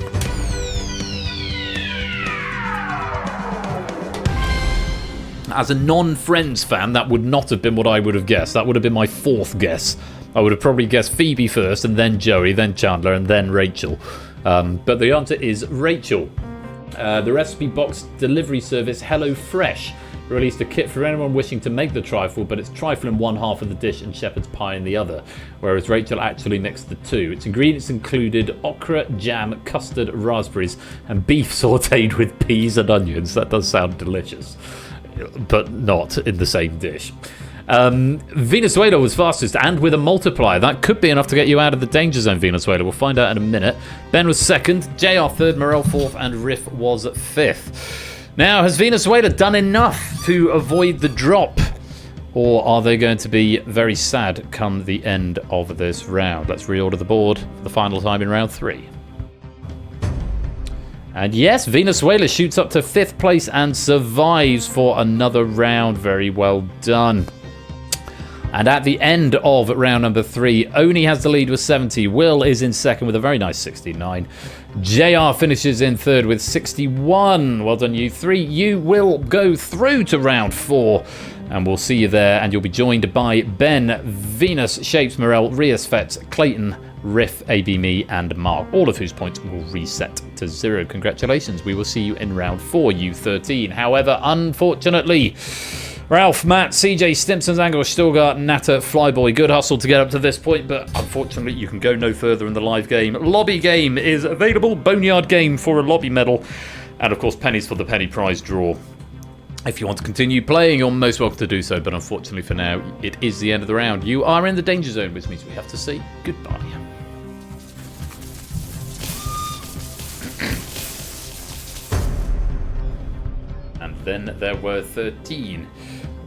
As a non-Friends fan, that would not have been what I would have guessed. That would have been my 4th guess. I would have probably guessed Phoebe first, and then Joey, then Chandler, and then Rachel. But the answer is Rachel. The recipe box delivery service HelloFresh released a kit for anyone wishing to make the trifle, but it's trifle in one half of the dish and shepherd's pie in the other, whereas Rachel actually mixed the 2. Its ingredients included okra, jam, custard, raspberries, and beef sautéed with peas and onions. That does sound delicious, but not in the same dish. Venezuela was fastest and with a multiplier. That could be enough to get you out of the danger zone, Venezuela. We'll find out in a minute. Ben was second, JR third, Morel fourth, and Riff was fifth. Now, has Venezuela done enough to avoid the drop? Or are they going to be very sad come the end of this round? Let's reorder the board for the final time in round 3. And yes, Venezuela shoots up to 5th place and survives for another round. Very well done. And at the end of round number 3, Oni has the lead with 70. Will is in second with a very nice 69. JR finishes in third with 61. Well done, you 3. You will go through to round 4. And we'll see you there. And you'll be joined by Ben, Venus, Shapes, Morel, Rias, Fetz, Clayton, Riff, AB Me, and Mark, all of whose points will reset to 0. Congratulations. We will see you in round 4, U13. However, unfortunately, Ralph, Matt, CJ, Stimson, Angel, Stilgart, Natter, Flyboy, good hustle to get up to this point, but unfortunately you can go no further in the live game. Lobby game is available, Boneyard game for a lobby medal, and of course pennies for the penny prize draw. If you want to continue playing, you're most welcome to do so, but unfortunately for now, it is the end of the round. You are in the danger zone, which means we have to say goodbye. And then there were 13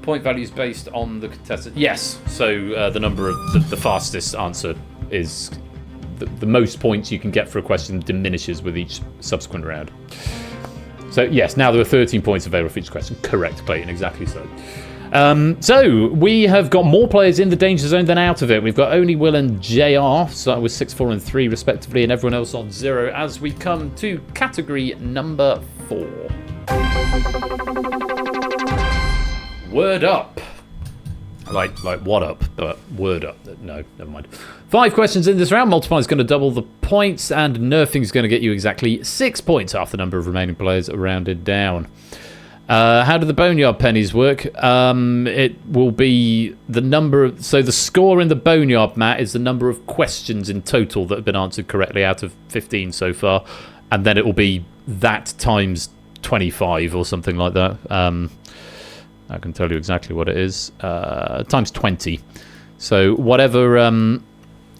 point values based on the contestant. Yes, so the number of the fastest answer is the most points you can get for a question diminishes with each subsequent round. So yes, now there are 13 points available for each question. Correct, Clayton, exactly so. So we have got more players in the danger zone than out of it. We've got Oni, Will, and JR, starting with 6, 4, and 3 respectively, and everyone else on 0 as we come to category number 4. Word up. Like what up, but word up. No, never mind. 5 questions in this round. Multiply is going to double the points, and nerfing is going to get you exactly 6 points after the number of remaining players are rounded down. How do the Boneyard pennies work? It will be the number of... So the score in the Boneyard, Matt, is the number of questions in total that have been answered correctly out of 15 so far. And then it will be that times 25 or something like that. I can tell you exactly what it is. Times 20. So whatever...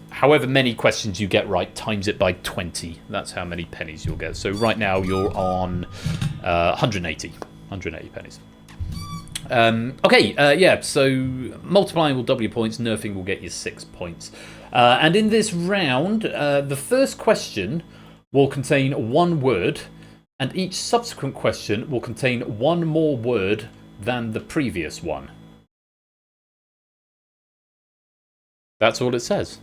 however many questions you get right, times it by 20. That's how many pennies you'll get. So right now you're on 180. 180 pennies. Yeah, so multiplying will double your points, nerfing will get you 6 points. And in this round, the first question will contain 1 word, and each subsequent question will contain 1 more word than the previous one. That's all it says.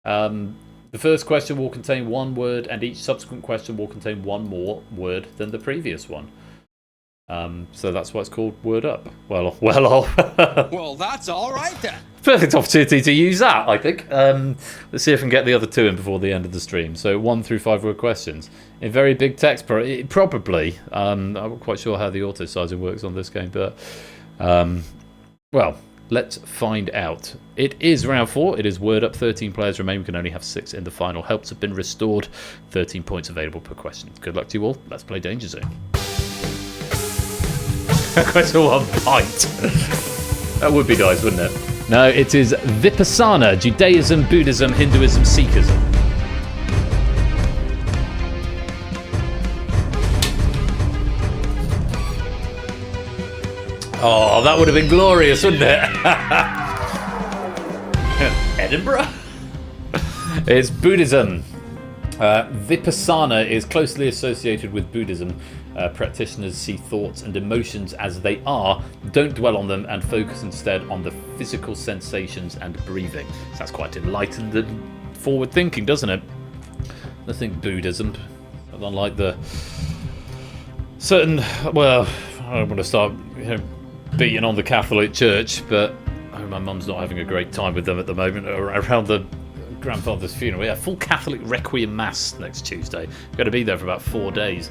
The first question will contain 1 word, and each subsequent question will contain 1 more word than the previous one. So that's why it's called Word Up. Well, that's all right then. Perfect opportunity to use that, I think. Let's see if I can get the other 2 in before the end of the stream. So 1 through 5 word questions. In very big text, probably. I'm not quite sure how the auto sizing works on this game, but well, let's find out. It is round 4. It is Word Up. 13 players remain. We can only have 6 in the final. Helps have been restored. 13 points available per question. Good luck to you all. Let's play Danger Zone. Question 1, pint. That would be nice, wouldn't it? No, it is Vipassana, Judaism, Buddhism, Hinduism, Sikhism. Oh, that would have been glorious, wouldn't it? Edinburgh? It's Buddhism. Vipassana is closely associated with Buddhism. Practitioners see thoughts and emotions as they are, don't dwell on them, and focus instead on the physical sensations and breathing. So that's quite enlightened and forward thinking, doesn't it? I think Buddhism, unlike the certain, well, I don't want to start beating on the Catholic Church, but my mum's not having a great time with them at the moment around the grandfather's funeral. Yeah, full Catholic Requiem Mass next Tuesday. Got to be there for about 4 days.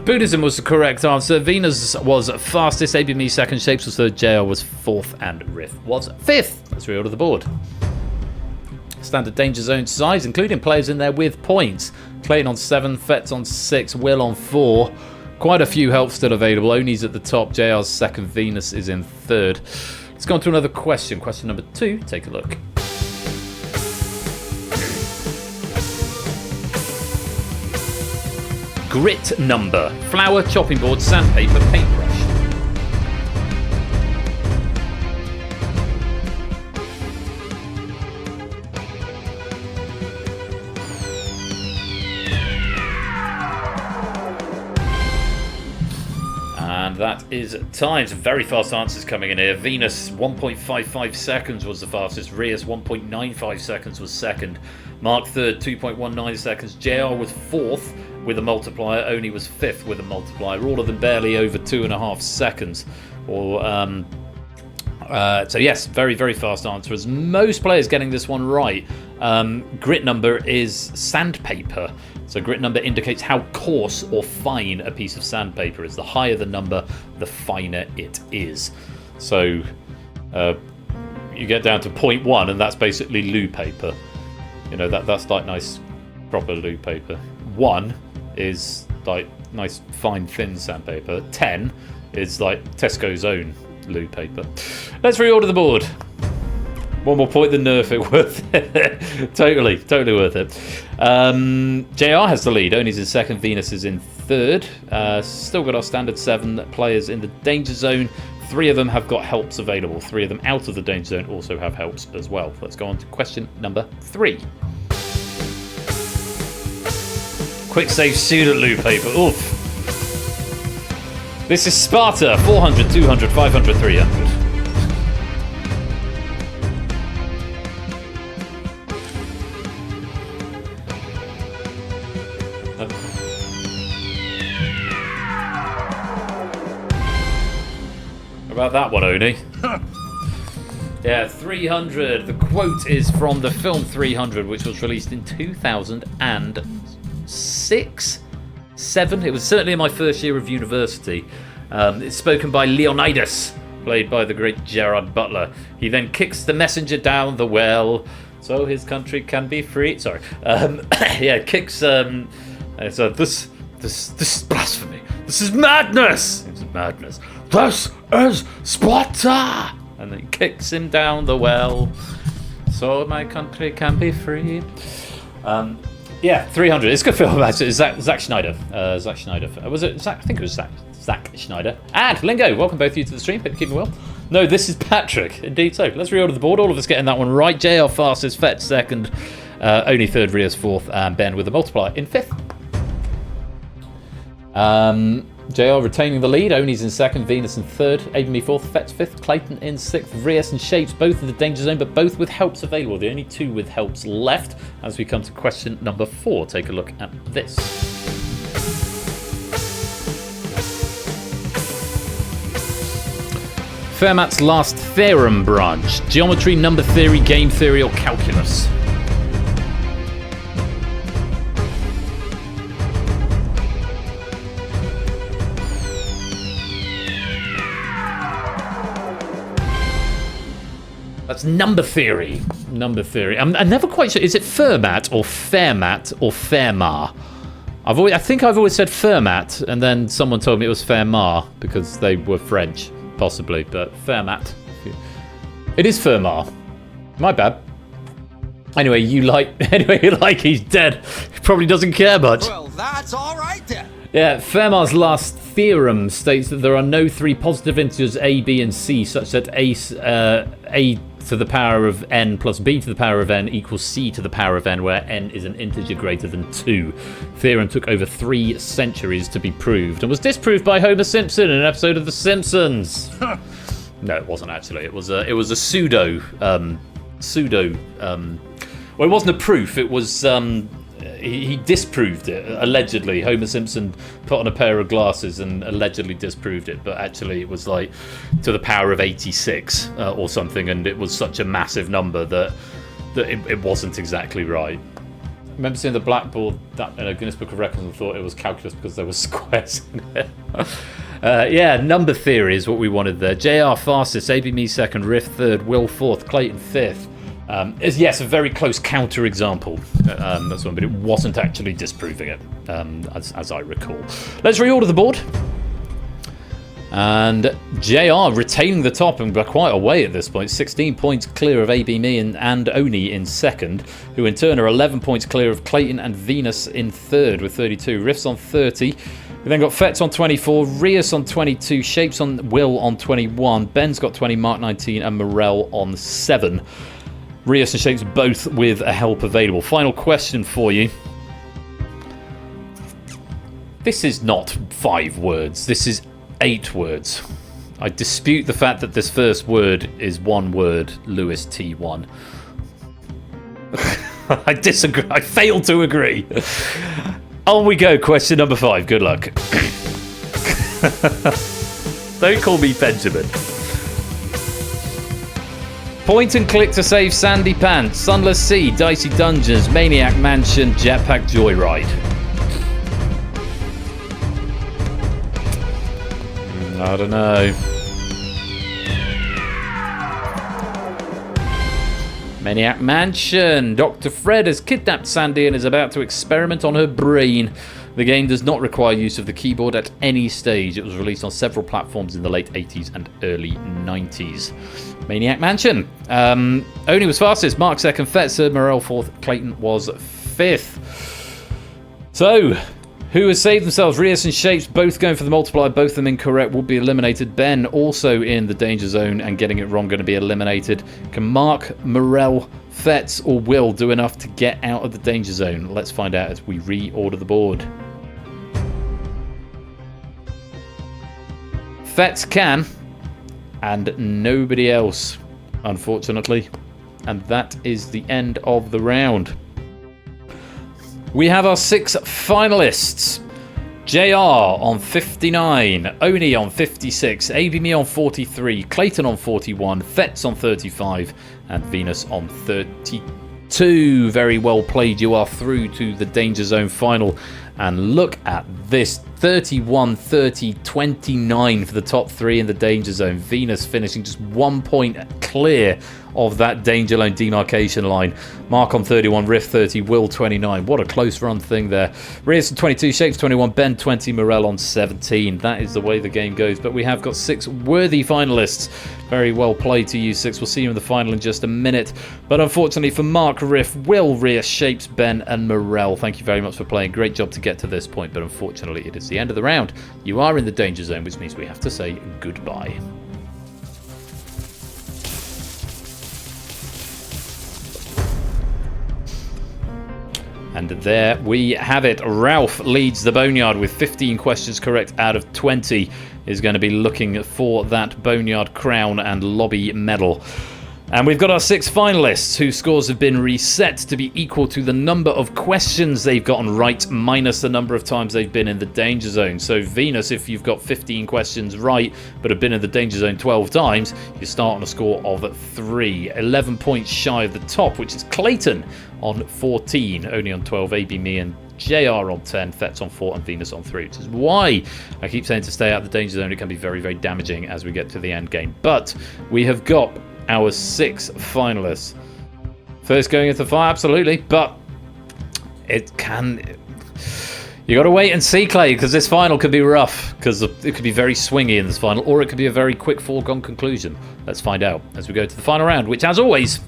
Buddhism was the correct answer. Venus was fastest, AB Me second, Shapes was third, JR was 4th, and Riff was 5th. Let's reorder the board. Standard Danger Zone size, including players in there with points. Clayton on 7, Fetz on 6, Will on 4. Quite a few help still available. Oni's at the top, JR's second, Venus is in third. Let's go on to another question. Question number 2, take a look. Grit number. Flour, chopping board, sandpaper, paintbrush. And that is time. Some very fast answers coming in here. Venus, 1.55 seconds was the fastest. Rias, 1.95 seconds was second. Mark third, 2.19 seconds. JR was fourth with a multiplier. Oni was fifth with a multiplier. All of them barely over 2.5 seconds. So yes, very, very fast answers. Most players getting this one right. Grit number is sandpaper. So grit number indicates how coarse or fine a piece of sandpaper is. The higher the number, the finer it is. So you get down to 0.1 and that's basically loo paper. You know, that's like nice proper loo paper. 1 is like nice fine thin sandpaper. 10 is like Tesco's own loo paper. Let's reorder the board. One more point than nerf it, worth it. totally worth it. JR has the lead. Oni's in second. Venus is in third. Still got our standard 7 players in the danger zone. 3 of them have got helps available. 3 of them out of the danger zone also have helps as well. Let's go on to question number 3. Quick save student loo paper. Oof. This is Sparta. 400, 200, 500, 300. About that one, Oni. Yeah, 300. The quote is from the film 300, which was released in 2006? 7? It was certainly in my first year of university. It's spoken by Leonidas, played by the great Gerard Butler. He then kicks the messenger down the well, so his country can be free. Sorry. Kicks... so this is blasphemy. This is madness. It's madness. This is Sparta! And then kicks him down the well, so my country can be free. 300. It's a good film, actually. It's Zack Schneider. Zack Schneider. Was it Zack? I think it was Zack Schneider. And Lingo, welcome both of you to the stream. Hope you're keeping well. No, this is Patrick. Indeed so. Let's reorder the board. All of us getting that one right. JR fastest, Fetch second, Oni third, Rias fourth, and Ben with a multiplier in fifth. JR retaining the lead. Oni's in second, Venus in third, Abemy fourth, Fetch fifth, Clayton in sixth, Rias and Shapes both in the danger zone, but both with helps available. The only 2 with helps left as we come to question number 4. Take a look at this. Fermat's last theorem branch: geometry, number theory, game theory, or calculus? That's number theory. Number theory. I'm never quite sure. Is it Fermat or Fermat or Fermat? I think I've always said Fermat, and then someone told me it was Fermat because they were French, possibly. But Fermat. It is Fermat. My bad. Anyway, you like he's dead. He probably doesn't care much. Well, that's all right then. Yeah, Fermat's last theorem states that there are no 3 positive integers a, b, and c such that a to the power of n plus b to the power of n equals c to the power of n, where n is an integer greater than 2. Theorem took over 3 centuries to be proved and was disproved by Homer Simpson in an episode of The Simpsons. No, it wasn't actually. It was a pseudo. Well, it wasn't a proof. It was. He disproved it, allegedly. Homer Simpson put on a pair of glasses and allegedly disproved it, but actually it was like to the power of 86 or something, and it was such a massive number that it wasn't exactly right. I remember seeing the blackboard that in a Guinness Book of Records and thought it was calculus because there were squares in it. Number theory is what we wanted there. JR fastest, AB me second, Riff third, Will fourth, Clayton fifth. Yes, a very close counter example. That's one, but it wasn't actually disproving it, as I recall. Let's reorder the board. And JR retaining the top and quite a way at this point. 16 points clear of AB me and Oni in second, who in turn are 11 points clear of Clayton and Venus in third with 32. Riffs on 30. We then got Fetz on 24, Rias on 22, Shapes on Will on 21, Ben's got 20, Mark 19, and Morel on 7. Rias and Shapes both with a help available. Final question for you. This is not 5 words. This is 8 words. I dispute the fact that this first word is one word, Lewis T1. I disagree. I fail to agree. On we go. Question number 5. Good luck. Don't call me Benjamin. Point and click to save Sandy Pants, Sunless Sea, Dicey Dungeons, Maniac Mansion, Jetpack Joyride. I don't know. Maniac Mansion. Dr. Fred has kidnapped Sandy and is about to experiment on her brain. The game does not require use of the keyboard at any stage. It was released on several platforms in the late 80s and early 90s. Maniac Mansion. Oni was fastest, Mark second, Fetzer, Morel fourth, Clayton was fifth. So, who has saved themselves? Rios and Shapes both going for the multiplier, both of them incorrect, will be eliminated. Ben also in the danger zone and getting it wrong, going to be eliminated. Can Mark, Morel, Fetz or Will do enough to get out of the danger zone? Let's find out as we reorder the board. Fetz can, and nobody else, unfortunately. And that is the end of the round. We have our 6 finalists. JR on 59, Oni on 56, ABME on 43, Clayton on 41, Fetz on 35, and Venus on 32. Very well played. You are through to the Danger Zone final. And look at this, 31, 30, 29 for the top 3 in the Danger Zone. Venus finishing just 1 point clear of that Danger Zone demarcation line. Mark on 31, Riff 30, Will 29. What a close run thing there. Rios on 22, Shapes 21, Ben 20, Morel on 17. That is the way the game goes. But we have got 6 worthy finalists. Very well played to you 6. We'll see you in the final in just a minute. But unfortunately for Mark, Riff, Will, Rios, Shapes, Ben and Morel, thank you very much for playing. Great job to get to this point. But unfortunately it is the end of the round. You are in the Danger Zone, which means we have to say goodbye. And there we have it. Ralph leads the Boneyard with 15 questions correct out of 20. Is going to be looking for that Boneyard crown and lobby medal. And we've got our 6 finalists whose scores have been reset to be equal to the number of questions they've gotten right minus the number of times they've been in the Danger Zone. So Venus, if you've got 15 questions right but have been in the Danger Zone 12 times, you start on a score of 3. 11 points shy of the top, which is Clayton on 14, only on 12, AB, me and JR on 10, Fetz on 4 and Venus on 3, which is why I keep saying to stay out of the Danger Zone. It can be very, very damaging as we get to the end game. But we have got our 6 finalists. First going into the fire, absolutely, but it can... You got to wait and see, Clay, because this final could be rough, because it could be very swingy in this final, or it could be a very quick foregone conclusion. Let's find out as we go to the final round, which, as always,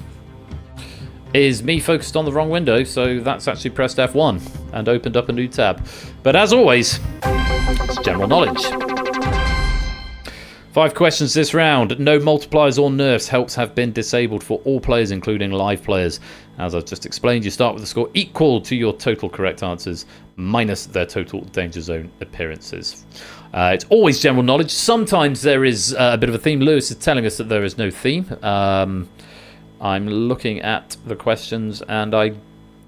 is me focused on the wrong window, so that's actually pressed F1 and opened up a new tab. But as always, it's general knowledge. 5 questions this round. No multipliers or nerfs. Helps have been disabled for all players, including live players. As I've just explained, you start with a score equal to your total correct answers, minus their total Danger Zone appearances. It's always general knowledge. Sometimes there is a bit of a theme. Lewis is telling us that there is no theme. I'm looking at the questions, and I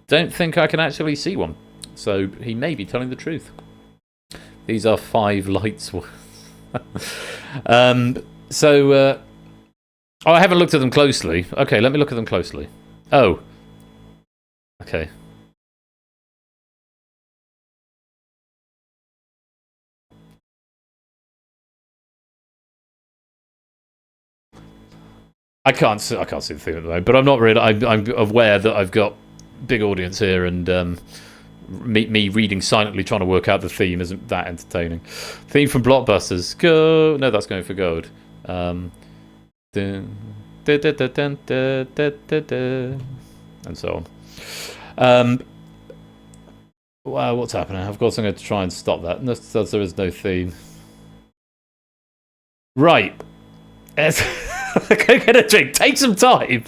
don't think I can actually see one. So he may be telling the truth. These are 5 lights. Oh, I haven't looked at them closely. Okay, let me look at them closely. Oh. Okay. I can't see the thing at the moment, but I'm not really. I'm aware that I've got big audience here, and me reading silently trying to work out the theme isn't that entertaining. Theme from Blockbusters. Go. No, that's going for gold. And so on. Wow, what's happening? Of course, I'm going to try and stop that. There is no theme. Right. Go get a drink. Take some time.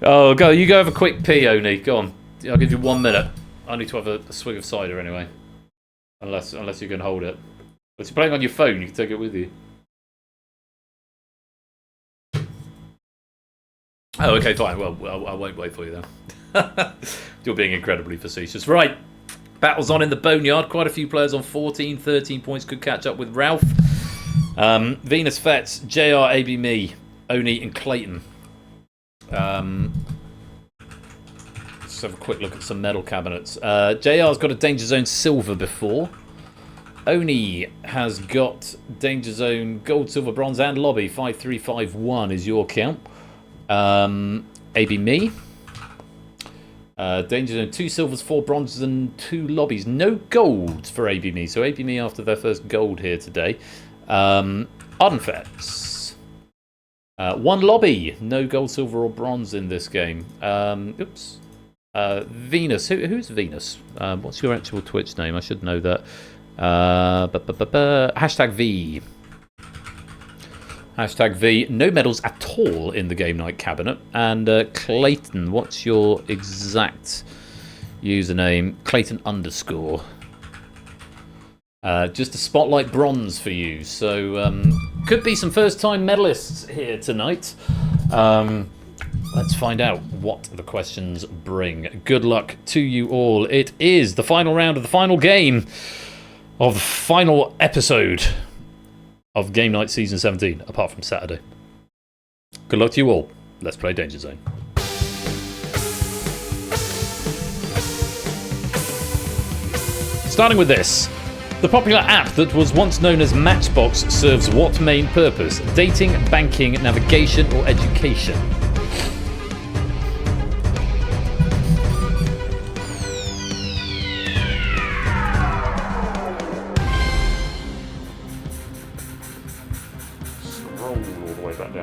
Oh, go. You go have a quick pee, Oni. Go on. I'll give you 1 minute. I need to have a swig of cider anyway. Unless you can hold it. If you're playing on your phone, you can take it with you. Oh, okay, fine. Well, I won't wait for you then. You're being incredibly facetious. Right. Battles on in the Boneyard. Quite a few players on 14, 13 points could catch up with Ralph. Venus Fets, JR, AB Me, Oni, and Clayton. Let's have a quick look at some medal cabinets. JR's got a DangerZone Silver before. Oni has got DangerZone Gold, Silver, Bronze, and Lobby. 5351 is your count. AB Me. DangerZone 2 silvers, 4 bronzes, and 2 lobbies. No golds for AB Me. So AB Me after their first gold here today. Ardenfets. 1 lobby. No gold, silver, or bronze in this game. Oops. Venus. Who's Venus? What's your actual Twitch name? I should know that. Hashtag V. Hashtag V. No medals at all in the game night cabinet. And Clayton, what's your exact username? Clayton _. Just a spotlight bronze for you. So could be some first time medalists here tonight. Let's find out what the questions bring. Good luck to you all. It is the final round of the final game of the final episode of Game Night Season 17, apart from Saturday. Good luck to you all. Let's play DangerZone. Starting with this. The popular app that was once known as Matchbox serves what main purpose? Dating, banking, navigation, or education?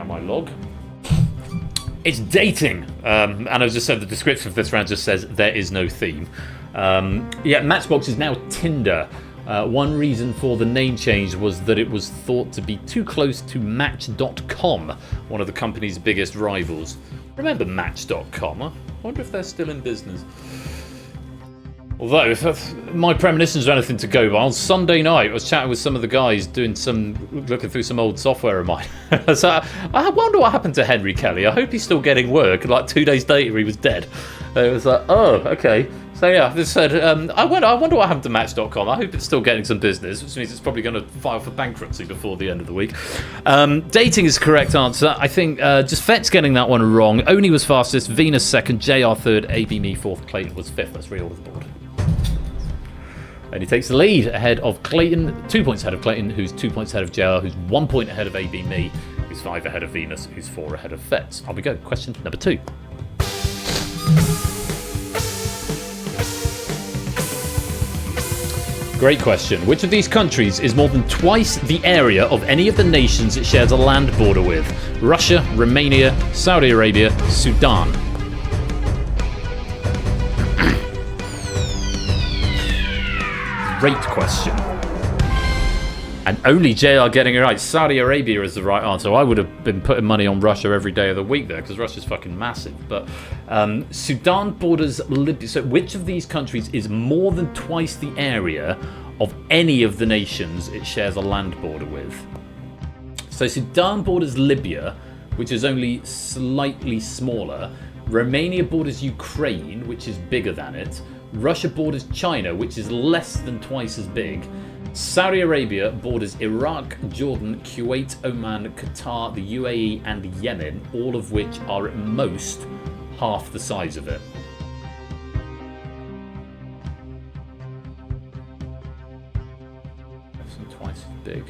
My log. It's dating, and I just said the description of this round just says there is no theme. Yeah, Matchbox is now Tinder. One reason for the name change was that it was thought to be too close to Match.com, one of the company's biggest rivals. Remember Match.com? I wonder if they're still in business. Although, if my premonitions are anything to go by, on Sunday night I was chatting with some of the guys looking through some old software of mine. So I wonder what happened to Henry Kelly. I hope he's still getting work. Like 2 days later he was dead. It was like, oh, okay. So yeah, they said, I wonder what happened to Match.com. I hope it's still getting some business, which means it's probably going to file for bankruptcy before the end of the week. Dating is the correct answer. I think just Fet's getting that one wrong. Oni was fastest, Venus second, JR third, AB Me fourth, Clayton was fifth. Let's read all of the board. And he takes the lead ahead of Clayton, 2 points ahead of Clayton, who's 2 points ahead of JR, who's 1 point ahead of AB Me, who's 5 ahead of Venus, who's 4 ahead of Fets. On we go. Question number 2. Great question. Which of these countries is more than twice the area of any of the nations it shares a land border with? Russia, Romania, Saudi Arabia, Sudan. Great question. And only JR getting it right. Saudi Arabia is the right answer. I would have been putting money on Russia every day of the week there, because Russia's fucking massive. But Sudan borders Libya. So which of these countries is more than twice the area of any of the nations it shares a land border with? So Sudan borders Libya, which is only slightly smaller. Romania borders Ukraine, which is bigger than it. Russia borders China, which is less than twice as big. Saudi Arabia borders Iraq, Jordan, Kuwait, Oman, Qatar, the UAE, and Yemen, all of which are at most half the size of it. Less than twice as big.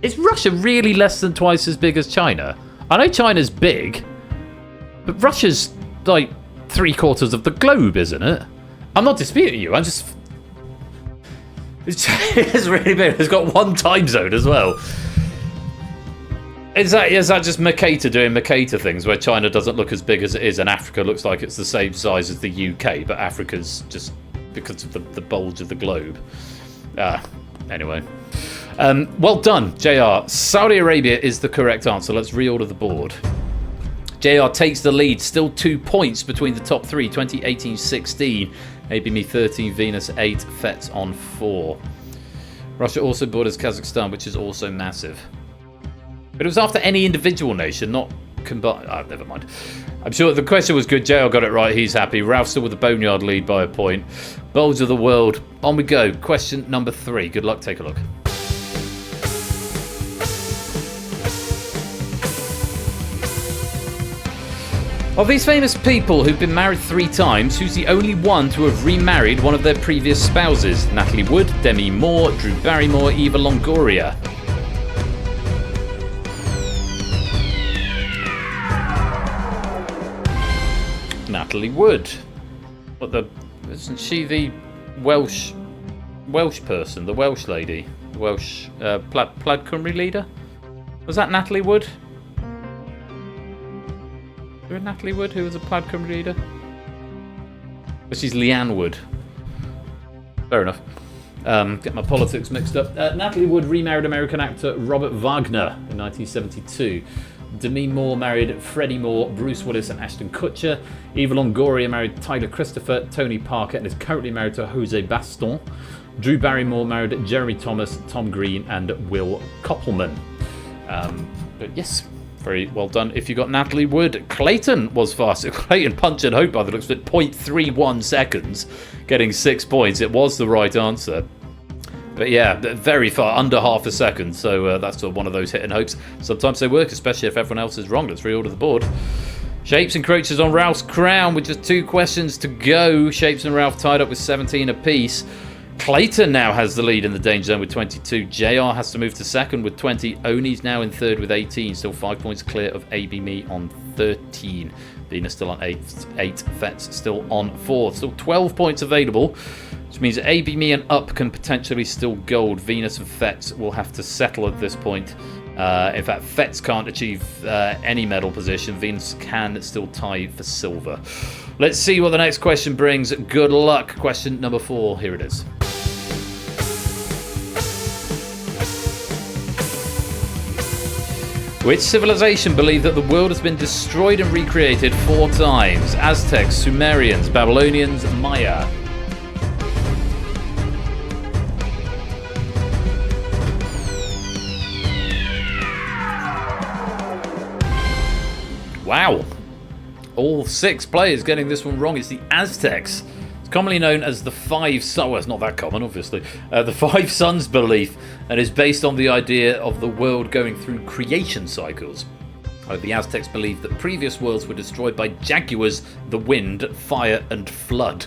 Is Russia really less than twice as big as China? I know China's big, but Russia's like 3/4 of the globe, isn't it? I'm not disputing you, I'm just... It's really big. It's got one time zone as well. Is that just Mercator doing Mercator things, where China doesn't look as big as it is and Africa looks like it's the same size as the UK, but Africa's just because of the bulge of the globe. Anyway. Well done, JR. Saudi Arabia is the correct answer. Let's reorder the board. JR takes the lead, still 2 points between the top three, 2018-16. AB Me 13, Venus 8, Fets on 4. Russia also borders Kazakhstan, which is also massive. But it was after any individual nation, not combined. Oh, never mind. I'm sure the question was good. JL got it right. He's happy. Ralph still with the boneyard lead by a point. Bulge of the world. On we go. Question number 3. Good luck. Take a look. Of these famous people who've been married 3 times, who's the only one to have remarried one of their previous spouses? Natalie Wood, Demi Moore, Drew Barrymore, Eva Longoria. Natalie Wood. What the? Isn't she the Welsh person? The Welsh lady? The Welsh Plaid Cymru leader? Was that Natalie Wood? Was there a Natalie Wood who was a Plaid Cymru leader? But she's Leanne Wood. Fair enough. Get my politics mixed up. Natalie Wood remarried American actor Robert Wagner in 1972. Demi Moore married Freddie Moore, Bruce Willis and Ashton Kutcher. Eva Longoria married Tyler Christopher, Tony Parker, and is currently married to Jose Baston. Drew Barrymore married Jeremy Thomas, Tom Green, and Will Koppelman. But yes, very well done. If you got Natalie Wood, Clayton was faster. Clayton Punch and Hope by the looks of it, 0.31 seconds, getting 6 points. It was the right answer. But yeah, very far, under half a second. So that's sort of one of those hit and hopes. Sometimes they work, especially if everyone else is wrong. Let's reorder the board. Shapes encroaches on Ralph's crown with just 2 questions to go. Shapes and Ralph tied up with 17 apiece. Clayton now has the lead in the danger zone with 22. JR has to move to second with 20. Oni's now in third with 18. Still 5 points clear of AB Me on 13. Venus still on 8. Fets still on 4. Still 12 points available. Which means AB Me and Up can potentially still gold. Venus and Fets will have to settle at this point. In fact, Fets can't achieve any medal position. Venus can still tie for silver. Let's see what the next question brings. Good luck. Question number 4. Here it is. Which civilization believed that the world has been destroyed and recreated 4 times? Aztecs, Sumerians, Babylonians, Maya. Wow. All 6 players getting this one wrong. It's the Aztecs. It's commonly known as the 5 Suns. Well, it's not that common, obviously. The 5 Suns belief, and is based on the idea of the world going through creation cycles. The Aztecs believed that previous worlds were destroyed by jaguars, the wind, fire, and flood.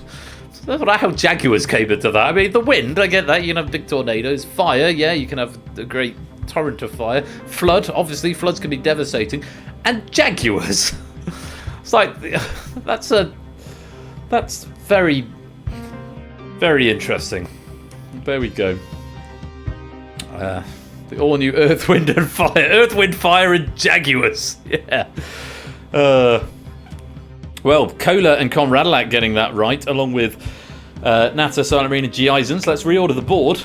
So I don't know how jaguars came into that. I mean, the wind, I get that. You can have big tornadoes. Fire, yeah, you can have a great torrent of fire. Flood, obviously, floods can be devastating. And jaguars. It's like, that's very, very interesting. There we go. The all-new Earth, Wind and Fire. Earth, Wind, Fire and Jaguars. Yeah. Well, Kola and Conradalak getting that right, along with Nata, Silent Marine and G. Eisens. Let's reorder the board.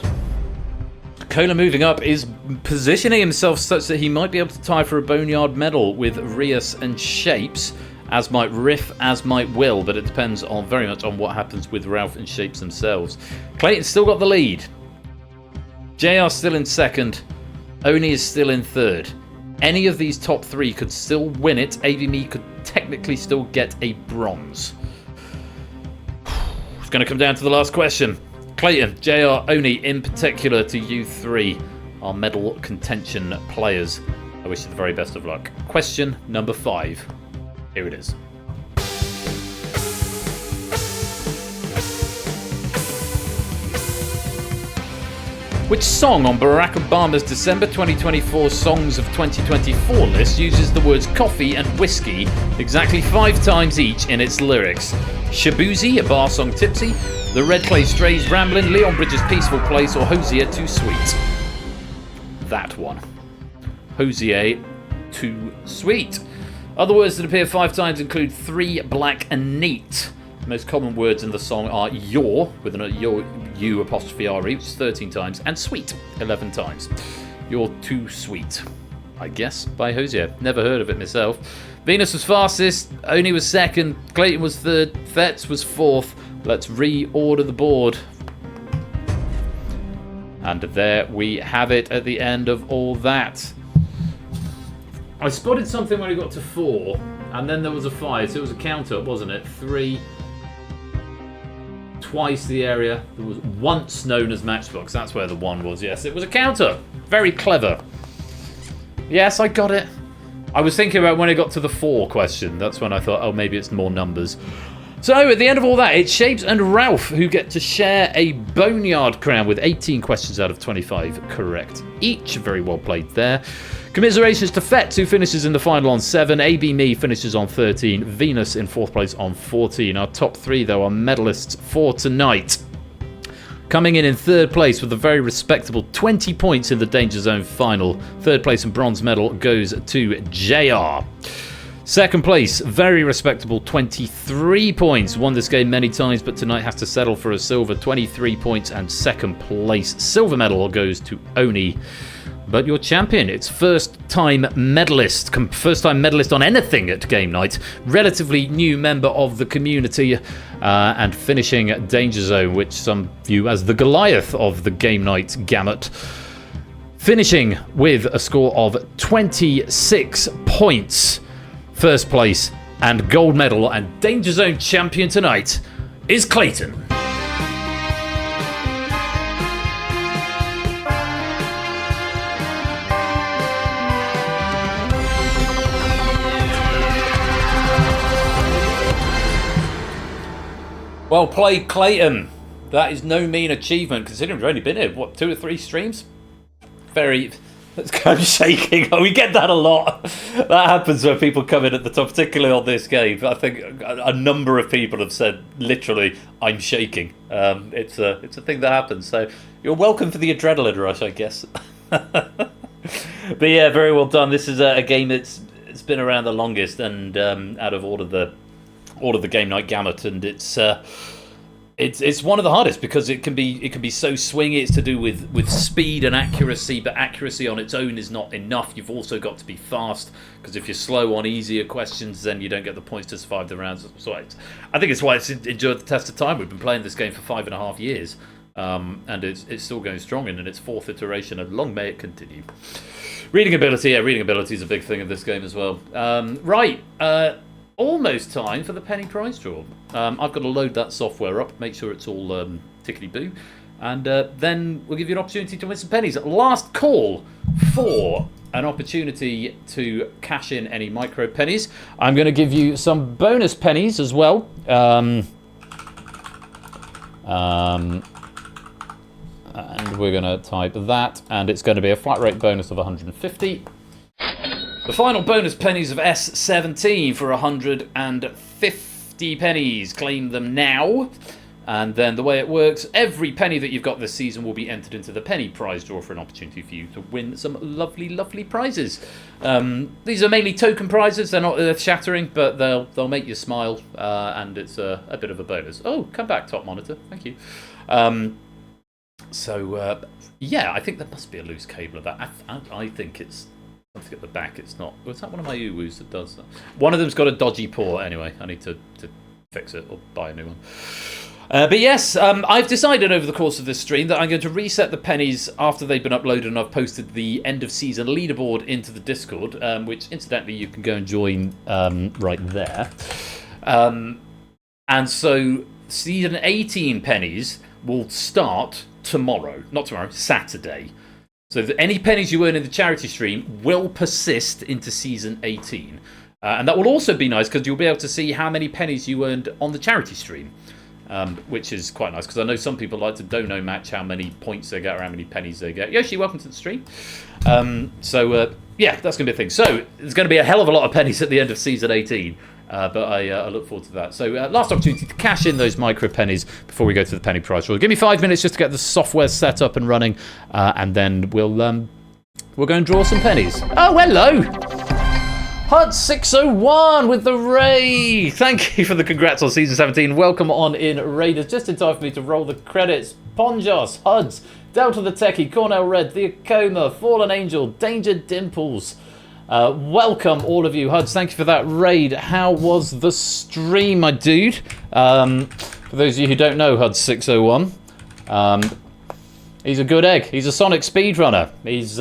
Kola moving up is positioning himself such that he might be able to tie for a Boneyard medal with Rias and Shapes, as might Riff, as might Will, but it depends on very much on what happens with Ralph and Shapes themselves. Clayton's still got the lead. JR still in second. Oni is still in third. Any of these top 3 could still win it. AVME could technically still get a bronze. It's going to come down to the last question. Clayton, JR, Oni, in particular to you 3, are medal contention players. I wish you the very best of luck. Question number 5. Here it is. Which song on Barack Obama's December 2024 Songs of 2024 list uses the words coffee and whiskey exactly 5 times each in its lyrics? Shabuzi, a bar song Tipsy, The Red Clay Strays Ramblin', Leon Bridges' Peaceful Place, or Hosier Too Sweet? That one. Hosier Too Sweet. Other words that appear 5 times include 3, black, and neat. The most common words in the song are your, with an U apostrophe RE, which is 13 times, and sweet, 11 times. You're Too Sweet, I guess, by Hosier. Never heard of it myself. Venus was fastest, Oni was second, Clayton was third, Fetz was fourth. Let's reorder the board. And there we have it at the end of all that. I spotted something when we got to 4, and then there was a 5, so it was a counter, wasn't it? 3, twice the area. There was once known as Matchbox. That's where the 1 was. Yes, it was a counter. Very clever. Yes, I got it. I was thinking about when I got to the 4 question. That's when I thought, oh, maybe it's more numbers. So at the end of all that, it's Shapes and Ralph who get to share a Boneyard crown with 18 questions out of 25 correct each. Very well played there. Commiserations to Fetz, who finishes in the final on 7. AB Me finishes on 13. Venus in 4th place on 14. Our top 3, though, are medalists for tonight. Coming in 3rd place with a very respectable 20 points in the Danger Zone final. 3rd place and bronze medal goes to JR. 2nd place, very respectable 23 points. Won this game many times, but tonight has to settle for a silver, 23 points. And 2nd place, silver medal goes to Oni. But your champion, it's first time medalist on anything at game night. Relatively new member of the community and finishing Danger Zone, which some view as the Goliath of the game night gamut. Finishing with a score of 26 points. First place and gold medal and Danger Zone champion tonight is Clayton. Well played, Clayton. That is no mean achievement, considering we've only been here, what, 2 or 3 streams? Very... I'm shaking. We get that a lot. That happens when people come in at the top, particularly on this game. I think a number of people have said, literally, I'm shaking. It's a thing that happens. So you're welcome for the adrenaline rush, I guess. But yeah, very well done. This is a game it's been around the longest, and out of all of the game night gamut, and it's one of the hardest because it can be so swingy. It's to do with speed and accuracy, but accuracy on its own is not enough. You've also got to be fast, because if you're slow on easier questions, then you don't get the points to survive the rounds. So I think it's why it's endured the test of time. We've been playing this game for 5.5 years, and it's still going strong in its 4th iteration, and long may it continue. Reading ability is a big thing in this game as well. Almost time for the penny prize draw. I've got to load that software up, make sure it's all tickety-boo, and then we'll give you an opportunity to win some pennies. Last call for an opportunity to cash in any micro pennies. I'm going to give you some bonus pennies as well. And we're going to type that, and it's going to be a flat rate bonus of 150. The final bonus pennies of S17 for 150 pennies. Claim them now. And then the way it works, every penny that you've got this season will be entered into the penny prize draw for an opportunity for you to win some lovely, lovely prizes. These are mainly token prizes. They're not earth-shattering, but they'll make you smile, and it's a bit of a bonus. Oh, come back, top monitor. Thank you. Yeah, I think there must be a loose cable of that. I think it's something at the back. It's not. Was that one of my uwus that does that? One of them's got a dodgy port. Anyway, I need to fix it or buy a new one. But yes, I've decided over the course of this stream that I'm going to reset the pennies after they've been uploaded, and I've posted the end of season leaderboard into the Discord, which incidentally you can go and join right there. And so season 18 pennies will start tomorrow. Not tomorrow, Saturday. So any pennies you earn in the charity stream will persist into season 18. And that will also be nice because you'll be able to see how many pennies you earned on the charity stream. Which is quite nice, because I know some people like to dono match how many points they get or how many pennies they get. Yoshi, welcome to the stream. Yeah, that's going to be a thing. So, there's going to be a hell of a lot of pennies at the end of Season 18, but I look forward to that. So, last opportunity to cash in those micro pennies before we go to the penny prize draw. Give me 5 minutes just to get the software set up and running, and then we'll go and draw some pennies. Oh, hello! HUD601 with the raid. Thank you for the congrats on Season 17. Welcome on in, Raiders. Just in time for me to roll the credits. Ponjos, HUDs, Delta the Techie, Cornell Red, The Acoma, Fallen Angel, Danger Dimples. Welcome all of you, HUDs. Thank you for that raid. How was the stream, my dude? For those of you who don't know HUD601, He's a good egg. He's a Sonic speedrunner. He's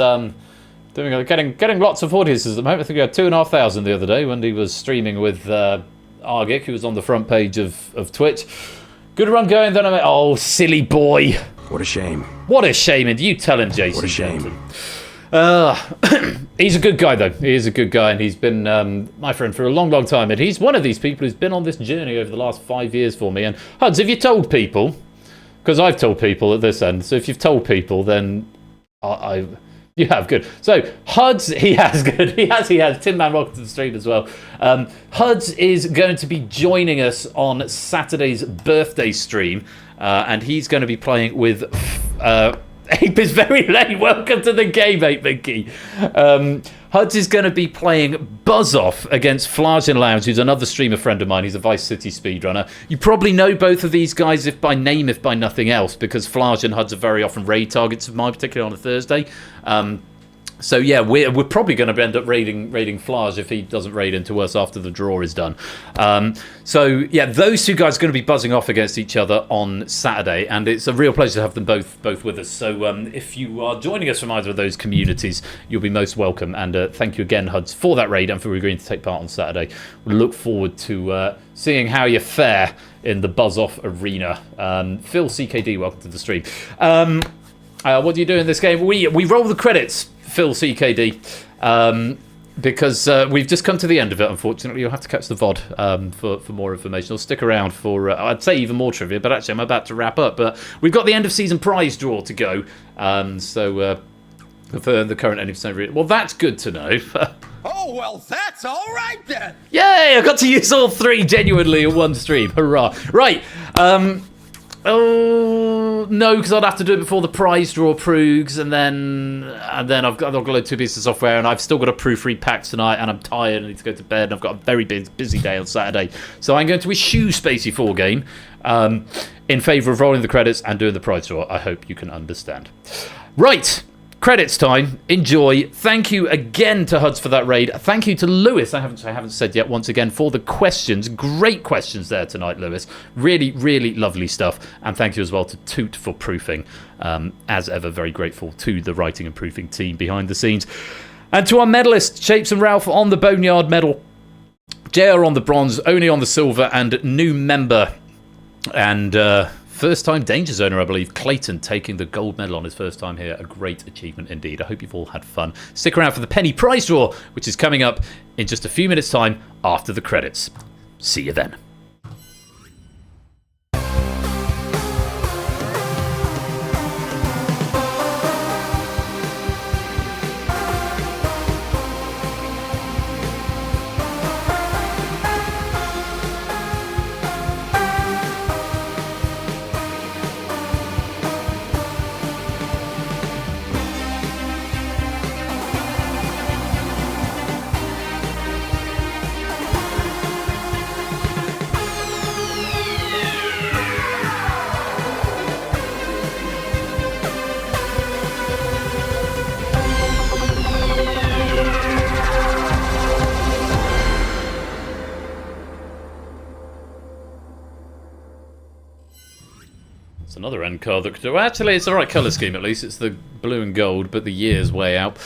getting lots of audiences at the moment. I think he had 2,500 the other day when he was streaming with Argic, who was on the front page of Twitch. Good run going, then oh, silly boy. What a shame. What a shame, and you tell him, Jason. What a shame. He's a good guy, though. He is a good guy, and he's been my friend for a long, long time. And he's one of these people who's been on this journey over the last 5 years for me. And Huds, have you told people? Because I've told people at this end. So if you've told people, then you have, good. So Huds, he has, good. He has. Tin Man, welcome to the stream as well. Huds is going to be joining us on Saturday's birthday stream, and he's going to be playing with. Ape is very late. Welcome to the game, Ape Mickey. Huds is going to be playing Buzz Off against Flagen Lounge, who's another streamer friend of mine. He's a Vice City speedrunner. You probably know both of these guys, if by name, if by nothing else, because Flagen and Huds are very often raid targets of mine, particularly on a Thursday. So yeah, we're probably going to end up raiding Flage if he doesn't raid into us after the draw is done. So yeah, those two guys are going to be buzzing off against each other on Saturday, and it's a real pleasure to have them both with us. So if you are joining us from either of those communities, you'll be most welcome. And thank you again, Huds, for that raid and for agreeing to take part on Saturday. We look forward to seeing how you fare in the Buzz Off arena. Phil CKD, welcome to the stream. What do you do in this game? We roll the credits, Phil CKD, because we've just come to the end of it, unfortunately. You'll have to catch the VOD for more information. Or stick around for, I'd say, even more trivia, but actually I'm about to wrap up. But we've got the end of season prize draw to go. So for the current end of season, well, that's good to know. Oh, well, that's all right then. Yay, I got to use all three genuinely in one stream. Hurrah. Right. Oh no, because I'd have to do it before the prize draw proves, and then I've got to load 2 pieces of software, and I've still got a proofread pack tonight, and I'm tired and I need to go to bed, and I've got a very busy day on Saturday, so I'm going to eschew Spacey 4 game in favour of rolling the credits and doing the prize draw. I hope you can understand. Right. Credits time. Enjoy. Thank you again to Huds for that raid. Thank you to Lewis. I haven't said yet once again for the questions. Great questions there tonight, Lewis. Really, really lovely stuff. And thank you as well to Toot for proofing. As ever, very grateful to the writing and proofing team behind the scenes. And to our medalists, Shapes and Ralph on the Boneyard medal, JR on the bronze, Oni on the silver, and new member and first time DangerZoner, I believe, Clayton, taking the gold medal on his first time here. A great achievement indeed. I hope you've all had fun. Stick around for the penny prize draw, which is coming up in just a few minutes' time after the credits. See you then. Another end card that could do. Actually, it's the right colour scheme at least. It's the blue and gold, but the year's way out.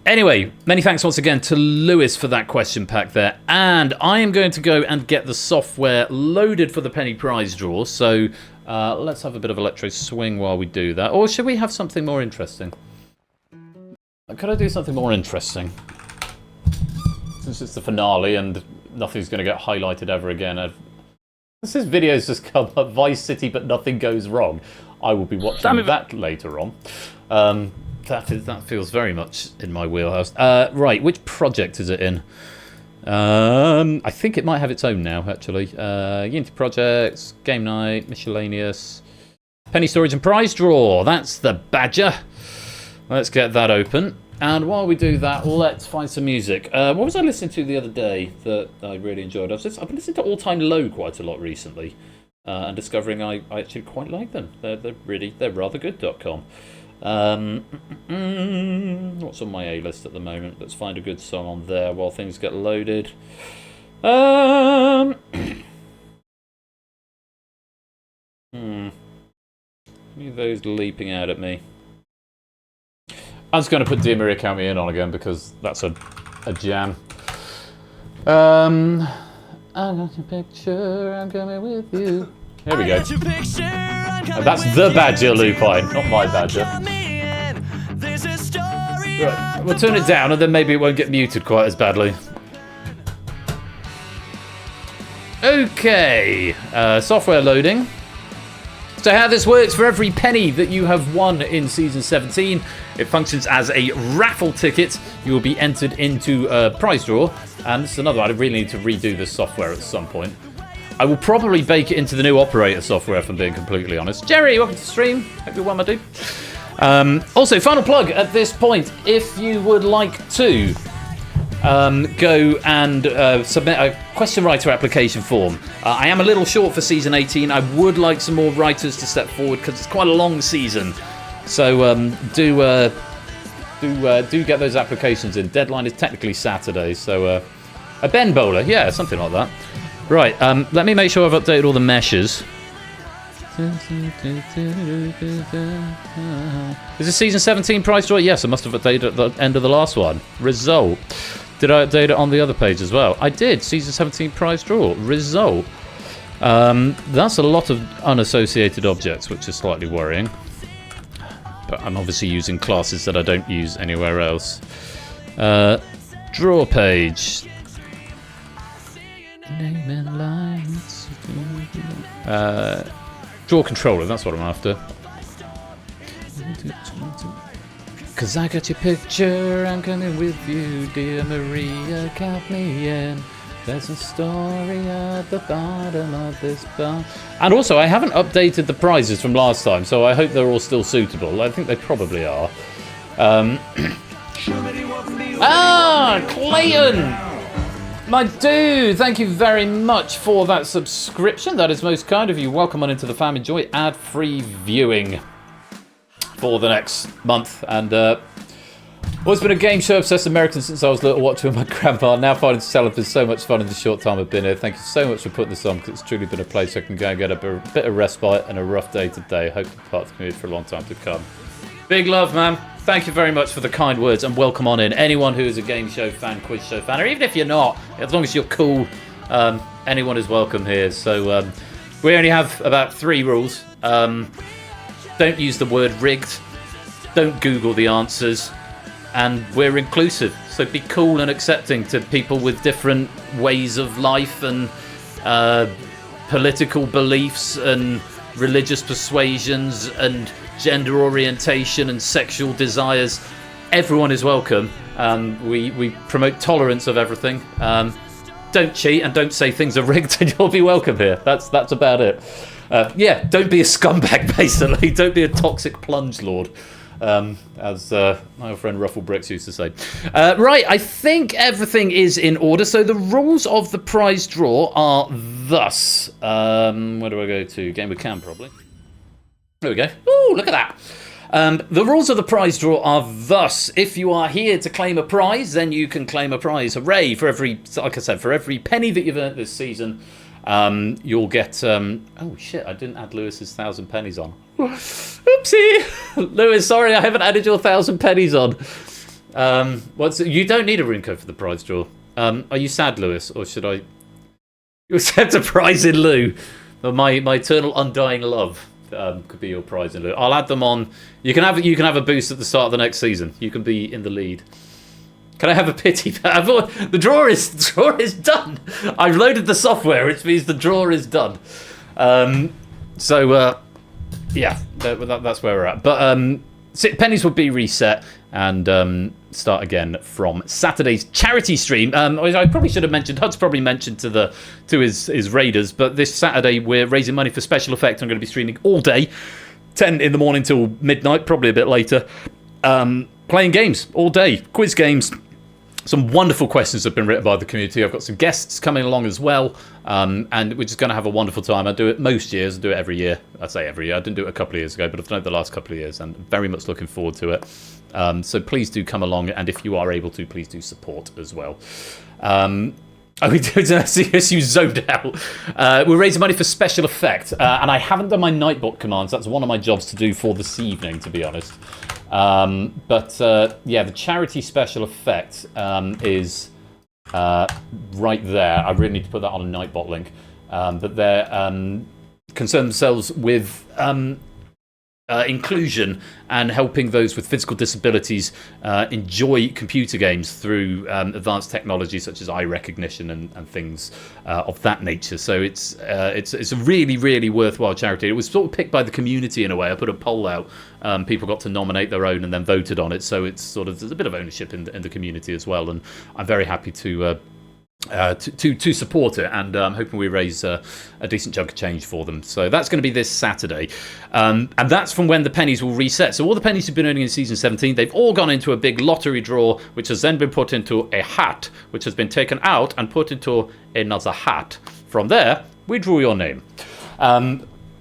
Anyway, many thanks once again to Lewis for that question pack there. And I am going to go and get the software loaded for the penny prize draw. So let's have a bit of electro swing while we do that. Or should we have something more interesting? Could I do something more interesting? Since it's the finale and nothing's going to get highlighted ever again. This video's just come up, Vice City, but nothing goes wrong. I will be watching that later on. That feels very much in my wheelhouse. Right, which project is it in? I think it might have its own now, actually. Unity Projects, Game Night, Miscellaneous, Penny Storage and Prize Draw. That's the badger. Let's get that open. And while we do that, let's find some music. What was I listening to the other day that I really enjoyed? I've been listening to All Time Low quite a lot recently, and discovering I actually quite like them. They're rather good.com. What's on my A-list at the moment? Let's find a good song on there while things get loaded. Those leaping out at me. I'm just going to put Dear Maria Count Me In on again because that's a jam. I got your picture, I'm coming with you. Here we go. That's the Badger lupine, not my Badger. Right, we'll turn it down and then maybe it won't get muted quite as badly. Okay, software loading. So how this works, for every penny that you have won in Season 17, it functions as a raffle ticket. You will be entered into a prize draw. And this is another one. I really need to redo this software at some point. I will probably bake it into the new operator software, if I'm being completely honest. Jerry, welcome to the stream. Hope you're well, my dude. Also, final plug at this point. If you would like to go and submit a question writer application form. I am a little short for Season 18. I would like some more writers to step forward because it's quite a long season. So do get those applications in. Deadline is technically Saturday, so a Ben Bowler, yeah, something like that. Right, let me make sure I've updated all the meshes. Is this Season 17 prize draw? Yes, I must have updated at the end of the last one. Result. Did I update it on the other page as well? I did. Season 17 prize draw. Result. That's a lot of unassociated objects, which is slightly worrying. But I'm obviously using classes that I don't use anywhere else. Draw page. Name and lines. Draw controller, that's what I'm after. Cause I got your picture, I'm coming with you, dear Maria, count me in. There's a story at the bottom of this bar. And also, I haven't updated the prizes from last time, so I hope they're all still suitable. I think they probably are. Clayton! My dude, thank you very much for that subscription. That is most kind of you. Welcome on into the fam. Enjoy ad-free viewing for the next month. And always been a game show obsessed American since I was little, watching with my grandpa. Now finding Salad been so much fun in the short time I've been here. Thank you so much for putting this on, because it's truly been a place I can go and get a bit of respite and a rough day today. Hope to be part of the community for a long time to come. Big love, man. Thank you very much for the kind words and welcome on in. Anyone who is a game show fan, quiz show fan, or even if you're not, as long as you're cool, anyone is welcome here. So we only have about 3 rules. Don't use the word rigged. Don't Google the answers. And we're inclusive. So be cool and accepting to people with different ways of life and political beliefs and religious persuasions and gender orientation and sexual desires. Everyone is welcome. We promote tolerance of everything. Don't cheat and don't say things are rigged and you'll be welcome here. That's about it. Yeah, don't be a scumbag, basically. Don't be a toxic plunge lord. As my old friend Ruffle Bricks used to say. Right, I think everything is in order. So the rules of the prize draw are thus. Where do I go to? Game with Cam, probably. There we go. Ooh, look at that. The rules of the prize draw are thus. If you are here to claim a prize, then you can claim a prize. Hooray! For every, like I said, for every penny that you've earned this season, you'll get... oh, shit, I didn't add Lewis's 1,000 pennies on. Oopsie! Lewis, sorry, I haven't added your 1,000 pennies on. You don't need a room code for the prize draw. Are you sad, Lewis, or should I... You accept a prize in lieu. My eternal undying love could be your prize in lieu. I'll add them on. You can have a boost at the start of the next season. You can be in the lead. Can I have a pity? The draw is done. I've loaded the software, which means the draw is done. Yeah, that's where we're at. But pennies will be reset and start again from Saturday's charity stream. I probably should have mentioned, Hud's probably mentioned to his raiders, but this Saturday we're raising money for Special Effects. I'm going to be streaming all day, 10 in the morning till midnight, probably a bit later. Playing games all day, quiz games. Some wonderful questions have been written by the community. I've got some guests coming along as well, and we're just going to have a wonderful time. I do it most years. I do it every year. I say every year. I didn't do it a couple of years ago, but I've done it the last couple of years, and very much looking forward to it. So please do come along, and if you are able to, please do support as well. Oh, we did. Yes, you zoned out. We're raising money for special effect, and I haven't done my Nightbot commands. That's one of my jobs to do for this evening, to be honest. Yeah, the charity special effect is right there. I really need to put that on a Nightbot link. But they're concerned themselves with inclusion and helping those with physical disabilities enjoy computer games through advanced technology such as eye recognition and things of that nature. So it's a really, really worthwhile charity. It was sort of picked by the community in a way. I put a poll out. People got to nominate their own and then voted on it. So it's sort of, there's a bit of ownership in the community as well. And I'm very happy to support it, and I'm hoping we raise a decent chunk of change for them. So that's going to be this Saturday, and that's from when the pennies will reset. So all the pennies you've been earning in season 17, they've all gone into a big lottery draw, which has then been put into a hat, which has been taken out and put into another hat. From there, we draw your name.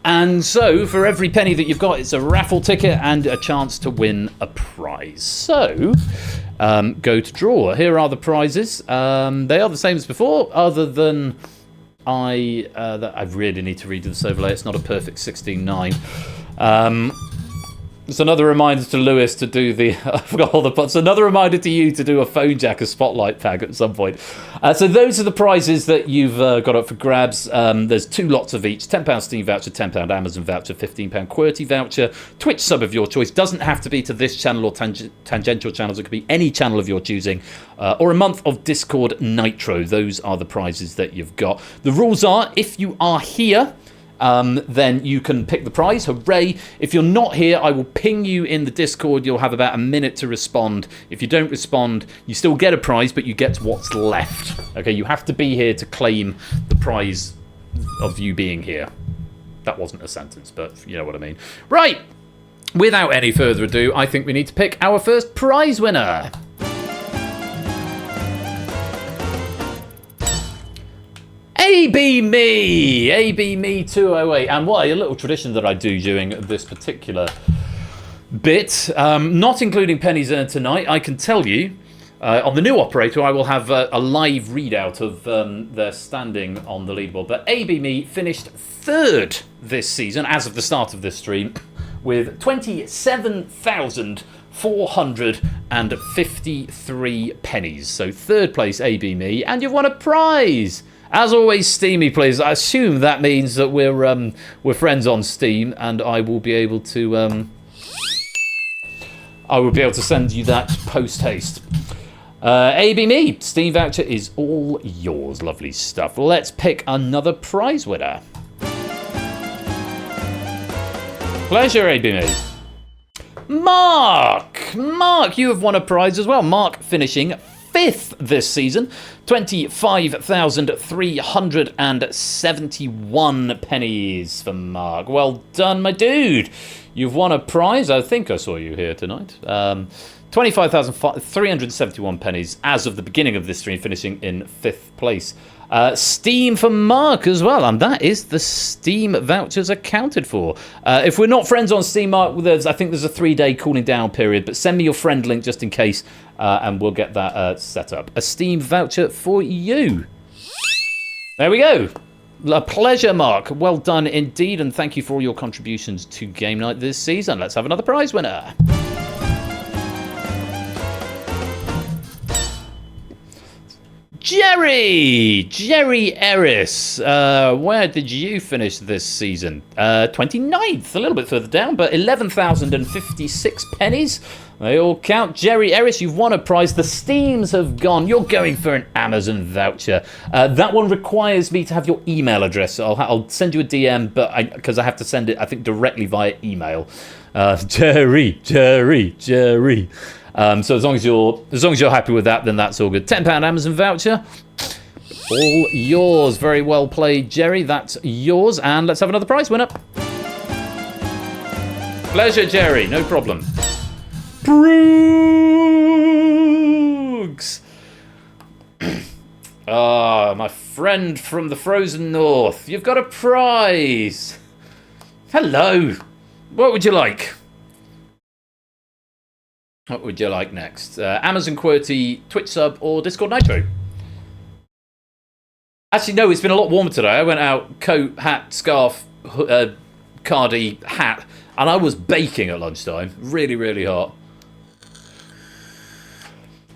And so, for every penny that you've got, it's a raffle ticket and a chance to win a prize. So, go to draw. Here are the prizes. They are the same as before, other than I really need to redo this overlay. It's not a perfect 16:9. It's another reminder to Lewis to do the... I forgot all the... It's another reminder to you to do a phone jack, a spotlight tag at some point. So those are the prizes that you've got up for grabs. There's 2 lots of each. £10 Steam voucher, £10 Amazon voucher, £15 QWERTY voucher. Twitch sub of your choice. Doesn't have to be to this channel or tangential channels. It could be any channel of your choosing. Or a month of Discord Nitro. Those are the prizes that you've got. The rules are, if you are here... then you can pick the prize. Hooray. If you're not here, I will ping you in the Discord. You'll have about a minute to respond. If you don't respond, you still get a prize, but you get what's left. Okay, you have to be here to claim the prize of you being here. That wasn't a sentence, but you know what I mean. Right. Without any further ado, I think we need to pick our first prize winner. AB Me 208, and what a little tradition that I do during this particular bit, not including pennies earned tonight. I can tell you, on the new operator, I will have a live readout of their standing on the leaderboard. But AB Me finished 3rd this season, as of the start of this stream, with 27,453 pennies. So 3rd place, AB Me, and you've won a prize. As always, Steamy, please. I assume that means that we're friends on Steam, and I will be able to send you that post haste. AB Me, Steam voucher is all yours. Lovely stuff. Let's pick another prize winner. Pleasure, AB Me. Mark, you have won a prize as well. Mark finishing 5th this season, 25,371 pennies for Mark. Well done, my dude. You've won a prize. I think I saw you here tonight. 25,371 pennies as of the beginning of this stream, finishing in 5th place. Steam for Mark as well, and that is the Steam vouchers accounted for. If we're not friends on Steam, Mark, I think there's a 3-day cooling down period, but send me your friend link just in case, and we'll get that set up. A Steam voucher for you. There we go. A pleasure, Mark. Well done indeed, and thank you for all your contributions to Game Night this season. Let's have another prize winner. Jerry Eris, where did you finish this season? 29th, a little bit further down, but 11,056 pennies. They all count. Jerry Eris, you've won a prize. The Steams have gone. You're going for an Amazon voucher. That one requires me to have your email address. So I'll send you a DM, but because I have to send it, I think, directly via email. Jerry. So as long as you're happy with that, then that's all good. £10 Amazon voucher, all yours. Very well played, Jerry. That's yours. And let's have another prize winner. Pleasure, Jerry. No problem. Brooks. My friend from the frozen north. You've got a prize. Hello. What would you like? What would you like next? Amazon QWERTY, Twitch sub, or Discord Nitro? Actually, no, it's been a lot warmer today. I went out, coat, hat, scarf, cardi, hat, and I was baking at lunchtime. Really, really hot.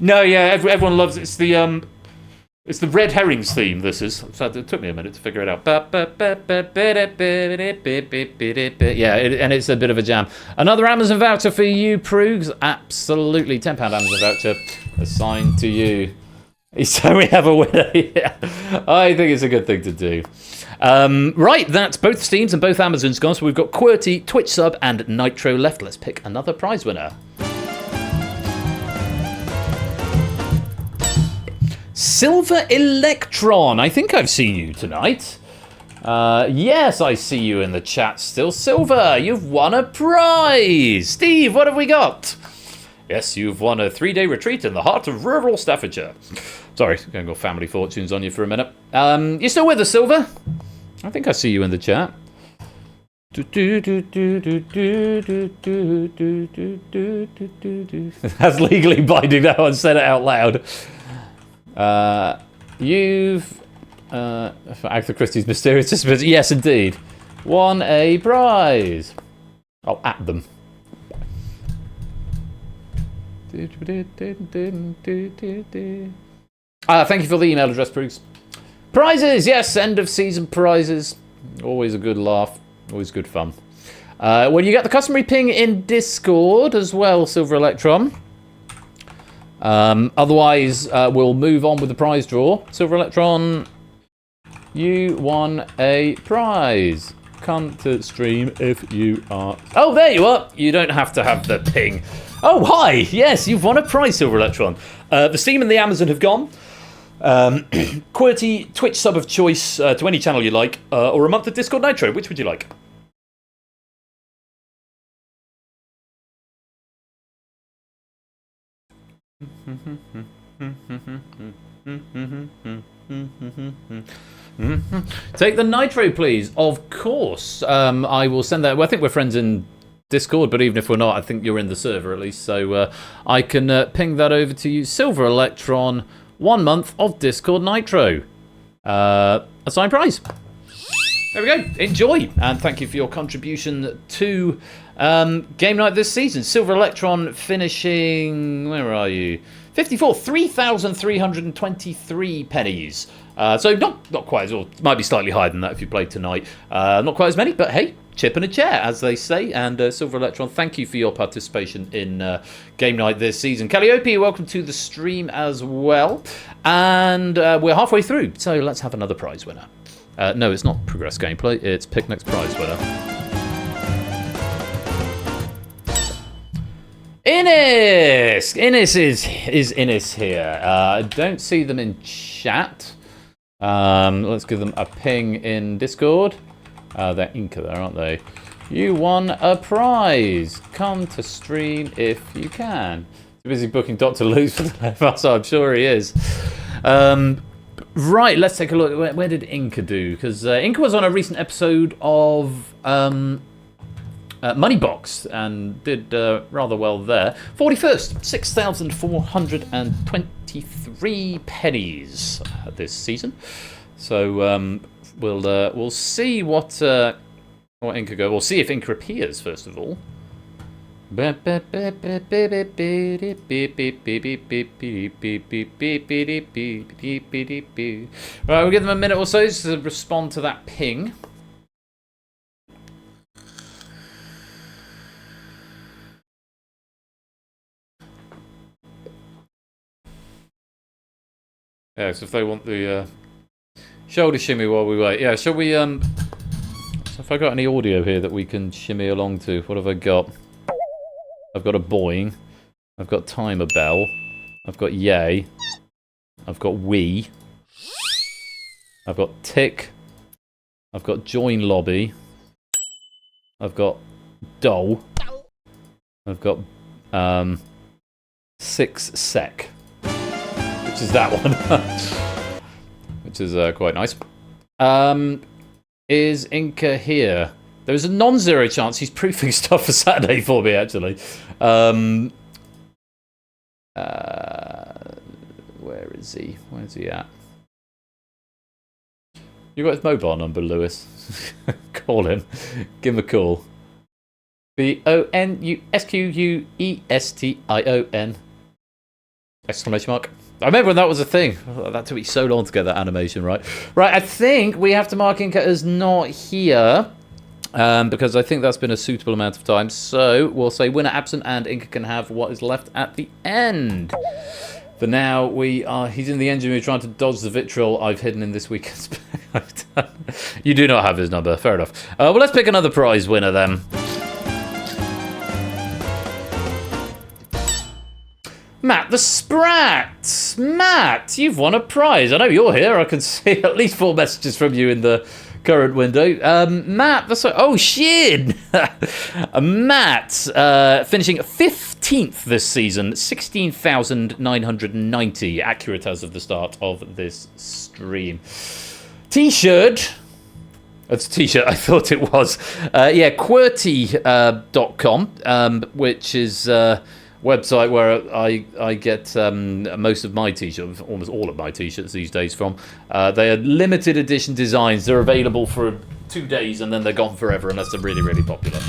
No, yeah, everyone loves it. It's the red herrings theme, this is. So it took me a minute to figure it out. Yeah, and it's a bit of a jam. Another Amazon voucher for you, Proogs. Absolutely. £10 Amazon voucher assigned to you. So we have a winner. Yeah. I think it's a good thing to do. Right, that's both Steams and both Amazons gone. So we've got QWERTY, Twitch sub, and Nitro left. Let's pick another prize winner. Silver Electron. I think I've seen you tonight. Yes, I see you in the chat still. Silver, you've won a prize. Steve, what have we got? Yes, you've won a 3-day retreat in the heart of rural Staffordshire. Sorry, going to go family fortunes on you for a minute. You still with us, Silver? I think I see you in the chat. That's legally binding now and said it out loud. You've for Agatha Christie's Mysterious Disappearance, yes indeed, won a prize. I'll at them. Thank you for the email address, Bruce. Prizes, yes, end of season prizes. Always a good laugh, always good fun. Well, you get the customary ping in Discord as well, Silver Electron. Otherwise, we'll move on with the prize draw. Silver Electron, you won a prize. Come to stream if you are... Oh, there you are. You don't have to have the ping. Oh, hi. Yes, you've won a prize, Silver Electron. The Steam and the Amazon have gone. QWERTY Twitch sub of choice to any channel you like, or a month of Discord Nitro. Which would you like? Take the Nitro, please. Of course. I will send that. Well, I think we're friends in Discord, but even if we're not, I think you're in the server at least. So I can ping that over to you. Silver Electron, 1 month of Discord Nitro. A signed prize. There we go. Enjoy. And thank you for your contribution to game night this season. Silver Electron finishing... Where are you? 54, 3,323 pennies. So not quite as well. Might be slightly higher than that if you played tonight. Not quite as many, but hey, chip and a chair, as they say. And Silver Electron, thank you for your participation in game night this season. Calliope, welcome to the stream as well. And we're halfway through, so let's have another prize winner. No, it's not Progress Gameplay. It's Pick Next Prize winner. Innis! Innis is Innis here. I don't see them in chat. Let's give them a ping in Discord. They're Inca there, aren't they? You won a prize. Come to stream if you can. Too busy booking Dr. Luke's for the left us, I'm sure he is. Right, let's take a look. Where did Inca do? Because Inca was on a recent episode of Moneybox and did rather well there. 41st, 6,423 pennies this season. So we'll see what Inca go. We'll see if Inca appears first of all. Right, we'll give them a minute or so to respond to that ping. Yeah, so if they want the shoulder shimmy while we wait. Yeah, shall we, so if I got any audio here that we can shimmy along to, what have I got? I've got a boing. I've got timer bell. I've got yay. I've got wee. I've got tick. I've got join lobby. I've got doll. I've got 6 sec. Which is that one. Which is quite nice. Is Inca here? There's a non-zero chance he's proofing stuff for Saturday for me, actually. Where is he? Where's he at? You got his mobile number, Lewis? Call him. Give him a call. BONUSQUESTION. Exclamation mark. I remember when that was a thing. That took me so long to get that animation right. Right, I think we have to mark Inca as not here. Because I think that's been a suitable amount of time. So we'll say winner absent and Inca can have what is left at the end. For now, he's in the engine room trying to dodge the vitriol I've hidden in this weekend's bag. You do not have his number, fair enough. Well, let's pick another prize winner then. Matt the Sprat! Matt, you've won a prize. I know you're here. I can see at least 4 messages from you in the current window. Matt, oh shit! Matt, finishing 15th this season, 16,990, accurate as of the start of this stream. T-shirt. That's a t-shirt, I thought it was. Yeah, QWERTY.com, which is website where I get most of my t-shirts, almost all of my t-shirts these days from. They are limited edition designs. They're available for 2 days and then they're gone forever unless they're really, really popular.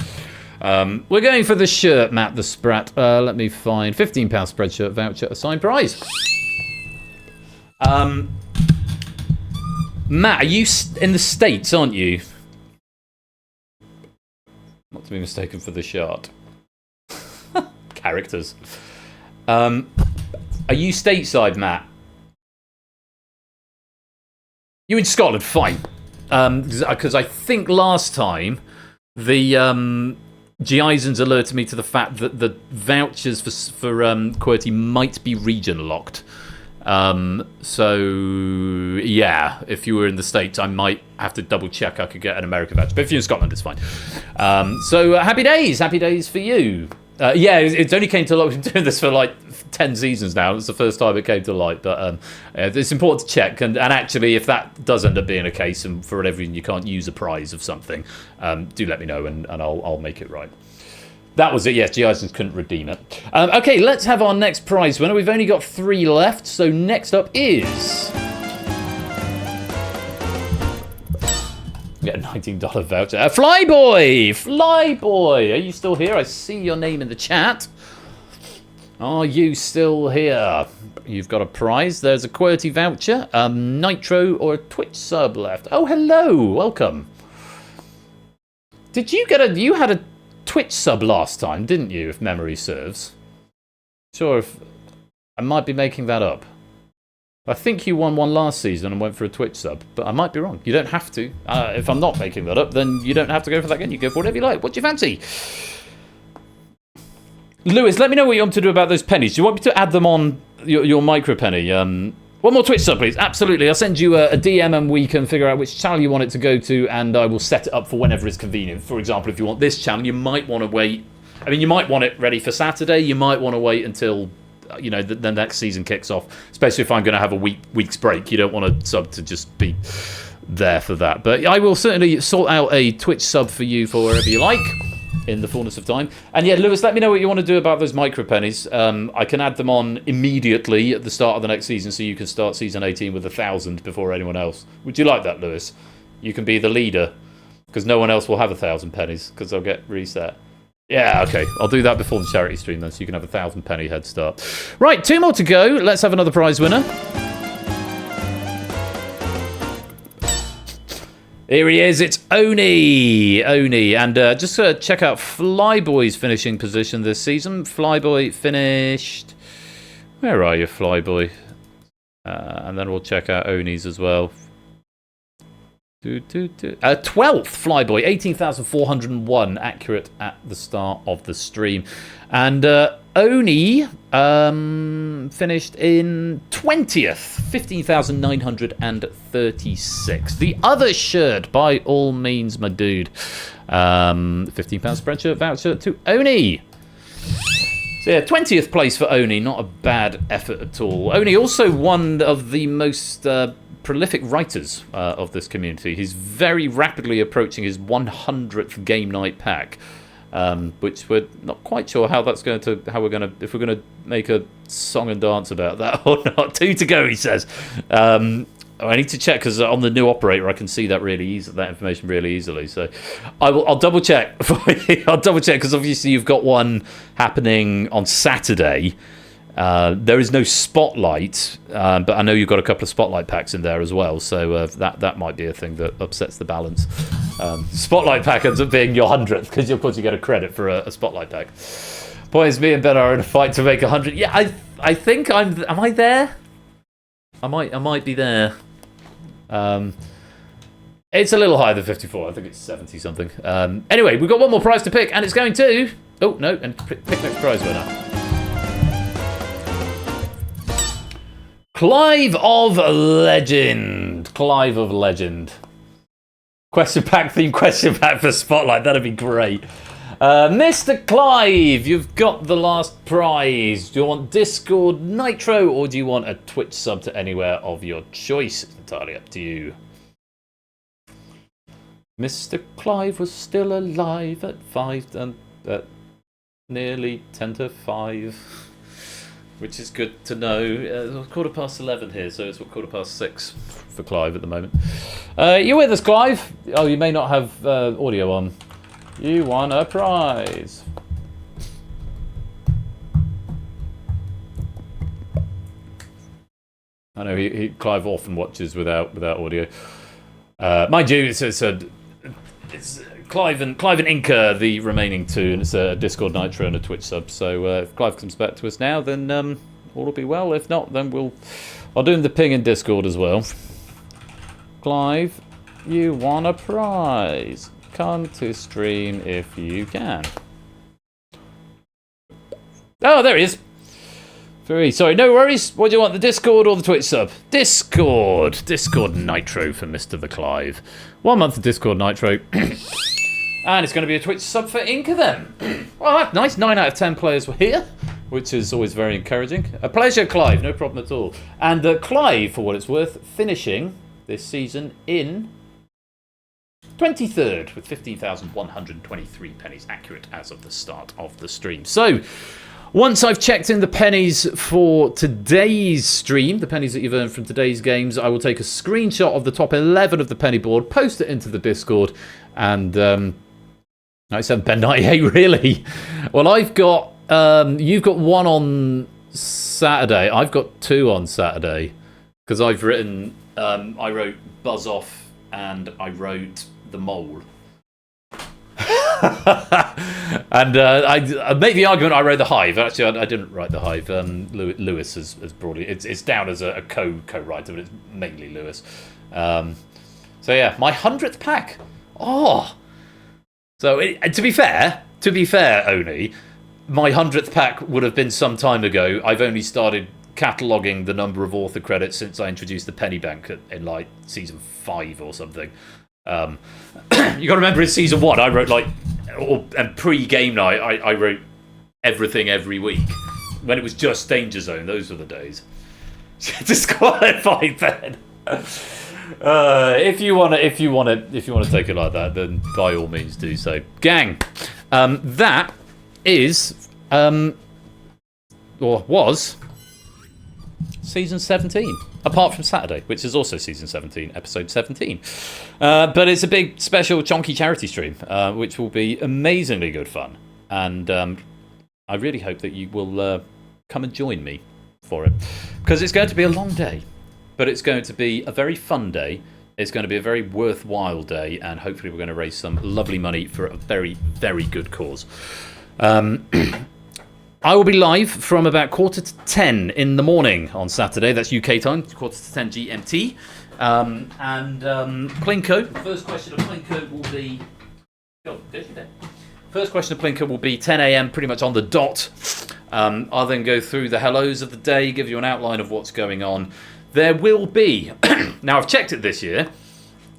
We're going for the shirt, Matt the Sprat. Let me find £15 Spreadshirt voucher, a signed prize. Matt, are you in the States, aren't you? Not to be mistaken for the shirt. Characters. Are you stateside, Matt? You in Scotland? Fine. Because I think last time the Giazons alerted me to the fact that the vouchers for QWERTY might be region locked. So yeah, if you were in the States, I might have to double check I could get an American voucher. But if you're in Scotland, it's fine. So happy days for you. Yeah, it only came to light. We've been doing this for like 10 seasons now. It's the first time it came to light. But it's important to check. And actually, if that does end up being a case and for whatever reason you can't use a prize of something, do let me know and I'll make it right. That was it, yes. Giazons couldn't redeem it. Okay, let's have our next prize winner. We've only got 3 left. So next up is... Get a $19 voucher. Flyboy! Are you still here? I see your name in the chat. Are you still here? You've got a prize. There's a QWERTY voucher, Nitro, or a Twitch sub left. Oh, hello. Welcome. Did you get you had a Twitch sub last time, didn't you, if memory serves? Sure, if I might be making that up. I think you won one last season and went for a Twitch sub, but I might be wrong. You don't have to. If I'm not making that up, then you don't have to go for that again. You go for whatever you like. What do you fancy? Lewis, let me know what you want to do about those pennies. Do you want me to add them on your micro penny? One more Twitch sub, please. Absolutely. I'll send you a DM and we can figure out which channel you want it to go to, and I will set it up for whenever it's convenient. For example, if you want this channel, you might want to wait. I mean, you might want it ready for Saturday. You might want to wait until... you know, the next season kicks off, especially if I'm going to have a week's break. You don't want a sub to just be there for that. But I will certainly sort out a Twitch sub for you for wherever you like in the fullness of time. And yeah, Lewis, let me know what you want to do about those micro pennies. I can add them on immediately at the start of the next season so you can start season 18 with 1,000 before anyone else. Would you like that, Lewis? You can be the leader because no one else will have 1,000 pennies because they'll get reset. Yeah, okay. I'll do that before the charity stream then, so you can have a 1,000 penny head start. Right, 2 more to go. Let's have another prize winner. Here he is. It's Oni. And just check out Flyboy's finishing position this season. Flyboy finished... Where are you, Flyboy? And then we'll check out Oni's as well. 12th Flyboy, 18,401 accurate at the start of the stream. And Oni finished in 20th, 15,936. The other shirt, by all means, my dude. £15 Spreadshirt voucher to Oni. So yeah, 20th place for Oni, not a bad effort at all. Oni also one of the most... prolific writers of this community. He's very rapidly approaching his 100th game night pack, which we're not quite sure how that's going to, if we're going to make a song and dance about that or not. 2 to go, he says. I need to check because on the new operator I can see that that information really easily. So I'll double check. I'll double check because obviously you've got one happening on Saturday. There is no spotlight, but I know you've got a couple of spotlight packs in there as well. So that might be a thing that upsets the balance. Spotlight pack ends up being your 100th because of course you get a credit for a spotlight pack. Point is, me and Ben are in a fight to make 100. Yeah, I think am I there? I might be there. It's a little higher than 54. I think it's 70 something. Anyway, we've got one more prize to pick, and it's going to. Oh no! And pick next prize winner. Clive of Legend. Clive of Legend. Question pack for Spotlight. That'd be great. Mr. Clive, you've got the last prize. Do you want Discord Nitro or do you want a Twitch sub to anywhere of your choice? It's entirely up to you. Mr. Clive was still alive at nearly 10 to 5, which is good to know. It's 11:15 here, so it's 6:15 for Clive at the moment. You with us, Clive? Oh, you may not have audio on. You won a prize. I know Clive often watches without audio. Mind you, it's Clive and Inca, the remaining two, and it's a Discord Nitro and a Twitch sub. So if Clive comes back to us now, then all will be well. If not, then I'll do him the ping in Discord as well. Clive, you won a prize. Come to stream if you can. Oh, there he is. Sorry, no worries. What do you want, the Discord or the Twitch sub? Discord Nitro for Mr. the Clive. 1 month of Discord Nitro. And it's going to be a Twitch sub for Inca then. Well, that's nice. 9 out of 10 players were here, which is always very encouraging. A pleasure, Clive. No problem at all. And Clive, for what it's worth, finishing this season in 23rd with 15,123 pennies, accurate as of the start of the stream. So, once I've checked in the pennies for today's stream, the pennies that you've earned from today's games, I will take a screenshot of the top 11 of the penny board, post it into the Discord, and I said Ben 98, really? Well, I've got you've got one on Saturday. I've got two on Saturday because I've written. I wrote Buzz Off and I wrote The Mole. And I made the argument I wrote The Hive. Actually, I didn't write The Hive. Lewis has broadly... It's down as a co-writer, but it's mainly Lewis. So yeah, my 100th pack. Oh! So, to be fair, Oni, my 100th pack would have been some time ago. I've only started cataloguing the number of author credits since I introduced the penny bank in like season 5 or something. You got to remember in season 1 I wrote and pre-game night I wrote everything every week when it was just DangerZone. Those were the days. Disqualified Ben. If you want to take it like that, then by all means do so, gang. That is or was season 17, apart from Saturday, which is also season 17, episode 17. But it's a big, special, chonky charity stream, which will be amazingly good fun. And I really hope that you will come and join me for it. Because it's going to be a long day, but it's going to be a very fun day. It's going to be a very worthwhile day, and hopefully we're going to raise some lovely money for a very, very good cause. I will be live from about 9:45 in the morning on Saturday. That's UK time, 9:45 GMT. Plinko, first question of Plinko will be... First question of Plinko will be 10 a.m, pretty much on the dot. I'll then go through the hellos of the day, give you an outline of what's going on. There will be... Now, I've checked it this year.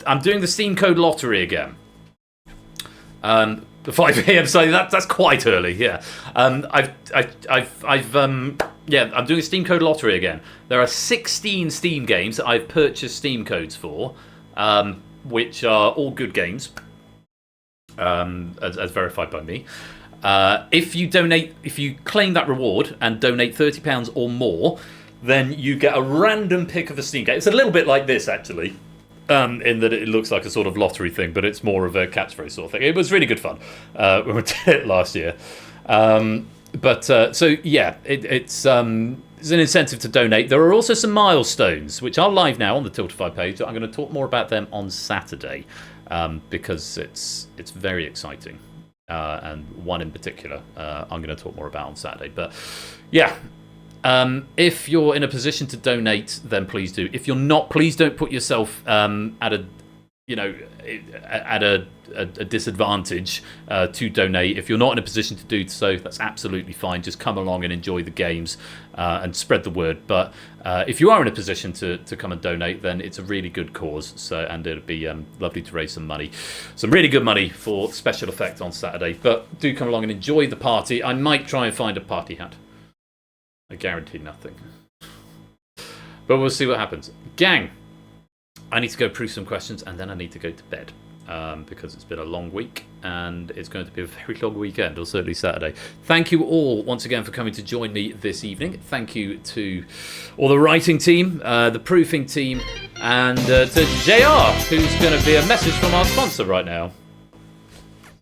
I'm doing the Steam Code Lottery again. The 5 a.m, so that's quite early, yeah. I'm doing a Steam Code Lottery again. There are 16 Steam games that I've purchased Steam codes for, which are all good games, as verified by me. If you claim that reward and donate £30 or more, then you get a random pick of a Steam game. It's a little bit like this, actually, in that it looks like a sort of lottery thing, but it's more of a catchphrase sort of thing. It was really good fun when we did it last year. It's an incentive to donate. There are also some milestones, which are live now on the Tiltify page. I'm going to talk more about them on Saturday, because it's very exciting. And one in particular, I'm going to talk more about on Saturday. But yeah, if you're in a position to donate, then please do. If you're not, please don't put yourself at a disadvantage to donate. If you're not in a position to do so, that's absolutely fine. Just come along and enjoy the games and spread the word. But if you are in a position to come and donate, then it's a really good cause. And it'll be lovely to raise some money, some really good money for Special Effect on Saturday. But do come along and enjoy the party. I might try and find a party hat. I guarantee nothing. But we'll see what happens. Gang, I need to go prove some questions and then I need to go to bed. Because it's been a long week and it's going to be a very long weekend, or certainly Saturday. Thank you all once again for coming to join me this evening. Thank you to all the writing team, the proofing team, and to JR, who's going to be a message from our sponsor right now.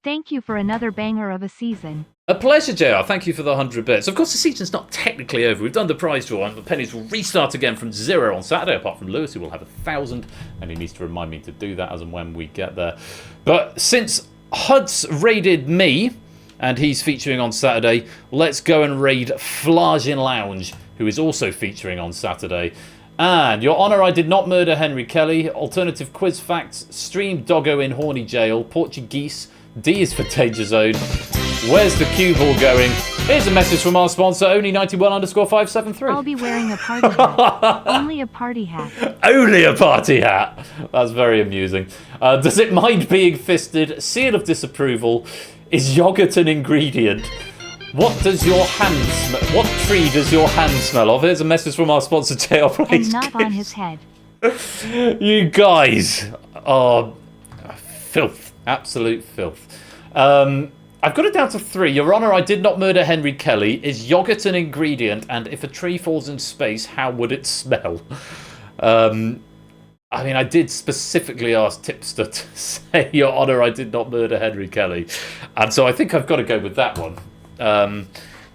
Thank you for another banger of a season. A pleasure, JR. Thank you for the 100 bits. Of course, the season's not technically over. We've done the prize draw, and the pennies will restart again from 0 on Saturday, apart from Lewis, who will have 1,000, and he needs to remind me to do that as and when we get there. But since Hud's raided me, and he's featuring on Saturday, let's go and raid Flagin Lounge, who is also featuring on Saturday. And, Your Honour, I did not murder Henry Kelly. Alternative quiz facts. Stream Doggo in Horny Jail. Portuguese. D is for DangerZone. Where's the cue ball going? Here's a message from our sponsor, only91_573. I'll be wearing a party hat. Only a party hat. Only a party hat. That's very amusing. Does it mind being fisted? Seal of disapproval. Is yogurt an ingredient? What does your hand smell? What tree does your hand smell of? Here's a message from our sponsor, JL Place. And not on his head. You guys are filth. Absolute filth. I've got it down to 3. Your Honour, I did not murder Henry Kelly. Is yogurt an ingredient? And if a tree falls in space, how would it smell? I mean, I did specifically ask Tipster to say, Your Honour, I did not murder Henry Kelly. And so I think I've got to go with that one.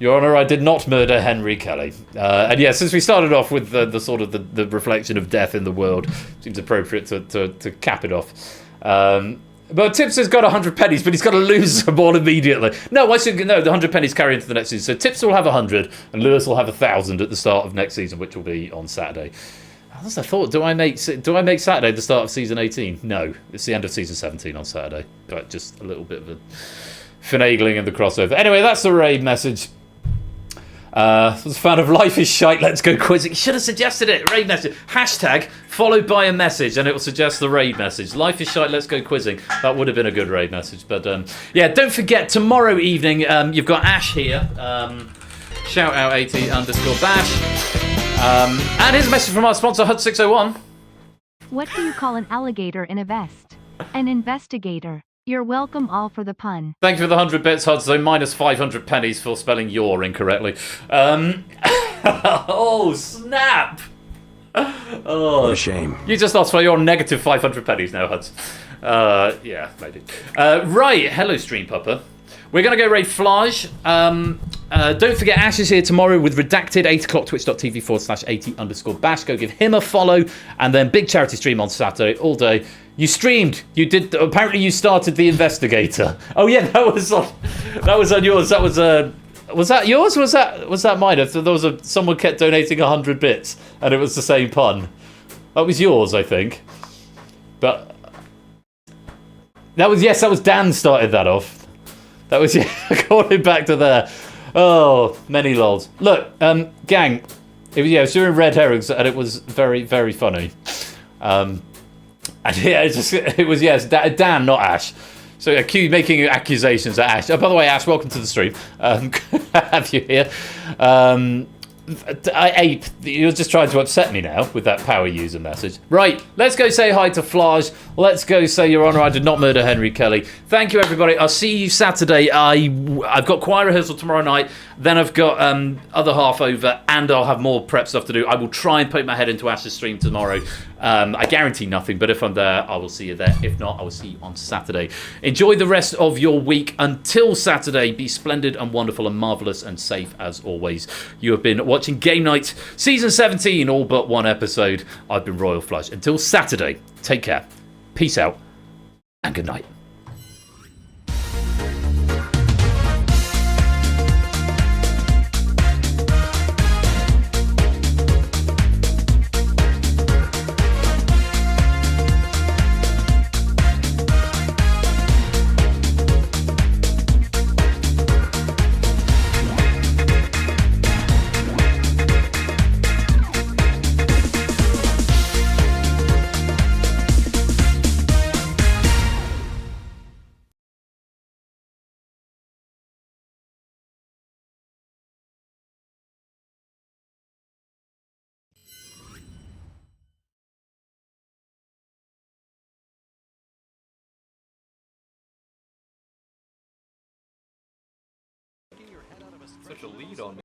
Your Honour, I did not murder Henry Kelly. And yeah, since we started off with the sort of the reflection of death in the world, seems appropriate to cap it off. But Tipster's got 100 pennies, but he's got to lose them all immediately. No, the 100 pennies carry into the next season. So Tipster will have 100, and Lewis will have 1,000 at the start of next season, which will be on Saturday. As I thought, do I make Saturday the start of season 18? No, it's the end of season 17 on Saturday. But just a little bit of a finagling in the crossover. Anyway, that's the raid message. I was a fan of Life is Shite, let's go quizzing. Should have suggested it. Raid message. Hashtag followed by a message, and it will suggest the raid message. Life is Shite, let's go quizzing. That would have been a good raid message. But yeah, don't forget, tomorrow evening, you've got Ash here. Shout out AT_Bash. And here's a message from our sponsor, HUD601. What do you call an alligator in a vest? An investigator. You're welcome all for the pun. Thank you for the 100 bits, Hud. So minus 500 pennies for spelling your incorrectly. Oh, snap! Oh, what a shame. You just lost for your negative 500 pennies now, Huds. Yeah, maybe. Right, hello, Stream Pupper. We're going to go raid Flage. Don't forget, Ash is here tomorrow with Redacted, 8 o'clock, twitch.tv/AT_Bash. Go give him a follow. And then big charity stream on Saturday, all day. You streamed. You did. Apparently, you started the Investigator. Oh yeah, that was on yours. That was that yours? Was that mine? There was someone kept donating 100 bits, and it was the same pun. That was yours, I think. But that was Dan started that off. That was calling back to there. Oh, many lols. Look, gang. It was during Red Herrings, and it was very, very funny. And yeah, it was Dan, not Ash. So making accusations at Ash. Oh, by the way, Ash, welcome to the stream. Good to have you here. You're just trying to upset me now with that power user message. Right, let's go say hi to Flage. Let's go say, Your Honour, I did not murder Henry Kelly. Thank you, everybody. I'll see you Saturday. I've got choir rehearsal tomorrow night. Then I've got other half over, and I'll have more prep stuff to do. I will try and put my head into Ash's stream tomorrow. I guarantee nothing, but if I'm there, I will see you there. If not, I will see you on Saturday. Enjoy the rest of your week. Until Saturday, be splendid and wonderful and marvellous and safe as always. You have been watching Game Night, Season 17, all but one episode. I've been Royal Flush. Until Saturday, take care, peace out, and good night. Such a lead on me.